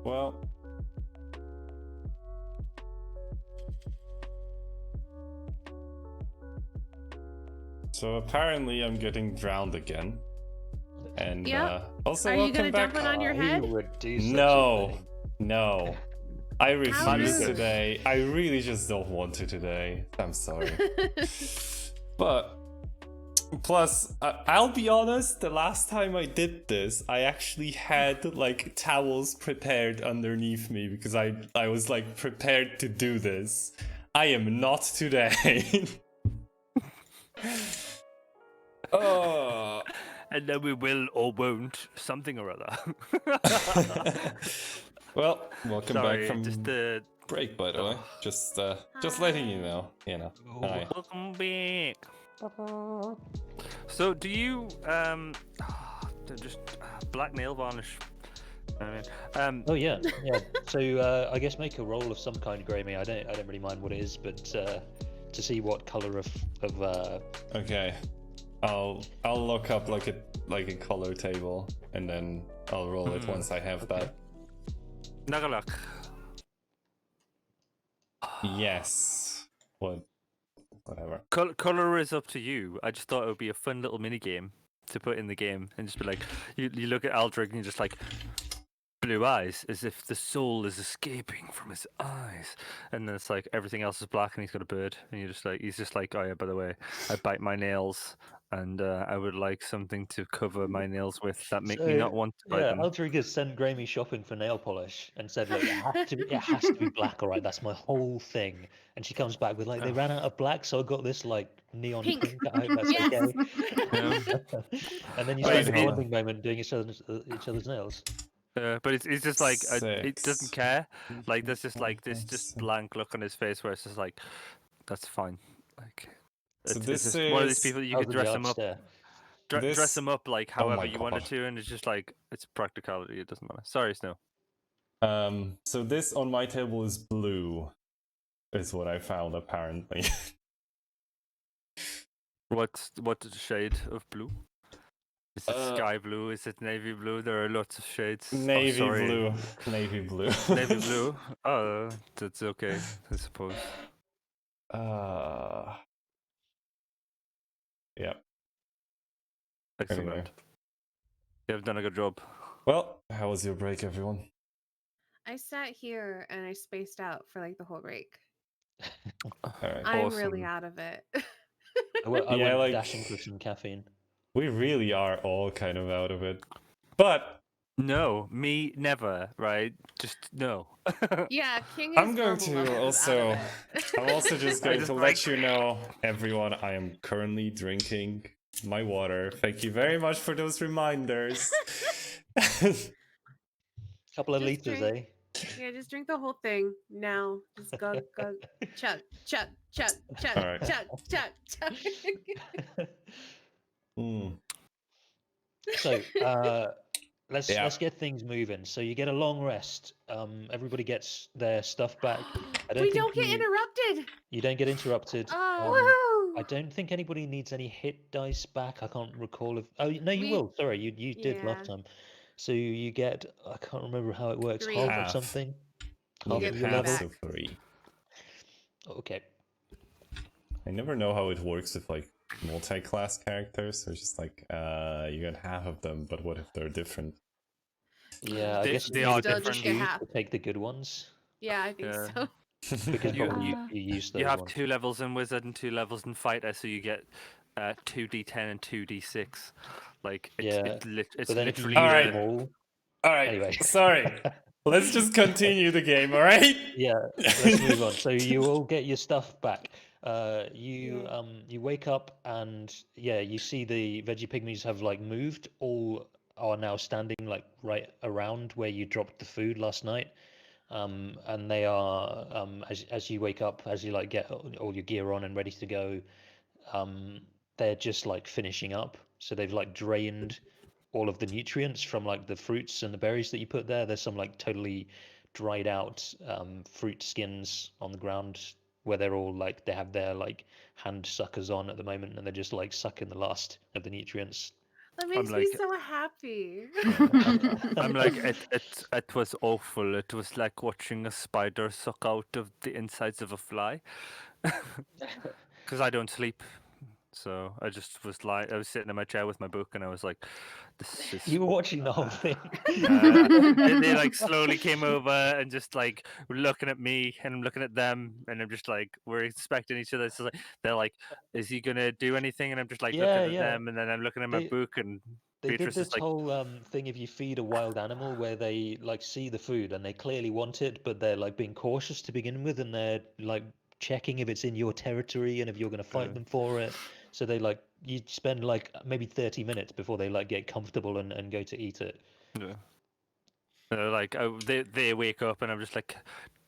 Well. So apparently I'm getting drowned again. And Yep. also Are you welcome gonna back. dump it on your head? Who would do such a No, thing? no. I refuse rude. today. I really just don't want to today. I'm sorry. But plus, I'll be honest, the last time I did this, I actually had like towels prepared underneath me because I was like prepared to do this. I am not today. Oh. And then we will or won't something or other. Well, welcome Sorry, back from just the break, by the way. Just letting you know. Hi. welcome back. So, do you just black nail varnish? I mean, Oh yeah, yeah. So I guess make a roll of some kind, Grammy. I don't really mind what it is, but to see what color of Okay. I'll look up like a color table and then I'll roll it once I have that. Nagalak. Yes. Whatever. Color is up to you. I just thought it would be a fun little mini game to put in the game and just be like, you look at Aldrich and you're just like, blue eyes, as if the soul is escaping from his eyes, and then it's like everything else is black and he's got a bird, and he's just like, oh yeah, by the way, I bite my nails, and I would like something to cover my nails with that make me not want to bite them. Aldrich sent Grammy shopping for nail polish and said, look, it has to be black, all right? That's my whole thing. And she comes back with like, they ran out of black, so I got this like neon Pink. pink. I hope that's Yes. okay. And then you Wait, start the hold on. bonding moment doing each other's nails. But it's just like it doesn't Six. care. Like there's just like this just blank look on his face where it's just like, that's fine. Like So it's this just one of these is- people that you How's could the dress yard them up. stare? This- Dress them up like Oh however my you wanted God. to, and it's just like it's practicality. It doesn't matter. Sorry, Snow. So this on my table is blue, is what I found apparently. What shade of blue? Is it sky blue? Is it navy blue? There are lots of shades. Navy oh, sorry. blue. Navy blue. Navy blue. Oh, that's okay, I suppose. Yeah. Excellent. Anyway. You have done a good job. Well, how was your break, everyone? I sat here and I spaced out for like the whole break. All right. I'm really Awesome. out of it. I went Yeah, like- dashing for some caffeine. We really are all kind of out of it. But No, me never. Right? Just no. Yeah, King is I'm going normal to level is also. out of it. I'm also just going just to like- let you know, everyone, I am currently drinking my water. Thank you very much for those reminders. Couple of Just liters, drink. eh? Yeah, just drink the whole thing now. Just go, chug, chug, chug, chug, All right. chug, chug, chug. Mm. So let's Yeah. get things moving. So you get a long rest. Everybody gets their stuff back. I We think don't get you- interrupted. You don't get interrupted. Oh, I don't think anybody needs any hit dice back. I can't recall if. Oh no, you We- will. Sorry, you did Yeah. last time. So you get. I can't remember how it works. 3. Half Half. of something. You Half get of your half level. of 3. Okay. I never know how it works with like multi-class characters. They're just like, you get half of them, but what if they're different? Yeah, I They- guess they maybe are just different. choose Half. to take the good ones Yeah, I think Yeah. so. because You- probably Ah. you use those You have ones. 2 levels in Wizard and 2 levels in Fighter, so you get 2d10 and 2d6. Like it's Yeah, it's but then if you literally use Alright. them all, All right. Anyway. Sorry. Let's just continue the game. All right. yeah, let's move on. So you all get your stuff back. Yay. You wake up and yeah, you see the veggie pygmies have like moved. All are now standing like right around where you dropped the food last night. And they are as you wake up, as you like get all your gear on and ready to go, they're just like finishing up. So they've like drained all of the nutrients from like the fruits and the berries that you put there. There's some like totally dried out fruit skins on the ground where they're all like they have their like hand suckers on at the moment and they're just like sucking the last of the nutrients. That makes me like- so happy. I'm like it was awful. It was like watching a spider suck out of the insides of a fly. Because I don't sleep. So I just was like, I was sitting in my chair with my book, and I was like, "This is." You were watching the whole thing. They like slowly came over and just like were looking at me, and I'm looking at them, and I'm just like, we're expecting each other. So like, they're like, "Is he gonna do anything?" And I'm just like Yeah, looking at yeah. them, and then I'm looking at my They- book, and They did Beatrice this is like, whole thing if you feed a wild animal where they like see the food and they clearly want it, but they're like being cautious to begin with and they're like checking if it's in your territory and if you're going to fight them for it. So they like you spend like maybe 30 minutes before they like get comfortable and go to eat it. yeah. Like they wake up, and I'm just like,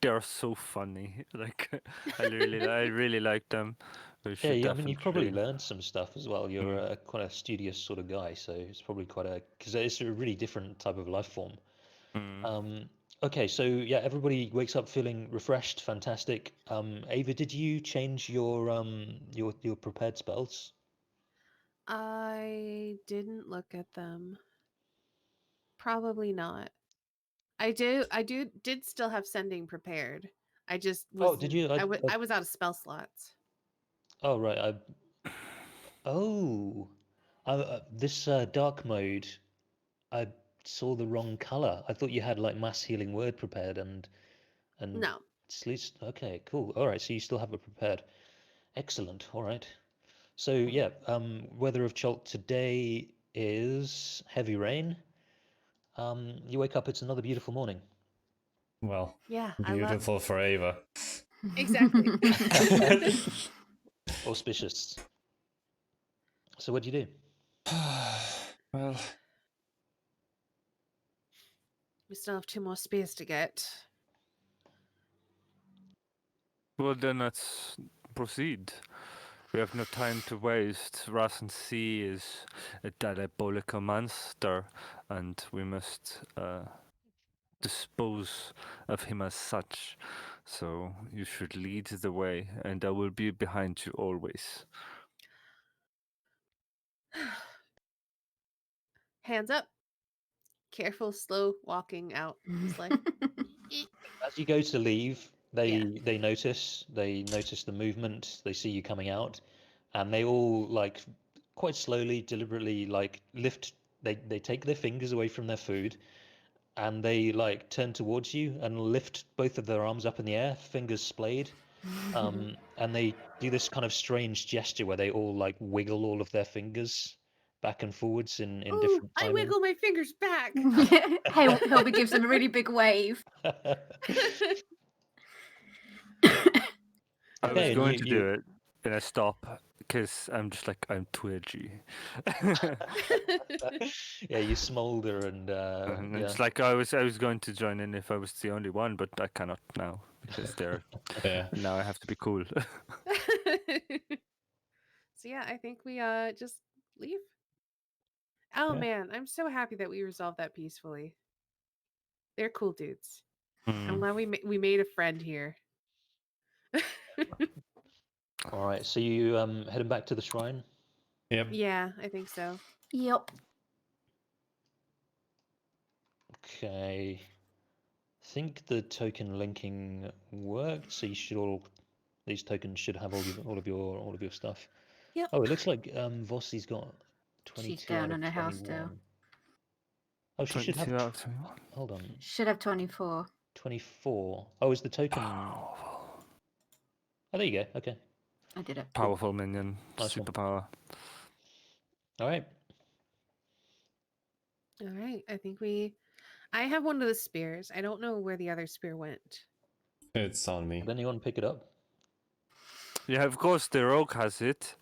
they're so funny. Like I really like them. We Yeah, should I mean, you've probably definitely- learned some stuff as well. You're quite a studious sort of guy, so it's probably quite a because it's a really different type of life form. Mm. Okay, so yeah, everybody wakes up feeling refreshed, fantastic. Ava, did you change your prepared spells? I didn't look at them. Probably not. I did still have sending prepared. I just was. Oh, did you? I was out of spell slots. Oh, right. Oh, this dark mode. I saw the wrong color. I thought you had like mass healing word prepared and No. sleep. Okay, cool. All right, so you still have it prepared. Excellent. All right. So yeah, weather of Chult today is heavy rain. You wake up, it's another beautiful morning. Well, Yeah, beautiful for Ava. Exactly. Auspicious. So what do you do? Well, We still have 2 more spears to get. Well, then let's proceed. We have no time to waste. Rasen C is a diabolical monster, and we must dispose of him as such. So you should lead the way, and I will be behind you always. Hands up. Careful, slow walking out. Just like As you go to leave, they notice the movement, they see you coming out, and they all like quite slowly, deliberately like lift they take their fingers away from their food and they like turn towards you and lift both of their arms up in the air, fingers splayed. And they do this kind of strange gesture where they all like wiggle all of their fingers back and forwards in ooh, different I timing. wiggle my fingers back. Helby gives them a really big wave. I was Okay, and going to do it, and I stop because I'm just like I'm twitchy. Yeah, you smolder and And yeah. it's like I was going to join in if I was the only one, but I cannot now because they're yeah. now I have to be cool. So yeah, I think we just leave. Oh Yeah. man, I'm so happy that we resolved that peacefully. They're cool dudes. I'm Mm. glad we made a friend here. All right, so you heading back to the shrine? Yep. Yeah, I think so. Yep. Okay. I think the token linking worked, so you should all these tokens should have all of your stuff. Yep. Oh, it looks like Vossi's got She's 22 out down of on her house still. 21. Oh, she should have. 22 out of 21. Hold on, Should have 24. 24. Oh, is the token? Powerful. Oh, there you go. Okay, I did it. Powerful minion. Nice one. Superpower. all right. All right. I have one of the spears. I don't know where the other spear went. It's on me. Did anyone pick it up? Yeah, of course the rogue has it.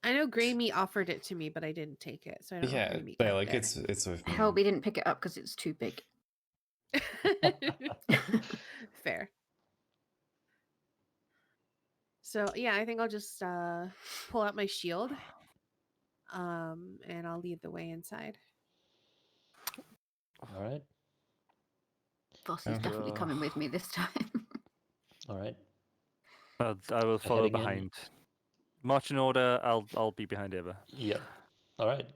I know Grammy offered it to me, but I didn't take it, so I don't know Yeah, if Grammy yeah, got like there. it's with me. Helby didn't pick it up because it's too big. Fair. So yeah, I think I'll just pull out my shield. And I'll lead the way inside. All right, Boss is definitely coming with me this time. all right. I will follow heading in. behind. March in order. I'll be behind Eva. Yep. All right.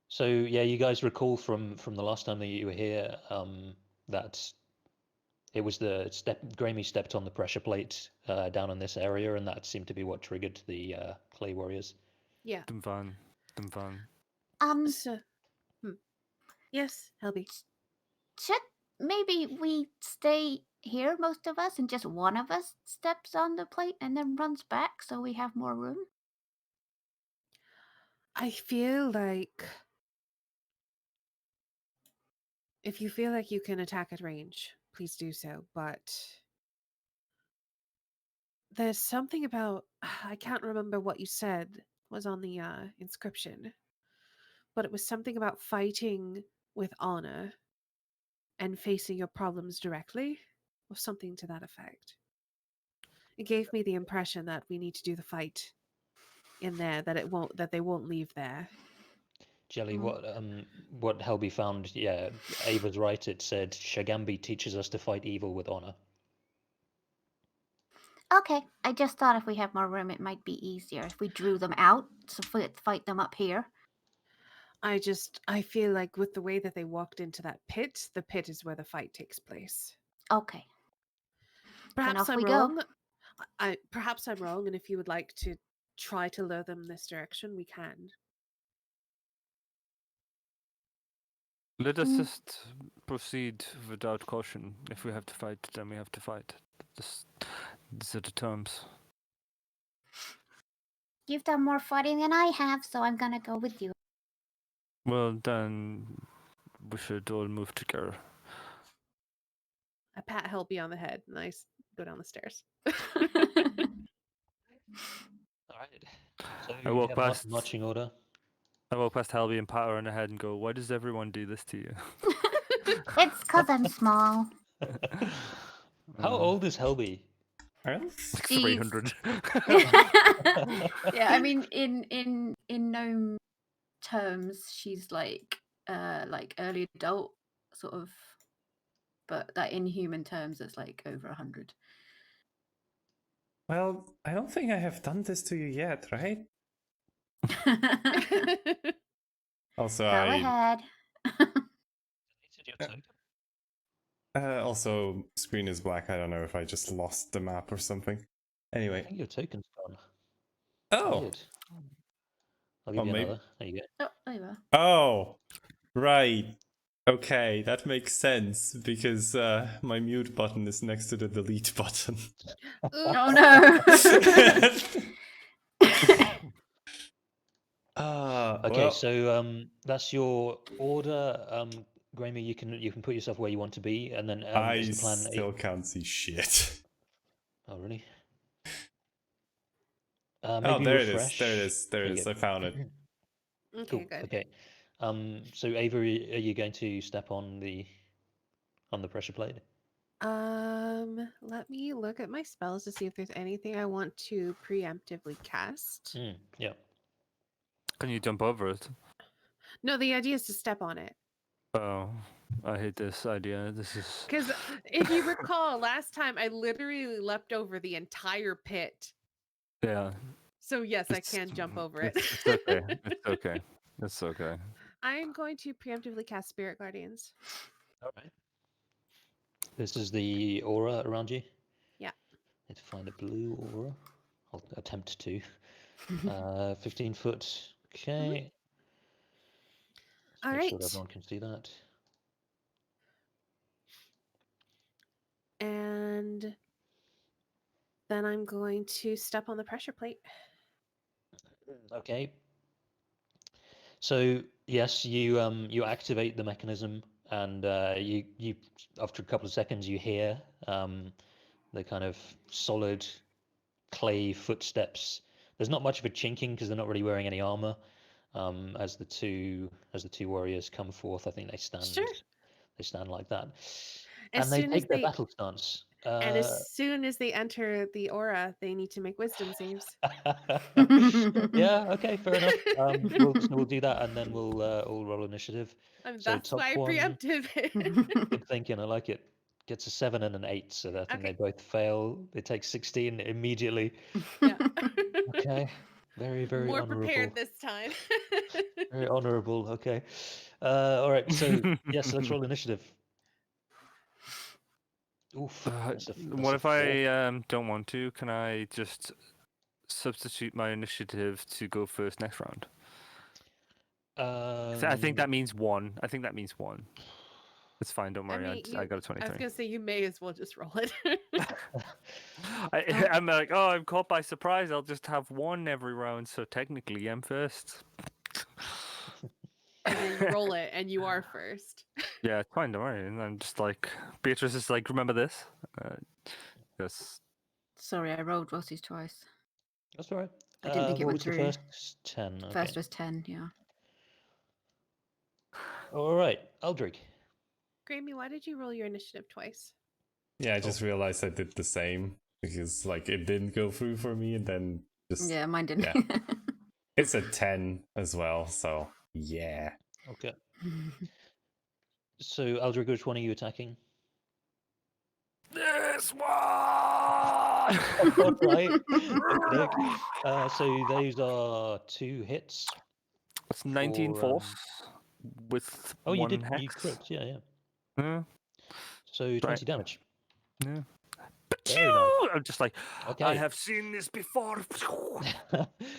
So yeah, you guys recall from the last time that you were here that it was Grammy stepped on the pressure plate down in this area, and that seemed to be what triggered the clay warriors. Yeah. Them fun. Them fun. So, yes, Helby. Should maybe we stay here, most of us, and just one of us steps on the plate and then runs back so we have more room? I feel like if you feel like you can attack at range, please do so. But there's something about I can't remember what you said was on the inscription, but it was something about fighting with honor and facing your problems directly, or something to that effect. It gave me the impression that we need to do the fight in there, that they won't leave there. Jelly, what Helby found? Yeah, Ava's right. It said Shagambi teaches us to fight evil with honor. Okay, I just thought if we have more room, it might be easier if we drew them out to fight them up here. I feel like with the way that they walked into that pit, the pit is where the fight takes place. Okay. Perhaps off I'm we go. wrong. Perhaps I'm wrong, and if you would like to try to lure them this direction, we can. Let us just proceed without caution. If we have to fight, then we have to fight. These are the terms. You've done more fighting than I have, so I'm gonna go with you. Well, then we should all move together. I pat Helby on the head, and I go down the stairs. All right. So I walk past. marching order. I walk past Helby and pat her on the head and go, "Why does everyone do this to you?" It's because I'm small. How old is Helby? Like She's- 300. Yeah, I mean, in gnome terms, she's like early adult sort of, but that in human terms, it's like over 100. Well, I don't think I have done this to you yet, right? Also, Go ahead. Also, screen is black. I don't know if I just lost the map or something. I Anyway. think your token's gone. Oh. Weird. I'll give you maybe- another. There you go. Oh, there you are. Oh. Right. Okay, that makes sense because my mute button is next to the delete button. Oh no. Okay, well, so that's your order. Grammy, you can put yourself where you want to be, and then I is the plan still can't see shit. Oh, really? Oh, Maybe there refresh. it is. There it you is. go. I found it. Okay, Cool. good. Okay. So Ava, are you going to step on the pressure plate? Let me look at my spells to see if there's anything I want to preemptively cast. Yeah. Can you jump over it? No, the idea is to step on it. Oh. I hate this idea. This is. Because if you recall, last time I literally leapt over the entire pit. Yeah. So yes, I It's, can jump over it. It's okay. It's okay. It's okay. I am going to preemptively cast Spirit Guardians. All right. This is the aura around you. Yeah. Need to find a blue aura. I'll attempt to. 15 foot. Okay. Let's All make sure right. everyone can see that. And then I'm going to step on the pressure plate. Okay. So yes, you activate the mechanism, and you after a couple of seconds you hear the kind of solid clay footsteps. There's not much of a chinking because they're not really wearing any armor. As the two warriors come forth, I think they stand like that, As and they soon as take their they battle stance. and as soon as they enter the aura, they need to make wisdom saves. Yeah, okay, fair enough. We'll do that, and then we'll all roll initiative. So That's top why I one, preemptive it. good thinking. I like it. Gets a 7 and an 8, so I think they Okay. both fail. They take 16 immediately. Yeah. Okay, very More honourable. prepared this time. Very honourable. Okay. All right. So yes, let's roll initiative. Oof. That's What a if 4. I don't want to? Can I just substitute my initiative to go first next round? I think that means 1. I think that means 1. It's fine. Don't I worry. mean, I got a I was 23. gonna say you may as well just roll it. I'm like, oh, I'm caught by surprise. I'll just have 1 every round. So technically, I'm first. And then you roll it, and you are first. Yeah, it's fine. Don't worry. And I'm just like, Beatrice is like, remember this? Yes. Sorry, I rolled Rossi's twice. That's all right. I didn't think it what went was through. the first 10? Okay. First was 10, yeah. All right, Aldrich. Grammy, why did you roll your initiative twice? Yeah, I just realized I did the same because like it didn't go through for me, and then just Yeah, mine didn't. Yeah. It's a 10 as well, so yeah. Okay. So Aldrich, which one are you attacking? This one. All right. Okay. So those are 2 hits. It's 19 for, force with Oh, you 1 did. hex. You crit. Yeah. Yeah. So 20 damage. Yeah. Very nice. I'm just like, Okay. I have seen this before.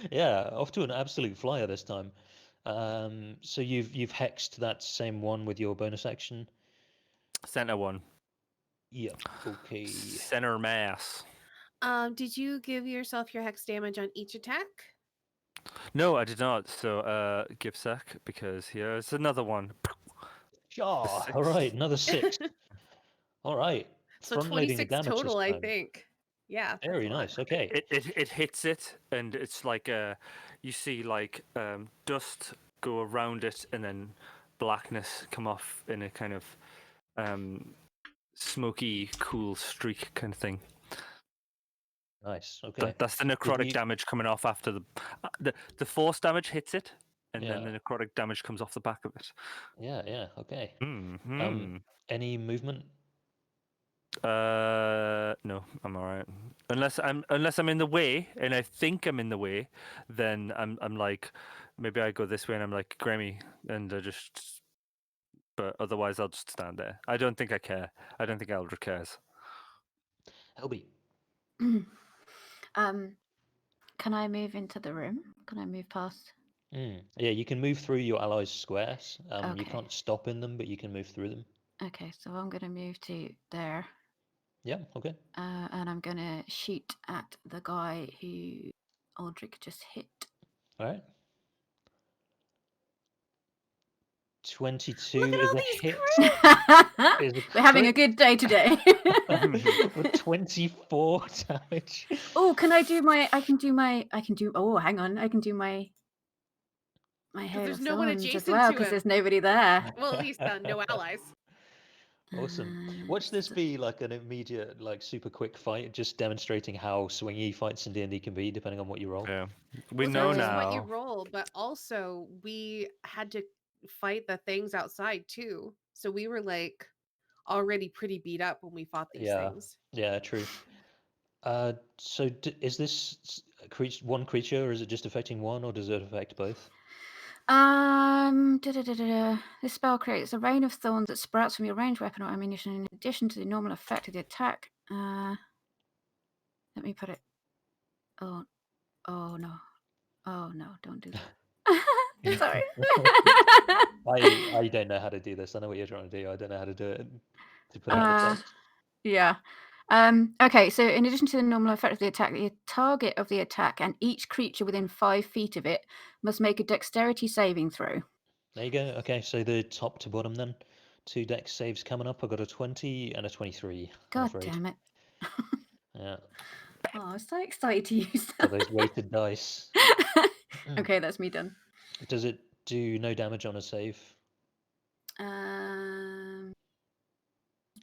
Yeah, off to an absolute flyer this time. So you've hexed that same one with your bonus action. Center 1. Yep. Okay. Center mass. Did you give yourself your hex damage on each attack? No, I did not. So, give sec because here's another one. Shaw. 6. All right, another 6. All right. So Front-loading the 26 damage total, this I time. think. Yeah. that's Very a lot. nice. Okay. It hits it, and it's like you see like dust go around it, and then blackness come off in a kind of smoky, cool streak kind of thing. Nice. Okay. That's the necrotic damage coming off after the force damage hits it, and then the necrotic damage comes off the back of it. Yeah. Okay. Mm-hmm. Any movement? No, I'm all right. Unless I'm in the way, and I think I'm in the way, then I'm like, maybe I go this way, and I'm like Grammy, and I just. But otherwise, I'll just stand there. I don't think I care. I don't think Eldra cares. Helby. Can I move into the room? Can I move past? Yeah, you can move through your allies' squares. You Okay. can't stop in them, but you can move through them. Okay, so I'm going to move to there. Yeah, okay. And I'm going to shoot at the guy who Aldrich just hit. All right. 22 Look at is all a these hit. We're having a good day today. With 24 damage. Oh, can I do my? Oh, hang on. I can do my hail there's of no one thorns as adjacent well to because him. there's nobody there. Well, at least no allies. Awesome. Watch this be like an immediate, like super quick fight, just demonstrating how swingy fights in D&D can be, depending on what you roll. Yeah, we Well, know not just now. what you roll, but also we had to fight the things outside too. So we were like already pretty beat up when we fought these Yeah. things. Yeah, true. So is this one creature, or is it just affecting one, or does it affect both? This spell creates a rain of thorns that sprouts from your ranged weapon or ammunition in addition to the normal effect of the attack. Let me put it. Oh no. Oh no, don't do that. Sorry. I don't know how to do this. I know what you're trying to do. I don't know how to do it to put it in the text. Yeah. Okay, so in addition to the normal effect of the attack, the target of the attack and each creature within 5 feet of it must make a dexterity saving throw. There you go. Okay, so the top to bottom then. 2 dex saves coming up. I got a 20 and a 23. I'm God afraid. damn it. Yeah, Oh, I'm so excited to use got that. those weighted dice. Okay, that's me done. Does it do no damage on a save?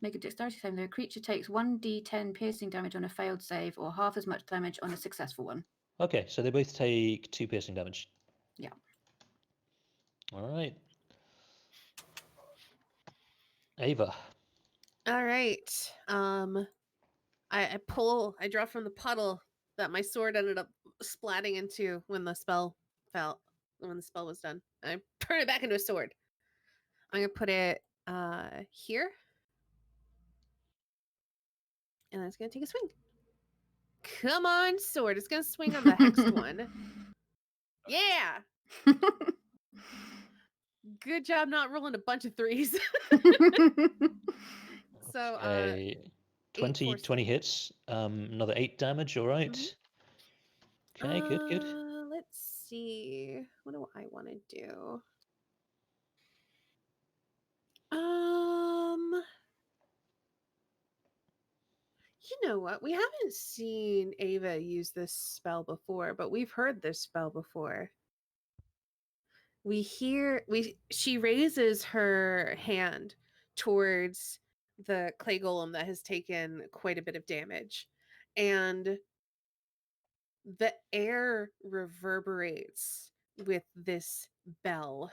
Make a dexterity saving. The creature takes 1d10 piercing damage on a failed save or half as much damage on a successful one. Okay, so they both take 2 piercing damage. Yeah. All right. Ava. All right. I draw from the puddle that my sword ended up splatting into when the spell was done. I turn it back into a sword. I'm gonna put it here. And it's gonna take a swing. Come on, sword. It's gonna swing on the hexed one. Yeah. Good job not rolling a bunch of threes. So Okay. 20 force 20 damage. hits. Another 8 damage, all right. Okay, good. Let's see. What do I want to do? You know what? We haven't seen Ava use this spell before, but we've heard this spell before. She raises her hand towards the clay golem that has taken quite a bit of damage, and the air reverberates with this bell,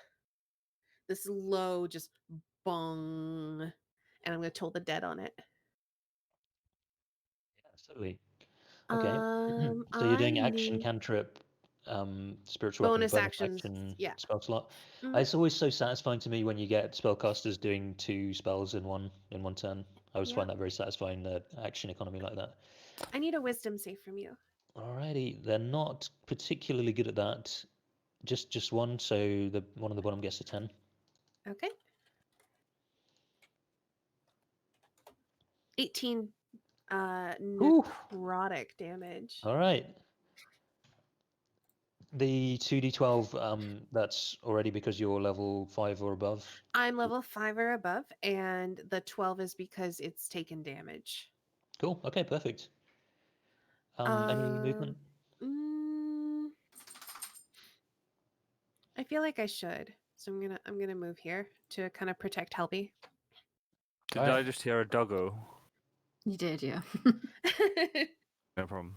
this low just bong, and I'm going to toll the dead on it. Yeah, totally. Okay. So you're doing action, cantrip, spiritual weapon, bonus bonus actions. action, Yeah. spell slot. Mhm. It's always so satisfying to me when you get spellcasters doing 2 spells in one turn. I always find that very satisfying, the action economy like that. I need a wisdom save from you. Alrighty, they're not particularly good at that. Just one, so the one on the bottom gets a 10. Okay. 18 necrotic damage. All right. The 2d12, that's already because you're level 5 or above. I'm level 5 or above, and the 12 is because it's taken damage. Cool. Okay, perfect. Any movement? I feel like I should, so I'm gonna move here to kind of protect Helby. Did Alright. I just hear a doggo? You did, yeah. No problem.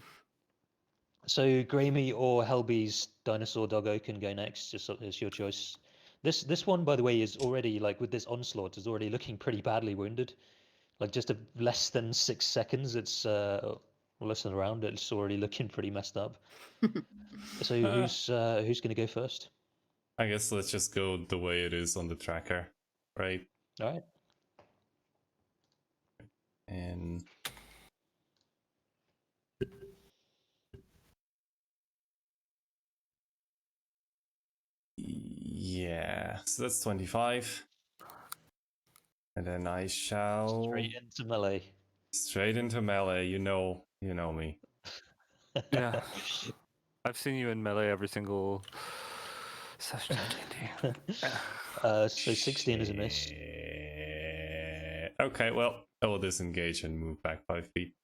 So Grammy or Helby's dinosaur doggo can go next. It's your choice. This one, by the way, is already like with this onslaught is already looking pretty badly wounded. Like just less than 6 seconds, it's less than around. It's already looking pretty messed up. So who's gonna go first? I guess let's just go the way it is on the tracker, right? All right. And yeah, so that's 25. And then I shall Straight into melee. Straight into melee. You know me. Yeah. I've seen you in melee every single session of D&D. So 16 is a miss. Shit. Okay, well, I will disengage and move back 5 feet.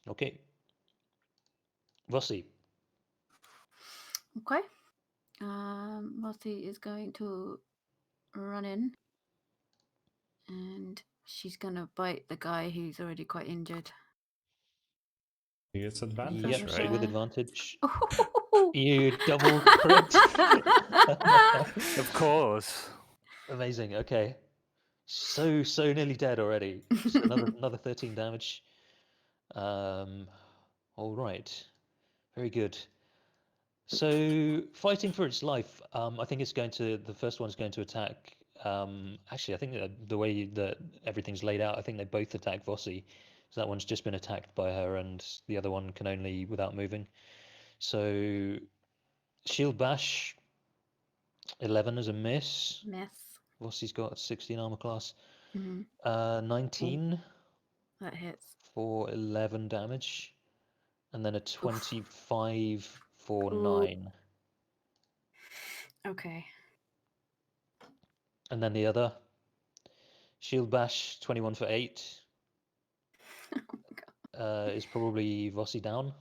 Okay. Vossi. Okay. Mossy is going to run in and she's going to bite the guy who's already quite injured. He gets advantage, Yep, right? so with advantage. You double crit. Of course. Amazing. Okay. So nearly dead already. So another 13 damage. All right, very good. So fighting for its life, I think the first one's going to attack. Actually, I think the way that everything's laid out, I think they both attack Vossi. So that one's just been attacked by her, and the other one can only without moving. So shield bash, 11 is a miss. Miss. Vossi's got 16 armor class. Hmm. 19 That hits. for 11 damage, and then a 25 for Ooh. 9. Okay. And then the other shield bash, 21 for 8. Oh my god. Is probably Vossi down,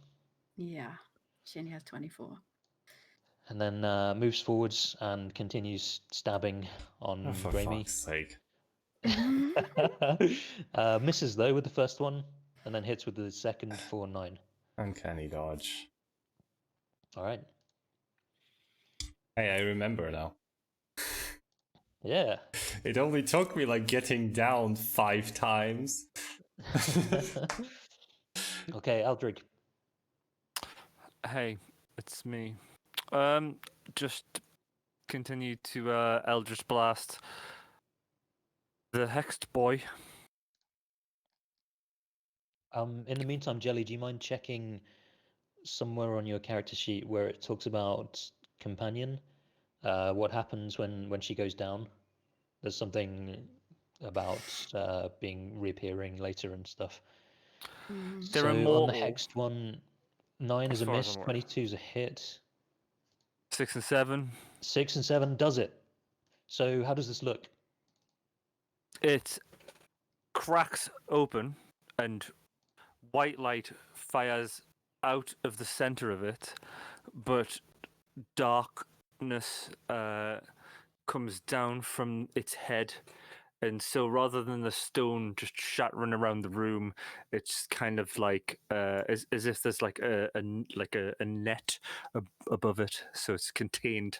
Yeah. She only has 24. and then moves forwards and continues stabbing on Oh, for Raimi. fuck's sake. Misses though with the first one, and then hits with the second for 9. Uncanny dodge. All right. Hey, I remember now. Yeah. It only took me like getting down 5 times. Okay, Aldrich. Hey, it's me. Just continue to Eldritch Blast the Hexed Boy. In the meantime, Jelly, do you mind checking somewhere on your character sheet where it talks about companion? What happens when she goes down? There's something about being reappearing later and stuff. Mm. They're So on the immortal. hexed one, 9 is As a far as miss, I'm aware. 22 is a hit, 6 and 7. 6 and 7 does it. So how does this look? It cracks open and white light fires out of the center of it, but darkness comes down from its head. And so rather than the stone just shattering around the room, it's kind of like as if there's like a net above it, so it's contained,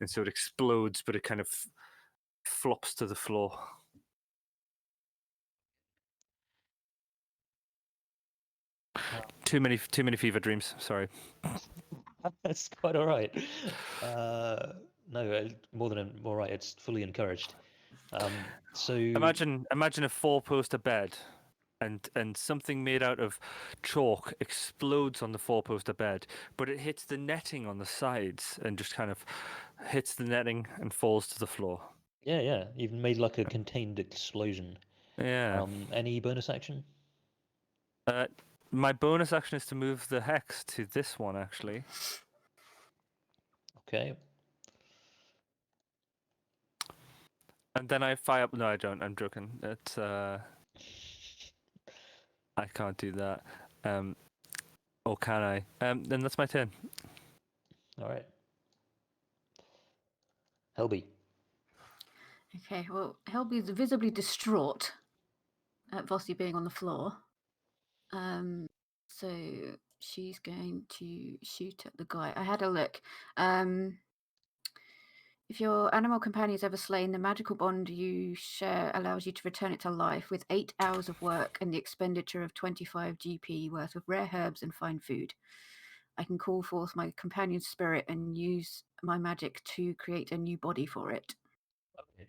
and so it explodes, but it kind of flops to the floor. Too many fever dreams. Sorry. That's quite all right. No, more than all right. It's fully encouraged. So Imagine a 4-poster bed, and something made out of chalk explodes on the 4-poster bed, but it hits the netting on the sides and just kind of hits the netting and falls to the floor. yeah, you've made like a contained explosion. Yeah. Any bonus action? My bonus action is to move the hex to this one, actually. Okay. And then I fire up. No, I don't. I'm joking. It's I can't do that. Or can I? Then that's my turn. All right. Helby. Okay, well, Helby's visibly distraught at Vossi being on the floor. So she's going to shoot at the guy. I had a look. If your animal companion is ever slain, the magical bond you share allows you to return it to life with 8 hours of work and the expenditure of 25 GP worth of rare herbs and fine food. I can call forth my companion's spirit and use my magic to create a new body for it. Okay.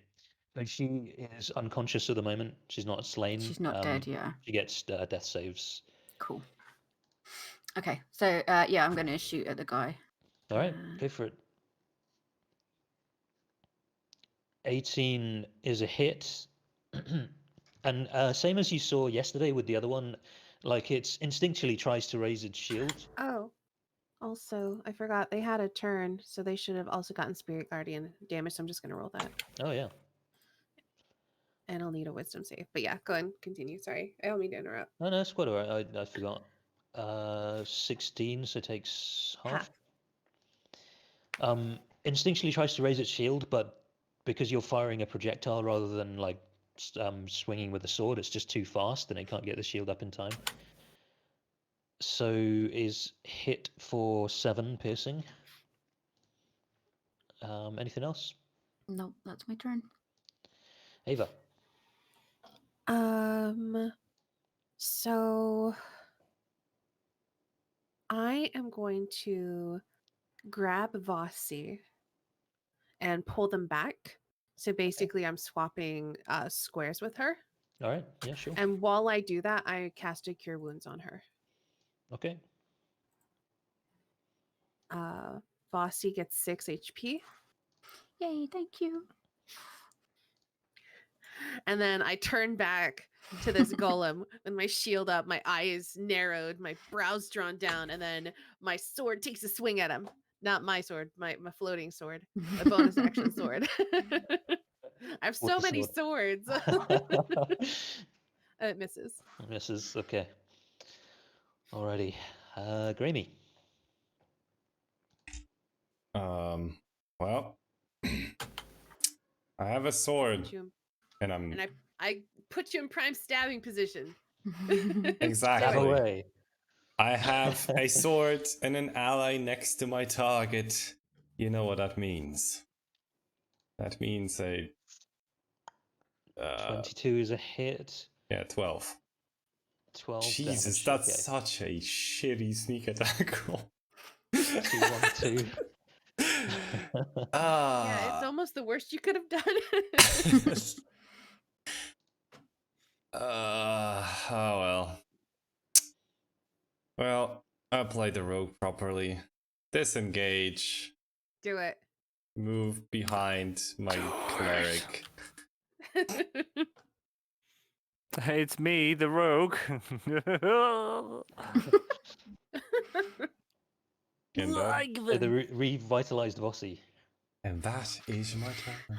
So she is unconscious at the moment. She's not slain. She's not dead, yeah. She gets death saves. Cool. Okay, so yeah, I'm going to shoot at the guy. All right, go for it. 18 is a hit. And same as you saw yesterday with the other one, like it instinctually tries to raise its shield. Oh, also, I forgot they had a turn, so they should have also gotten Spirit Guardian damage. So I'm just gonna roll that, Oh yeah. and I'll need a Wisdom save. But yeah, go ahead, continue. Sorry, I don't mean to interrupt. No, that's quite all right. I forgot. 16, so it takes half. Instinctually tries to raise its shield, but because you're firing a projectile rather than like swinging with a sword, it's just too fast and it can't get the shield up in time. So is hit for 7 piercing. Anything else? No, that's my turn. Ava. So I am going to grab Vossi and pull them back. So basically, I'm swapping squares with her. All right. Yeah, sure. And while I do that, I cast a Cure Wounds on her. Okay. Vossi gets 6 HP. Yay, thank you. And then I turn back to this golem with my shield up, my eyes narrowed, my brows drawn down, and then my sword takes a swing at him. Not my sword, my floating sword, a bonus action sword. I have so What's the many sword? swords. It misses. Misses. Okay. Alrighty. Grammy. Well, I have a sword, Put you and I'm in- and I put you in prime stabbing position. Exactly. Have away. I have a sword and an ally next to my target. You know what that means. That means a 22 is a hit. 12. 12 Jesus, damage. that's Okay. such a shitty sneak attack roll. 2, 1, 2. Yeah, it's almost the worst you could have done. Oh well. Well, I'll play the rogue properly. Disengage. Do it. Move behind my cleric. Hey, it's me, the rogue. And, So the revitalized Vossi. and that is my turn.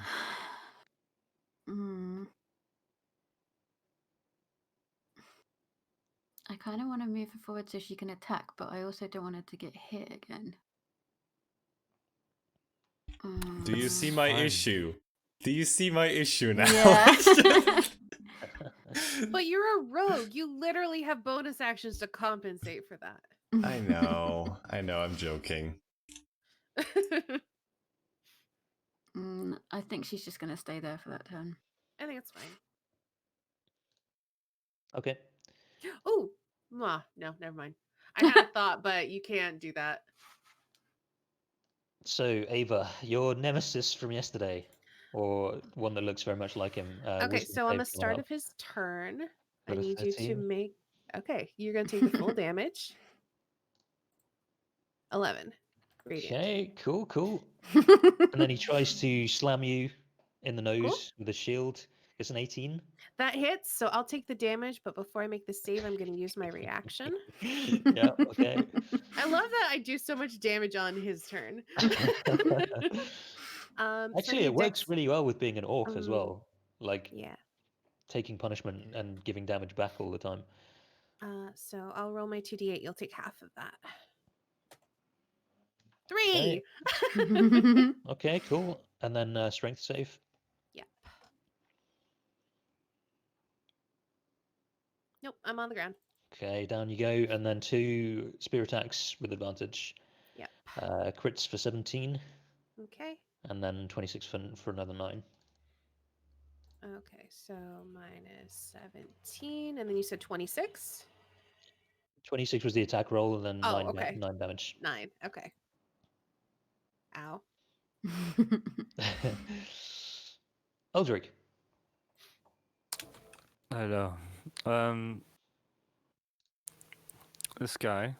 I kind of want to move her forward so she can attack, but I also don't want her to get hit again. Do you see my Fine. issue? Do you see my issue now? Yeah. But you're a rogue. You literally have bonus actions to compensate for that. I know, I'm joking. I think she's just going to stay there for that turn. I think it's fine. Okay. Oh, no, never mind. I had a thought, but you can't do that. So, Ava, your nemesis from yesterday, or one that looks very much like him. Okay, wisdom so on save the coming start up. of his turn, I Got a need you to 13. make. Okay, you're going to take the full damage. 11. Radiant. Okay, cool. And then he tries to slam you in the nose with a shield. It's an 18. That hits, so I'll take the damage, but before I make the save, I'm going to use my reaction. Yeah, okay. I love that I do so much damage on his turn. Actually, it works really well with being an orc as well. Like, Yeah. taking punishment and giving damage back all the time. So I'll roll my 2d8. You'll take half of that. 3! Okay, cool. And then strength save. Yep. Nope, I'm on the ground. Okay, down you go. And then 2 spear attacks with advantage. Yep. Crits for 17. Okay. And then 26 for another 9. Okay, so minus 17, and then you said 26? 26 was the attack roll, and then Oh, 9, okay. 9 damage. 9, okay. Ow. Eldrick. Hello. This guy.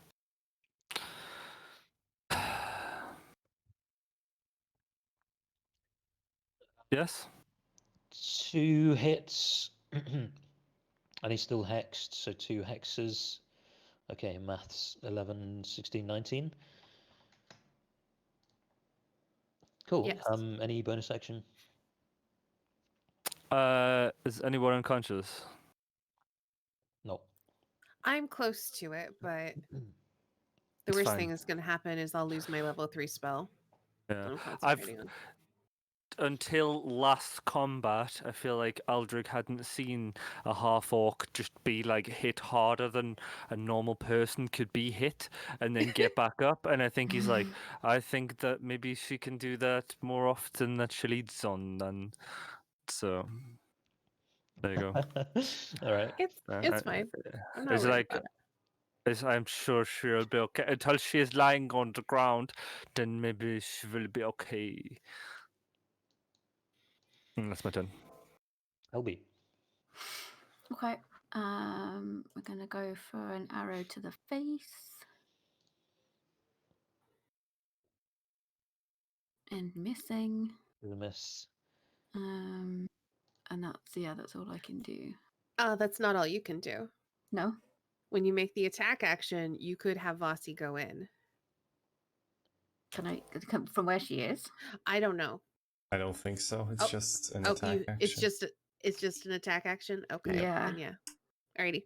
Yes. 2 hits. And he's still hexed, so 2 hexes. Okay, maths 11, 16, 19. Cool. Yes. Any bonus action? Is anyone unconscious? No. I'm close to it, but the It's worst fine. thing that's going to happen is I'll lose my level 3 spell. Yeah. I'm concentrating on. Until last combat, I feel like Aldrich hadn't seen a half orc just be like hit harder than a normal person could be hit and then get back up. And I think he's like, I think that maybe she can do that more often that she leads on. And so, There you go. All right. It's fine. I'm not It's worried like, about it. I'm sure she'll be okay until she is lying on the ground. Then maybe she will be okay. That's my turn. Helby. Okay. We're gonna go for an arrow to the face. And missing. The miss. And that's all I can do. That's not all you can do. No. When you make the attack action, you could have Vasi go in. Can I come from where she is? I don't know. I don't think so. It's Oh, just an attack action. It's just an attack action. Okay. Yeah. Then yeah. Alrighty.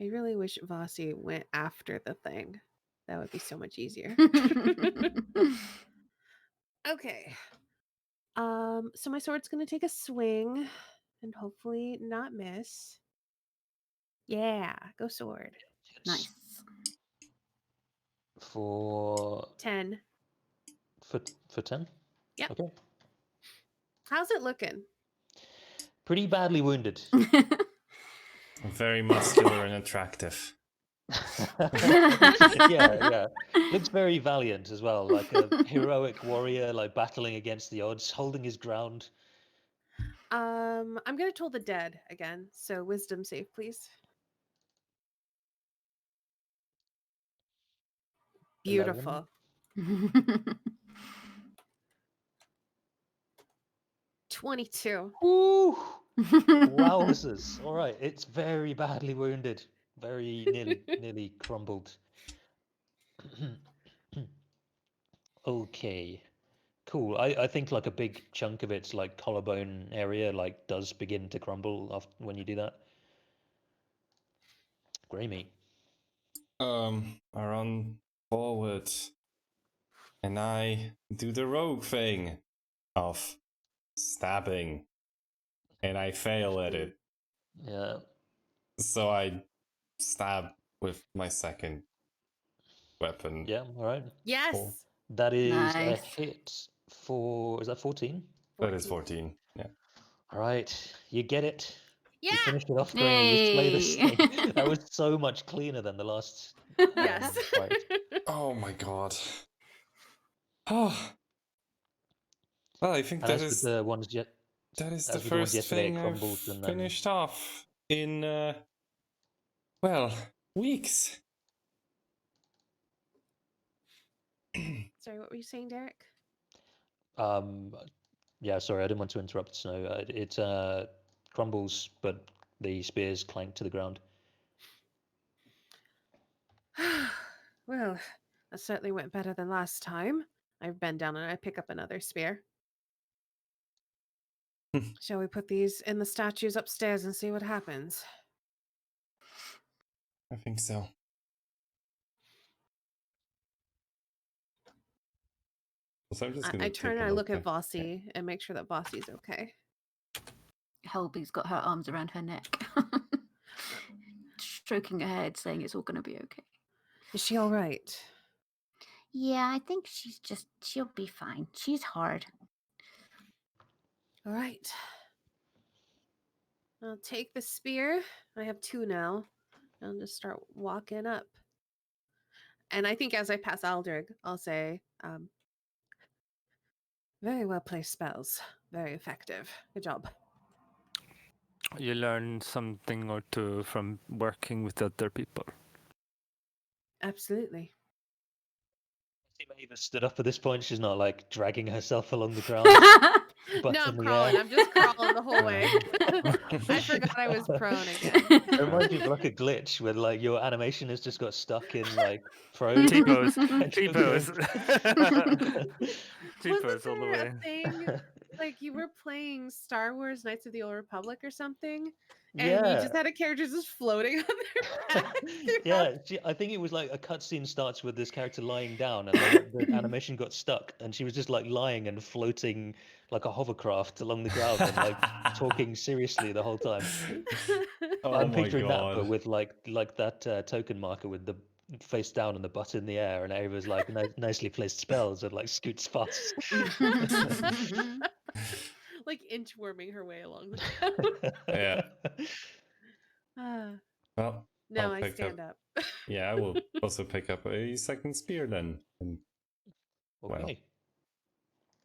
I really wish Vasi went after the thing. That would be so much easier. Okay. So my sword's gonna take a swing and hopefully not miss. Yeah, go sword. Nice. For 10. for 10. Yep. Okay. How's it looking? Pretty badly wounded. Very muscular and attractive. yeah. Looks very valiant as well, like a heroic warrior, like battling against the odds, holding his ground. I'm gonna toll the dead again. So wisdom save, please. 11. Beautiful. 22. Woo! Wowzers! All right, it's very badly wounded, very nearly crumbled. Okay, cool. I think like a big chunk of its like collarbone area like does begin to crumble after when you do that. Grammy. I run forward and I do the rogue thing of stabbing, and I fail at it. Yeah. So I stab with my second weapon. Yeah. All right. Yes. Cool. That is a Nice. hit for. Is that 14? That is 14. Yeah. All right, you get it. Yeah. You finish it off, Grammy. You slay this Yay. thing. That was so much cleaner than the last. Yes. Fight. Oh my god. Oh. Well, I think And as with the ones yet, that is as the with the ones first yesterday, it thing I've crumbled and then- finished off in, well, weeks. Sorry, what were you saying, Derek? yeah, sorry, I didn't want to interrupt. Snow. It crumbles, but the spears clank to the ground. Well, that certainly went better than last time. I bend down and I pick up another spear. Shall we put these in the statues upstairs and see what happens? I think so. So I'm just gonna I take turn a and I look at at- Vasi and make sure that Vasi's okay. Helby's got her arms around her neck, stroking her head, saying it's all going to be okay. Is she all right? Yeah, I think she'll be fine. She's hard. All right. I'll take the spear. I have 2 now. I'll just start walking up. And I think as I pass Aldrig, I'll say, very well placed spells. Very effective. Good job. You learn something or two from working with other people. Absolutely. Maeva stood up at this point. She's not like dragging herself along the ground. Butt No, in I'm the crawling. air. I'm just crawling the whole way. I forgot I was prone again. It reminds me of like a glitch where like your animation has just got stuck in like prone. T-pose. and just T-pose. going- T-pose Wasn't all the there way. a thing like you were playing Star Wars Knights of the Old Republic or something, and you Yeah. just had a character just floating on their back? Yeah, I think it was like a cutscene starts with this character lying down, and then the animation got stuck, and she was just like lying and floating like a hovercraft along the ground and like talking seriously the whole time. Oh I'm my picturing that, but god. with like that token marker with face down and the butt in the air, and Ava's like nicely placed spells and like scoots past. Like inchworming her way along the ground. Yeah. Ah, Well, no, I'll I pick stand up. up. Yeah, I will also pick up a second spear then, and Okay.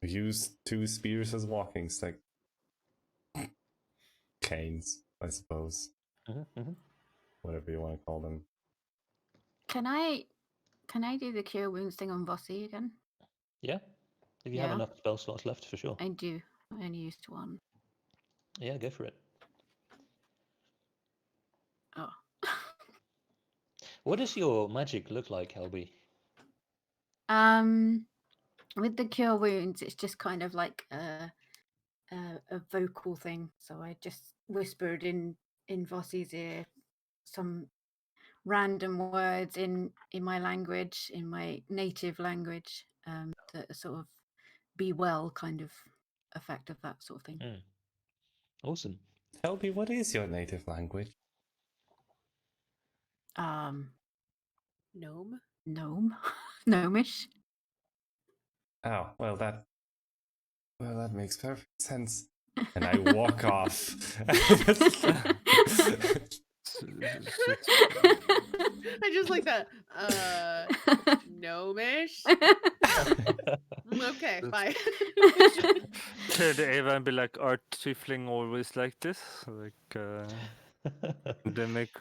use 2 spears as walking stick. Canes, I suppose. Whatever you want to call them. Can I do the cure wounds thing on Vossi again? Yeah. If you have Yeah. enough spell slots left, for sure. I do. I only used 1. Yeah, go for it. Oh. What does your magic look like, Helby? With the cure wounds, it's just kind of like a vocal thing. So I just whispered in Vossi's ear some random words in my language, in my native language, that sort of be well kind of effect of that sort of thing. Awesome. Helby, what is your native language? Gnome? Gnome, gnomish. Oh, well that makes perfect sense. And I walk off. I just like that. Gnomish. Okay, bye. Turn to Ava and be like, "Are tiefling always like this? Like, they make."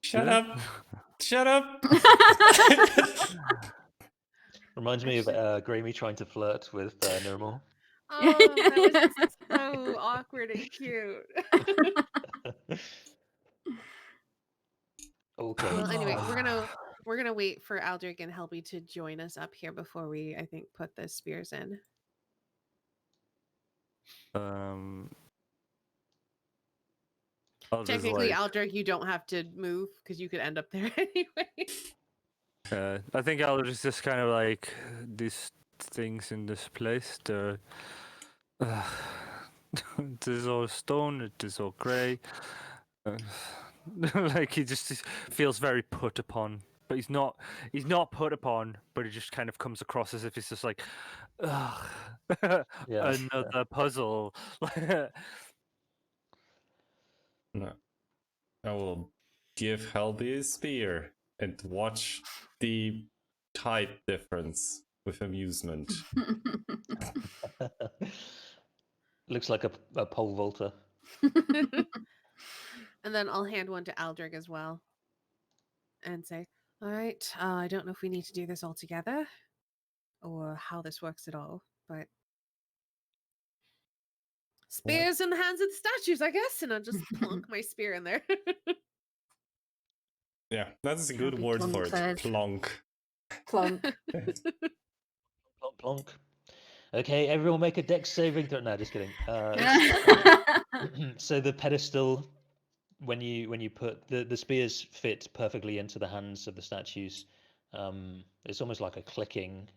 Shut up! Shut up! Reminds me of Grammy trying to flirt with Nirmal. Oh, that was so awkward and cute. Okay. Well, anyway, we're gonna wait for Aldrich and Helby to join us up here before we, I think, put the spears in. I'll just, Technically, like, Aldrich, you don't have to move because you could end up there anyway. I think I'll just kind of like these things in this place. They're it is all stone. It is all grey. Like he just feels very put upon, but he's not. He's not put upon, but he just kind of comes across as if he's just like, ugh, Yeah. another puzzle. No. I will give Helby a spear and watch the type difference with amusement. Looks like a pole vaulter. And then I'll hand one to Aldrich as well and say, all right, I don't know if we need to do this all together or how this works at all, but spears in the hands of the statues, I guess. And I'll just plonk my spear in there. Yeah, that's a good Helby word for plonk it. says. Plonk. Plonk. Plonk, plonk. Okay, everyone make a dex saving throw. No, just kidding. So the pedestal, when you put the spears fit perfectly into the hands of the statues. It's almost like a clicking.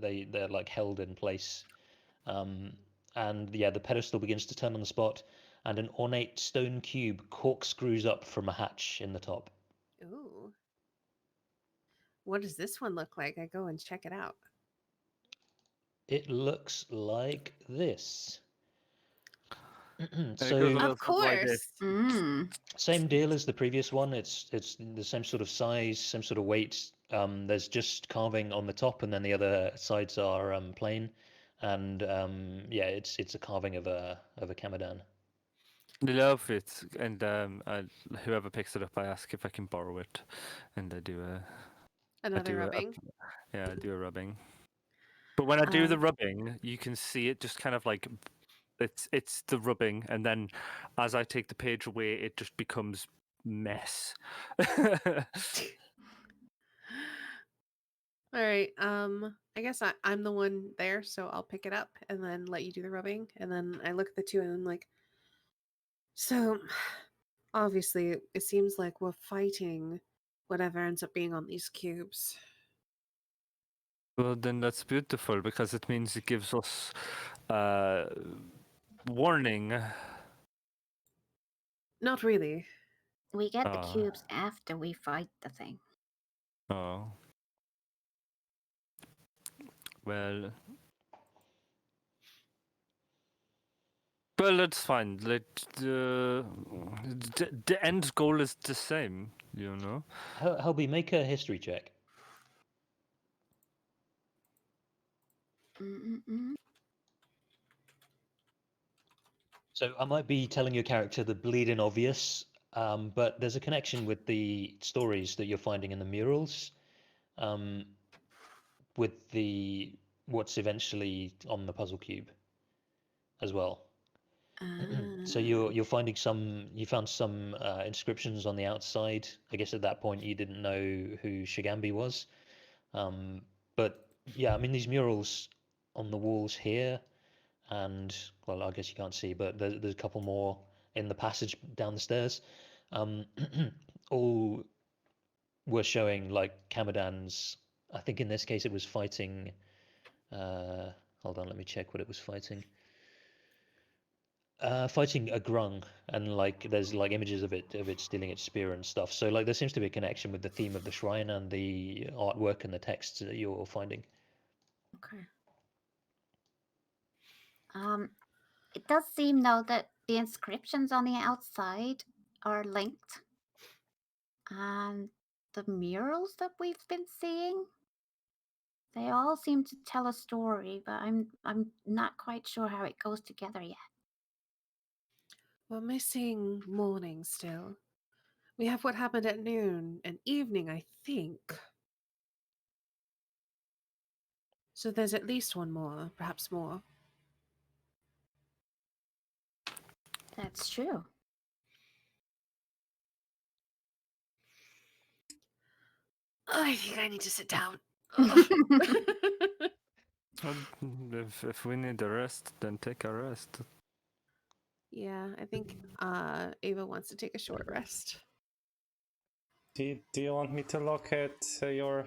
They're like held in place. And yeah, the pedestal begins to turn on the spot, and an ornate stone cube corkscrews up from a hatch in the top. Ooh. What does this one look like? I go and check it out. It looks like this. goes a So little Of something like this. course. same deal as the previous one. It's the same sort of size, same sort of weight. There's just carving on the top, and then the other sides are plain. And yeah, it's a carving of a Kamadan. I love it, and whoever picks it up, I ask if I can borrow it, and I do a Another rubbing. I do a rubbing. But when I do the Um, rubbing, you can see it just kind of like it's the rubbing, and then as I take the page away, it just becomes mess. All right. I guess I'm the one there, so I'll pick it up and then let you do the rubbing. And then I look at the two and I'm like, so obviously it seems like we're fighting whatever ends up being on these cubes. Well, then that's beautiful because it means it gives us warning. Not really. We get the cubes after we fight the thing. Oh. Well. Well, that's fine. The end goal is the same, you know. Helby, make a history check. Mm-mm-mm. So I might be telling your character the bleeding obvious, but there's a connection with the stories that you're finding in the murals, with the what's eventually on the puzzle cube as well. So you're finding you found some inscriptions on the outside. I guess at that point you didn't know who Shigambi was, but yeah, I mean these murals on the walls here, and well, I guess you can't see, but there's a couple more in the passage down the stairs. All were showing like Kamadan's. I think in this case it was fighting. Hold on, let me check what it was fighting. Fighting a grung, and like there's like images of it stealing its spear and stuff. So like there seems to be a connection with the theme of the shrine and the artwork and the texts that you're finding. Okay. It does seem though that the inscriptions on the outside are linked, and the murals that we've been seeing, they all seem to tell a story, but I'm not quite sure how it goes together yet. We're missing morning still. We have what happened at noon and evening, I think. So there's at least one more, perhaps more. That's true. I think I need to sit down. If we need a rest, then take a rest. Yeah, I think Ava wants to take a short rest. Do you want me to look at your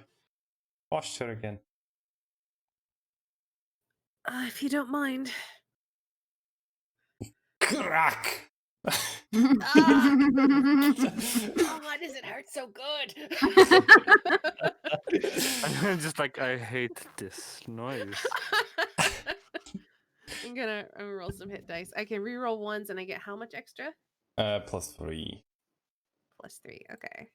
posture again? If you don't mind. Crack! Ah! Oh, why does it hurt so good? I'm just like, I hate this noise. I'm gonna roll some hit dice. I can reroll ones and I get how much extra? +3. +3. Okay.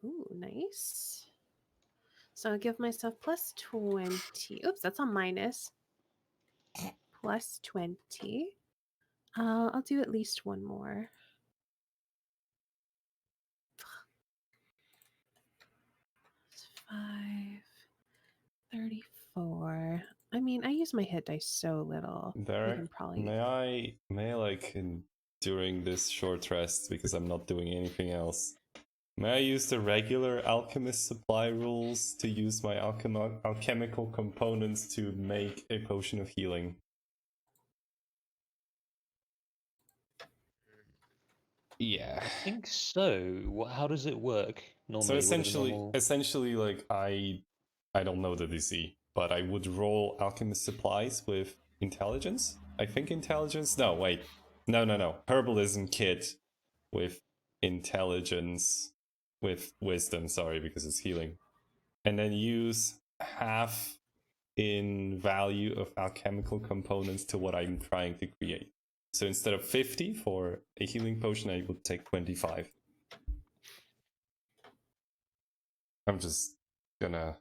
Ooh, nice. So I'll give myself +20. Oops, that's a minus. +20. I'll do at least one more. It's 5, 34. I mean, I use my hit dice so little. We Derek, can probably. may I like during this short rest, because I'm not doing anything else, may I use the regular alchemist supply rules to use my alchemical components to make a potion of healing? Yeah. I think so. How does it work normally? So What are the essentially, normal- like I don't know the DC, but I would roll alchemist supplies with intelligence. I think intelligence. No, wait, no. Herbalism kit with intelligence, with wisdom. Sorry, because it's healing, and then use half in value of alchemical components to what I'm trying to create. So instead of 50 for a healing potion, I would take 25. I'm just gonna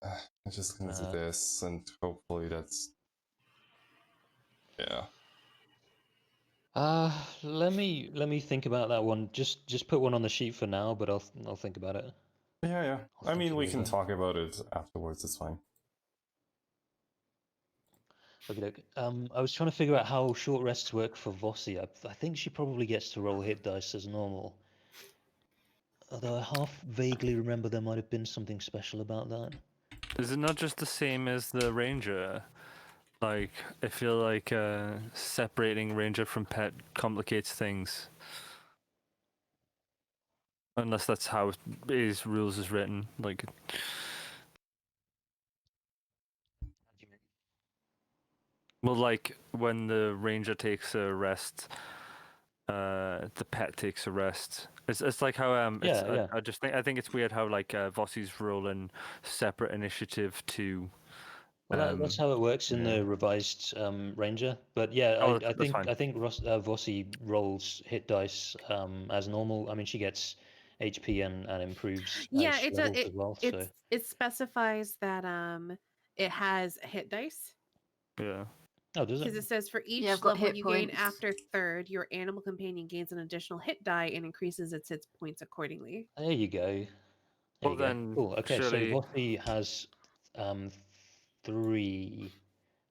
I'm just gonna do this, and hopefully that's yeah. Let me think about that one. Just put one on the sheet for now, but I'll think about it. Yeah. I'll I think mean, it we can over. talk about it afterwards. It's fine. Okay. I was trying to figure out how short rests work for Vossi. I think she probably gets to roll hit dice as normal. Although I half vaguely remember there might have been something special about that. Is it not just the same as the ranger? Like, I feel like separating ranger from pet complicates things. Unless that's how his rules is written. Like, well, like when the ranger takes a rest, the pet takes a rest. It's like how it's, Yeah. I think it's weird how like Vossi's rolling separate initiative to. Well, that's how it works in yeah. the revised Ranger. But yeah, Oh, I that's think fine. Vossi rolls hit dice as normal. I mean, she gets HP and improves Yeah, as she levels as well. So it specifies that it has hit dice. Yeah. oh, does Because it? it says for each Yeah, I've got level hit you gain points. after third, your animal companion gains an additional hit die and increases its hit points accordingly. There you go. There Well you go. then, Cool. Okay, so surely. Vossi has 3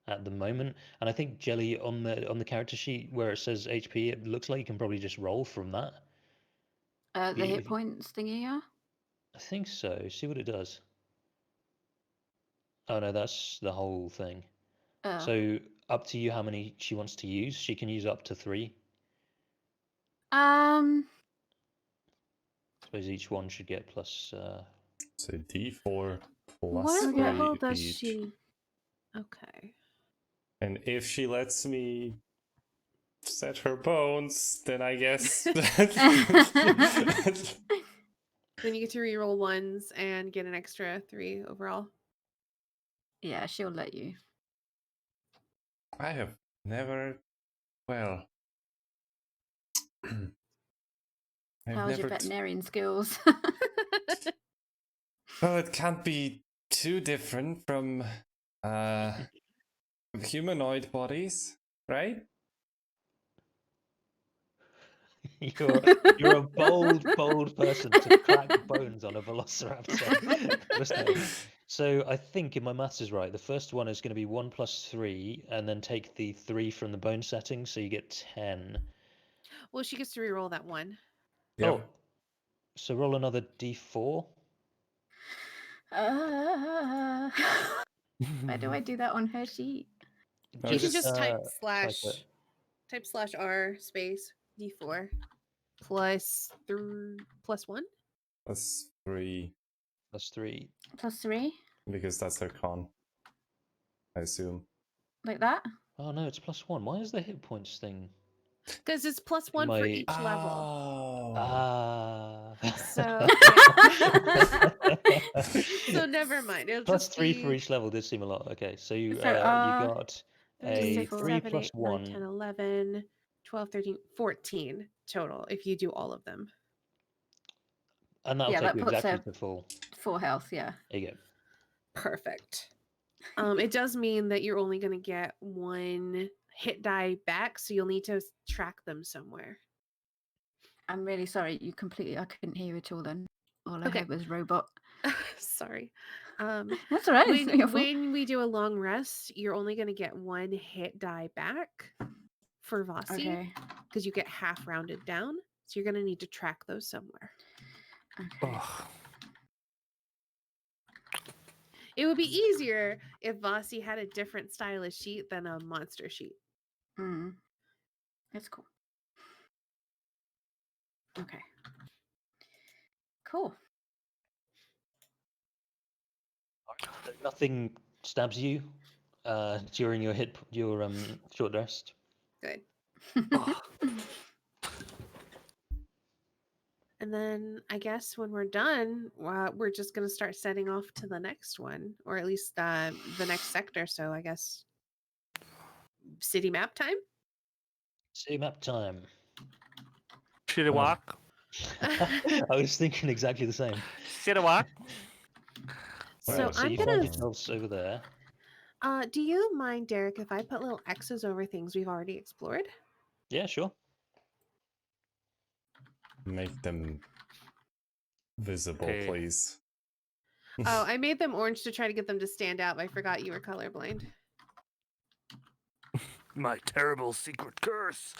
at the moment, and I think Jelly on the character sheet where it says HP, it looks like you can probably just roll from that. The You- hit if you- points thingy, yeah. I think so. See what it does. Oh no, that's the whole thing. Oh. So up to you how many she wants to use. She can use up to 3. Um. I suppose each one should get plus. So D4 plus What 3 level does each. she? Okay. And if she lets me set her bones, then I guess. Then you get to reroll ones and get an extra 3 overall. Yeah, she'll let you. I have never. Well. I've How's your never. veterinarian skills? Well, it can't be too different from humanoid bodies, right? You're a bold person to crack bones on a velociraptor. Must know. So I think if my maths is right, the first one is going to be 1 plus 3, and then take the 3 from the bone setting, so you get 10. Well, she gets to reroll that one. Yep. Oh, so roll another d4. Where do I do that on her sheet? No, You can just- just type it. /r space d4 plus 1. Plus 3, Plus 3. +3, because that's her con, I assume. like that. Oh no, it's plus 1. Why is the hit points thing? Because it's plus 1 for My- each level. Oh. Ah. So, so never mind. It'll Plus just 3 be for each level did seem a lot. Okay, so you So, you got 3, a 6, 3 7, plus 8, 9, 1. 10, 11, 12, 13, 14 total if you do all of them. And that'll Yeah, take that you puts exactly her- to full. 4 health, yeah. There you go. Perfect. It does mean that you're only going to get 1 hit die back, so you'll need to track them somewhere. I'm really sorry. I couldn't hear you at all then. All I Okay. heard was robot. Sorry. That's all right. It's not your fault. When we do a long rest, you're only going to get 1 hit die back for Vossi Okay. because you get half rounded down. So you're going to need to track those somewhere. Okay. Ugh. It would be easier if Vossi had a different stylus sheet than a monster sheet. Mm. That's cool. Okay. Cool. Nothing stabs you during your short rest. Good. Ugh. And then I guess when we're done, we're just going to start setting off to the next one, or at least the next sector. So I guess city map time. City map time. Should I walk? I was thinking exactly the same. Should I walk? So Right, so I'm you gonna. find yourselves over there. Do you mind, Derek, if I put little X's over things we've already explored? Yeah, sure. Make them visible, Okay. please. Oh, I made them orange to try to get them to stand out. But I forgot you were colorblind. My terrible secret curse.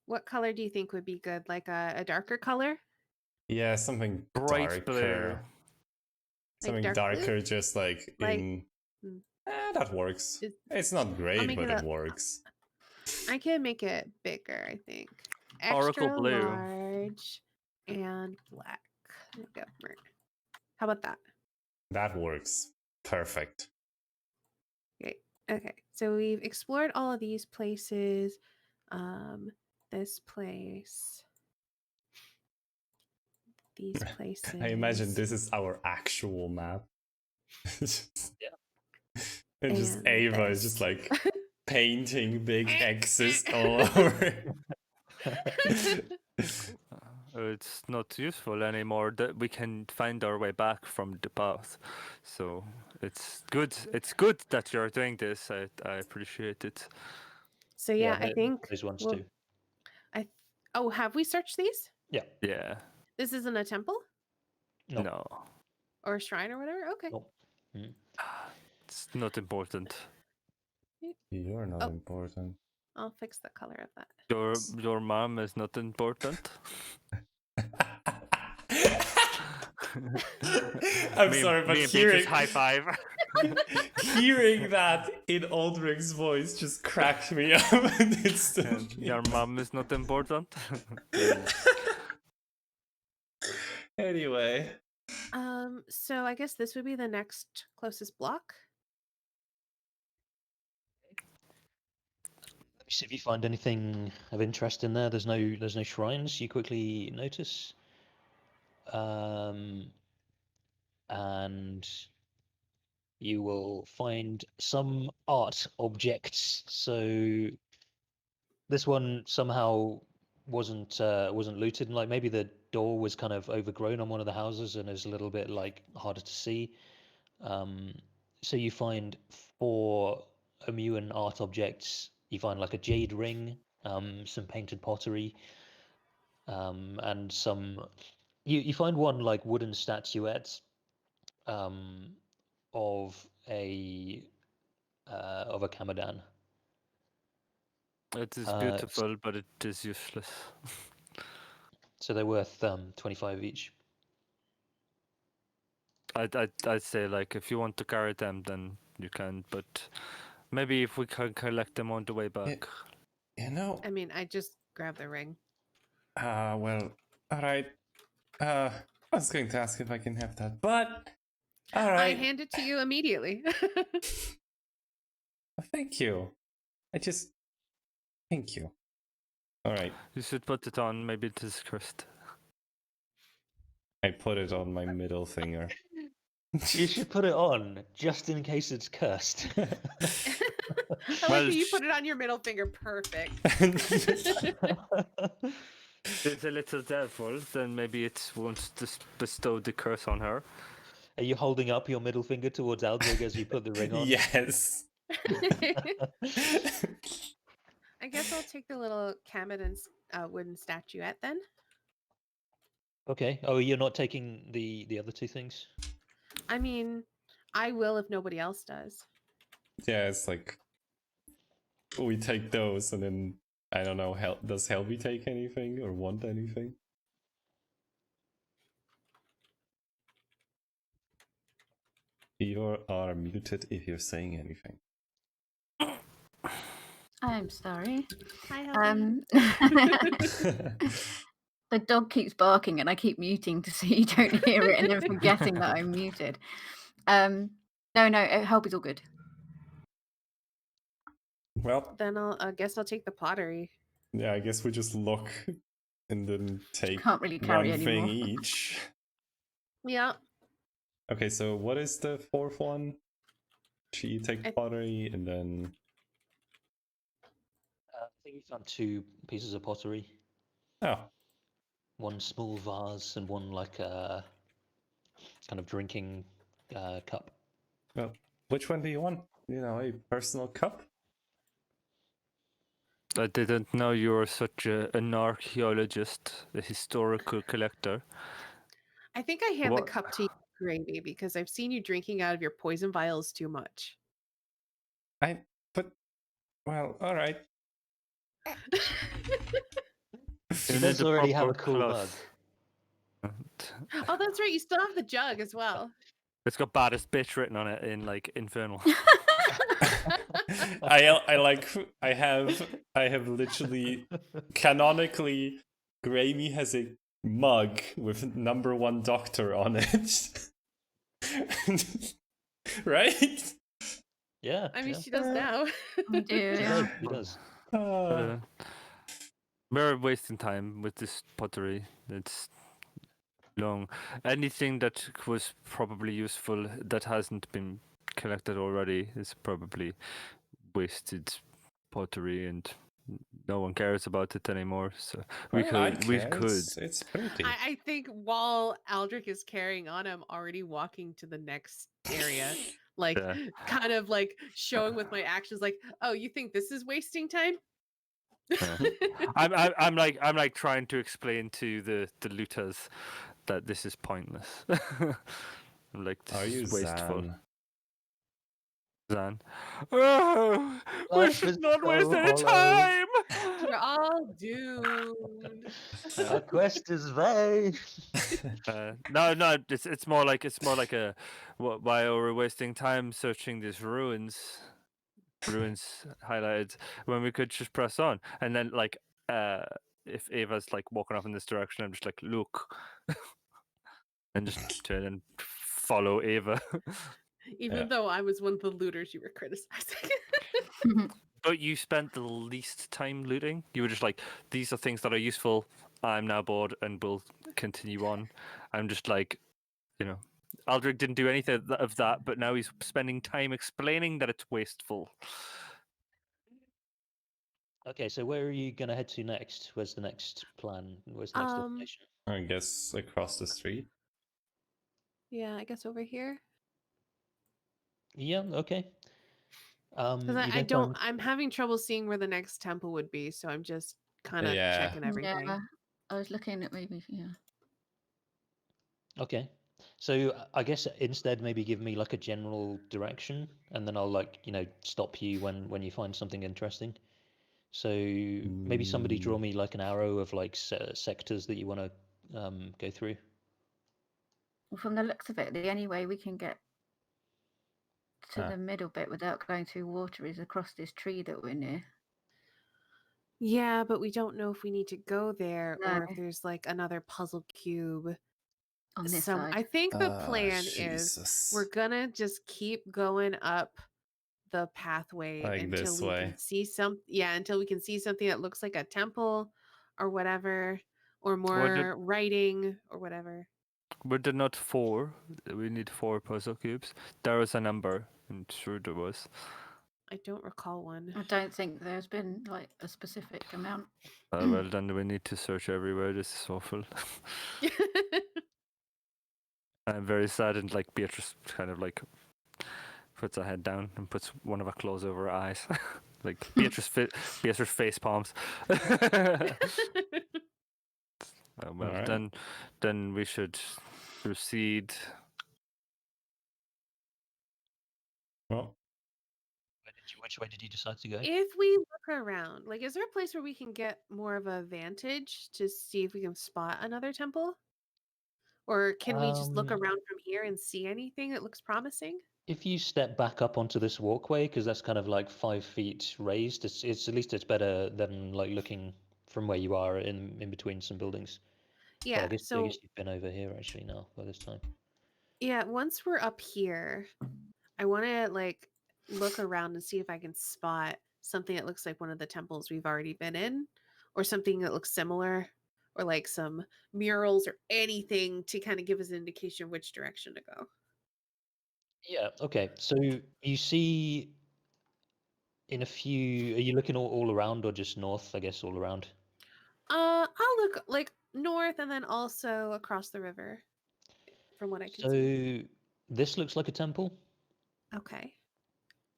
What color do you think would be good? Like a darker color? Yeah, something Bright blue. darker. Something dark blue? darker, just like Like- in. Hmm. That works. It- It's not great, make but it it a- works. I can make it bigger, I think. Oracle Extra blue. large and black. There we go. Right. How about that? That works. Perfect. Okay, so we've explored all of these places. This place. These places. I imagine this is our actual map. And just And Ava is just like painting big X's all over. It's not useful anymore. That we can find our way back from the path, so it's good. It's good that you're doing this. I appreciate it. So yeah, I think those ones we'll- too. Oh, have we searched these? Yeah. Yeah. This isn't a temple No, or a shrine or whatever. Okay. Nope. it's not important. You're not Oh. important. I'll fix the color of that. Your mom is not important. I'm sorry, but me and hearing Beatrice high five. hearing that in Aldrich's voice just cracked me up instantly. Your mom is not important. Anyway, So I guess this would be the next closest block. Let me see if you find anything of interest in there. There's no shrines. You quickly notice. And you will find some art objects. So this one somehow wasn't looted, and like maybe the door was kind of overgrown on one of the houses and is a little bit like harder to see. So you find 4 Emuan art objects. You find like a jade ring, some painted pottery, and some. You find one like wooden statuette of a Kamadan. It is beautiful, but it is useless. So they're worth 25 each. I'd say like if you want to carry them, then you can. But maybe if we can collect them on the way back. you know. I mean, I just grabbed the ring. Well, all right. I was going to ask if I can have that, but all I right. hand it to you immediately. Thank you. Thank you. All right. You should put it on. Maybe it is cursed. I put it on my middle finger. You should put it on just in case it's cursed. I like Well, that you put it on your middle finger. Perfect. There's a little devil, then maybe it won't just bestow the curse on her. Are you holding up your middle finger towards Aldrig as you put the ring on? Yes. I guess I'll take the little Kamadan wooden statuette then. Okay. Oh, you're not taking the other 2 things? I mean, I will if nobody else does. Yeah, it's like we take those, and then I don't know. Does Helby take anything or want anything? You are muted if you're saying anything. I'm sorry. Hi, Helby. The dog keeps barking and I keep muting to so you don't hear it and then forgetting that I'm muted. No, help is all good. Well, Then I guess I'll take the pottery. yeah, I guess we just look and then take Can't really carry one thing anymore. each. Yeah. Okay, so what is the 4th one? You take pottery and then... I think you found 2 pieces of pottery. Oh. One small vase and one like a kind of drinking cup. Well, which one do you want? You know, a personal cup? I didn't know you were such an archaeologist, a historical collector. I think I hand the What- cup to you, Gravy, because I've seen you drinking out of your poison vials too much. Well, all right. He You does need a already have a proper cool mug. cloth. Oh, that's right. You still have the jug as well. It's got baddest bitch written on it in like infernal. I have literally canonically Grammy has a mug with #1 doctor on it. Right? Yeah. I mean, yeah. she does now. We do, She yeah. does, she does. We're wasting time with this pottery. It's long. Anything that was probably useful that hasn't been collected already is probably wasted pottery, and no one cares about it anymore. So we Well, I could, we care. could. It's pretty. I think while Aldrich is carrying on, I'm already walking to the next area. Like, Yeah. kind of like showing with my actions, like, oh, you think this is wasting time? Yeah. I'm like trying to explain to the looters that this is pointless. I'm like, this Are you is wasteful. Zan? Zan. Oh, we Life should is not waste so any hollow. time. We're all doomed. Our quest is vain. No, it's more like a why are we wasting time searching these ruins highlighted when we could just press on. And then like if Ava's like walking off in this direction, I'm just like, look, and just turn and follow Ava. Even Yeah. though I was one of the looters you were criticizing. But you spent the least time looting. You were just like, these are things that are useful. I'm now bored and will continue on. I'm just like, Aldrich didn't do anything of that, but now he's spending time explaining that it's wasteful. Okay, so where are you gonna head to next? Where's the next plan? Where's the next destination? I guess across the street. Yeah, I guess over here. Yeah, okay. Because You I don't don't, find... I'm having trouble seeing where the next temple would be, so I'm just kind of Yeah. checking everything. Yeah, I was looking at maybe. Yeah. Okay. So I guess instead maybe give me like a general direction, and then I'll like stop you when you find something interesting. So maybe somebody draw me like an arrow of like sectors that you want to go through. Well, from the looks of it, the only way we can get to Ah. the middle bit without going through water is across this tree that we're near. Yeah, but we don't know if we need to go there or No. if there's like another puzzle cube. On this So side. I think the Ah, plan is Jesus. we're gonna just keep going up the pathway Like until this we way. can see until we can see something that looks like a temple or whatever, or more writing or whatever. Were there not 4? We need 4 puzzle cubes. There was a number, I'm sure there was. I don't recall one. I don't think there's been like a specific amount. Well, then we need to search everywhere. This is awful. I'm very sad, and like Beatrice kind of like puts her head down and puts one of her claws over her eyes, like Beatrice face palms. Well, Alright. then we should proceed. Well, Which way did you decide to go? If we look around, like, is there a place where we can get more of a vantage to see if we can spot another temple? Or can we just look around from here and see anything that looks promising? If you step back up onto this walkway, because that's kind of like 5 feet raised, it's at least it's better than like looking from where you are in between some buildings. Well, Yeah, I guess so you've been over here actually now by this time. yeah, once we're up here, I want to like look around and see if I can spot something that looks like one of the temples we've already been in, or something that looks similar, or like some murals or anything to kind of give us an indication which direction to go. Yeah. Okay. So you see in a few. Are you looking all around or just north? I guess all around. I'll look like north and then also across the river from what I can see. So this looks like a temple. Okay.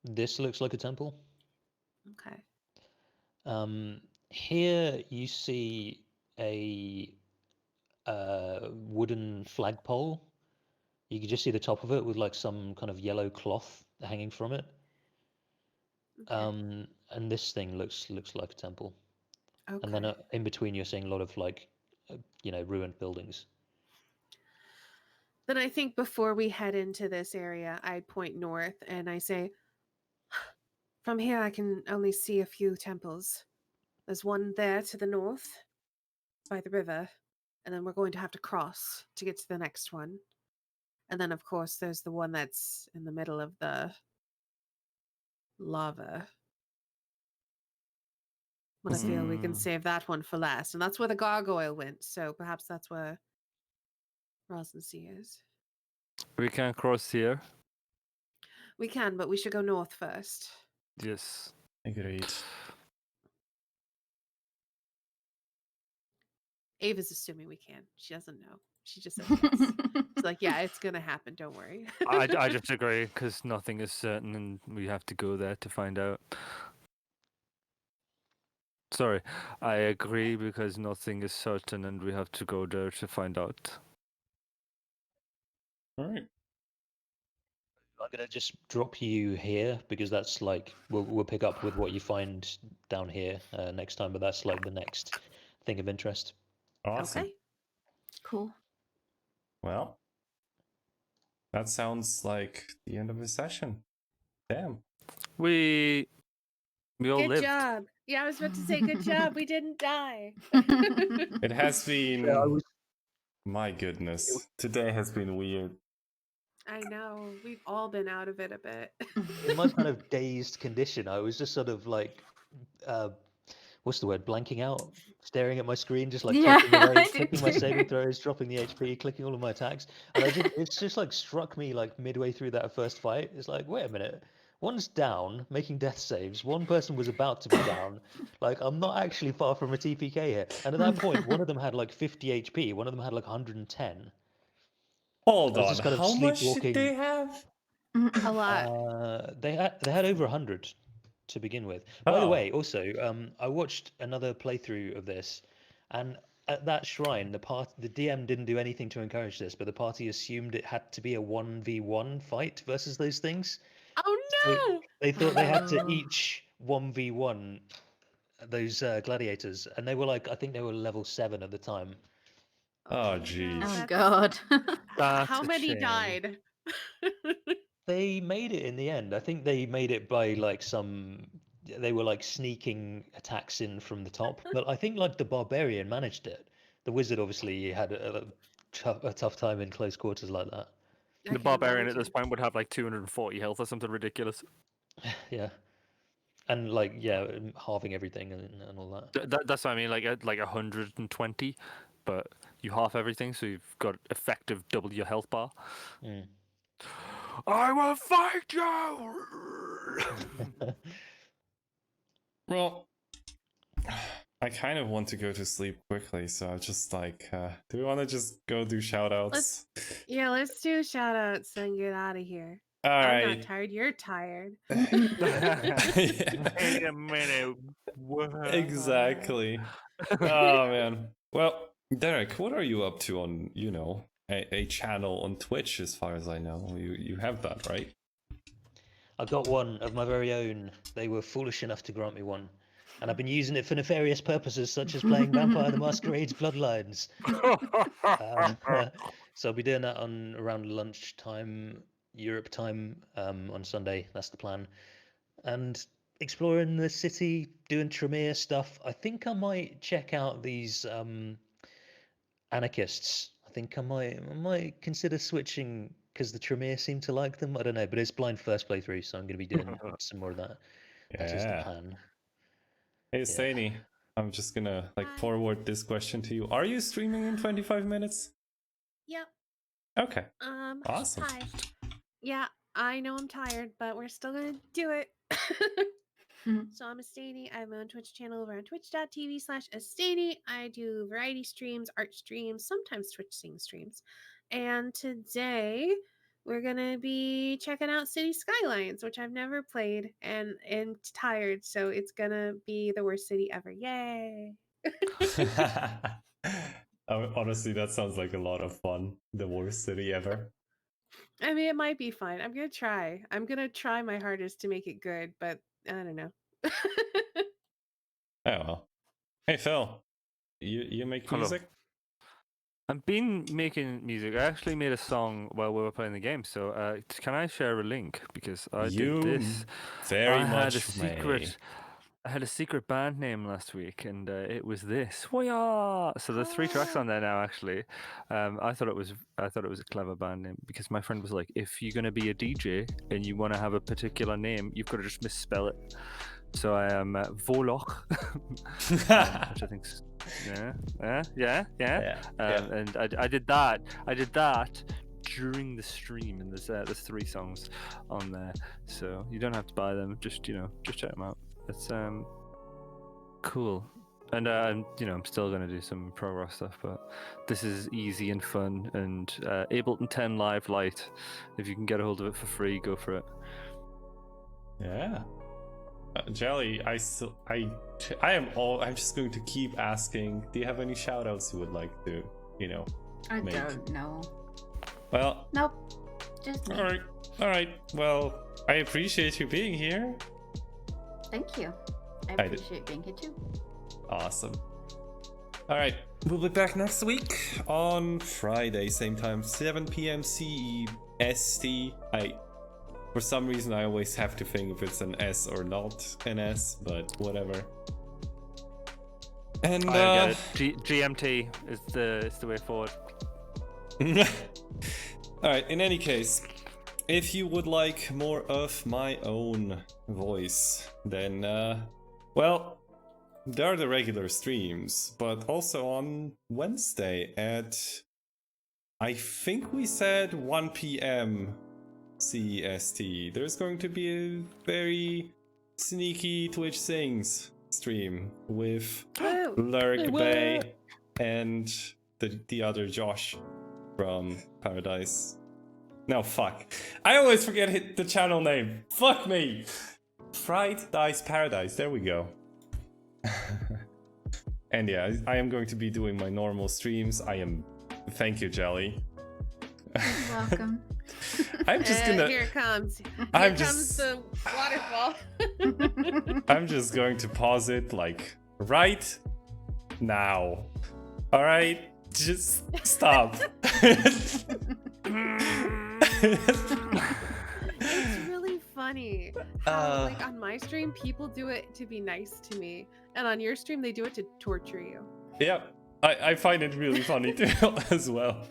This looks like a temple. Okay. Here you see a wooden flagpole. You can just see the top of it with like some kind of yellow cloth hanging from it. Okay. And this thing looks like a temple. Okay. And then in between, you're seeing a lot of like, ruined buildings. Then I think before we head into this area, I point north and I say, from here I can only see a few temples. There's one there to the north by the river, and then we're going to have to cross to get to the next one. And then, of course, there's the one that's in the middle of the lava. But I feel we can Mm. save that one for last. And that's where the gargoyle went. So perhaps that's where Roslyn Sea is. We can cross here. We can, but we should go north first. Yes. Agreed. Ava's assuming we can. She doesn't know. She just says yes. She's like, yeah, it's going to happen. Don't worry. I just agree because nothing is certain and we have to go there to find out. Sorry, I agree because nothing is certain and we have to go there to find out. All right. I'm gonna just drop you here because that's like we'll pick up with what you find down here next time, but that's like the next thing of interest. Awesome. Okay. Cool. Well, that sounds like the end of the session. Damn. We all Good lived. job. Yeah, I was about to say, good job. We didn't die. It has been. Yeah, I was- My goodness. Today has been weird. I know. We've all been out of it a bit. In my kind of dazed condition, I was just sort of like, what's the word? Blanking out, staring at my screen, just like Yeah, clicking away, I did clicking my too. saving throws, dropping the HP, clicking all of my attacks, and it's just like struck me like midway through that first fight. It's like, wait a minute, one's down, making death saves. One person was about to be down. Like I'm not actually far from a TPK here. And at that point, one of them had like 50 HP, one of them had like 110. Hold I was on. just kind of How much did sleepwalking. they have? A lot. They had over 100 to begin with. By the Oh. way, also, I watched another playthrough of this, and at that shrine, the DM didn't do anything to encourage this, but the party assumed it had to be a 1v1 fight versus those things. Oh So no! they thought they had to Oh. each 1v1 those gladiators, and they were like, I think they were level 7 at the time. Oh, no, jeez. Oh that's- God. That's How a many shame. died? They made it in the end. I think they made it by like they were like sneaking attacks in from the top. But I think like the barbarian managed it. The wizard obviously had a tough time in close quarters like that. I The can barbarian at this imagine. point would have like 240 health or something ridiculous. Yeah. And like halving everything and all that. That's what I mean, like 120, but you half everything, so you've got effective double your health bar. Mm. I will fight you. Well, I kind of want to go to sleep quickly, so I'm just like, do we want to just go do shoutouts? Yeah, let's do shout outs and get out of here. All I'm not right. tired. You're tired. Wait a minute. What? Exactly. Oh man. Well, Derek, what are you up to on, a channel on Twitch? As far as I know, you have that, right? I got one of my very own. They were foolish enough to grant me one. And I've been using it for nefarious purposes, such as playing Vampire the Masquerade's Bloodlines. So I'll be doing that on around lunchtime, Europe time, on Sunday. That's the plan. And exploring the city, doing Tremere stuff. I think I might check out these anarchists. I think I might consider switching because the Tremere seem to like them. I don't know, but it's blind first playthrough, so I'm going to be doing some more of that. That is the Yeah. plan. Hey, Yeah. Stany, I'm just gonna Hi. forward this question to you. Are you streaming in 25 minutes? Yep. Okay. Awesome. Hi. Yeah, I know I'm tired, but we're still gonna do it. So I'm Astani. I have my own Twitch channel over on twitch.tv/Astani. I do variety streams, art streams, sometimes Twitch sing streams. And today we're gonna be checking out City Skylines, which I've never played and tired, so it's gonna be the worst city ever. Yay! Honestly, that sounds like a lot of fun. The worst city ever. I mean, it might be fine. I'm gonna try. I'm gonna try my hardest to make it good, but I don't know. Oh well. Hey Phil, you make Hello. music? I've been making music. I actually made a song while we were playing the game. So can I share a link? Because I You did this. very I had much a secret. may. I had a secret band name last week, and it was this. Hoo-yah! So there's 3 tracks on there now. Actually, I thought it was a clever band name because my friend was like, if you're gonna be a DJ and you want to have a particular name, you've got to just misspell it. So I am Voloch, which I think's yeah. And I did that. During the stream, and there's 3 songs on there, so you don't have to buy them. Just check them out. It's cool. And I'm still gonna do some progress stuff, but this is easy and fun. And Ableton 10 Live Lite, if you can get a hold of it for free, go for it. Yeah. Jelly, I'm just going to keep asking. Do you have any shout outs you would like to, I make? don't know. Well, Nope. Just me. all right. Well, I appreciate you being here. Thank you. I I did. appreciate being here too. Awesome. All right, we'll be back next week on Friday, same time, 7 p.m. CEST. For some reason, I always have to think if it's an S or not an S, but whatever. And I get it. GMT is the way forward. Alright, in any case, if you would like more of my own voice, then, well, there are the regular streams, but also on Wednesday at, I think we said 1 p.m. CEST, there's going to be a very sneaky Twitch Sings stream with Lurk Bay and the other Josh from Paradise. No, fuck. I always forget the channel name. Fuck me. Fried Dice Paradise. There we go. And yeah, I am going to be doing my normal streams. Thank you, Jelly. You're welcome. I'm just gonna. Here it comes. I'm Here comes just- the waterfall. I'm just going to pause it like right now. All right, just stop. It's really funny how, like, on my stream, people do it to be nice to me, and on your stream, they do it to torture you. Yep. I find it really funny too as well.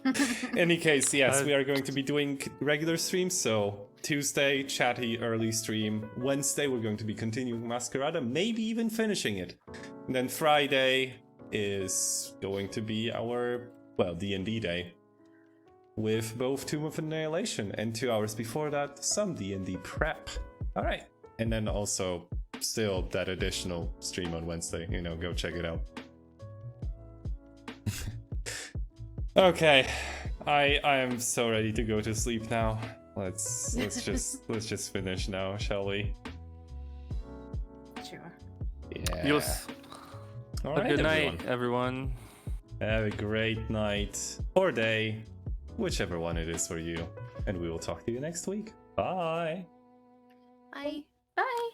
Any case, yes, we are going to be doing regular streams. So Tuesday, chatty early stream. Wednesday, we're going to be continuing Masquerada, maybe even finishing it. And then Friday is going to be our, D&D day. With both Tomb of Annihilation, and 2 hours before that, some D&D prep. All right. And then also still that additional stream on Wednesday, go check it out. Okay, I am so ready to go to sleep now. Let's just finish now, shall we? Sure. Yeah. Yes. All A right, good night, everyone. Have a great night or day, whichever one it is for you. And we will talk to you next week. Bye. Bye. Bye.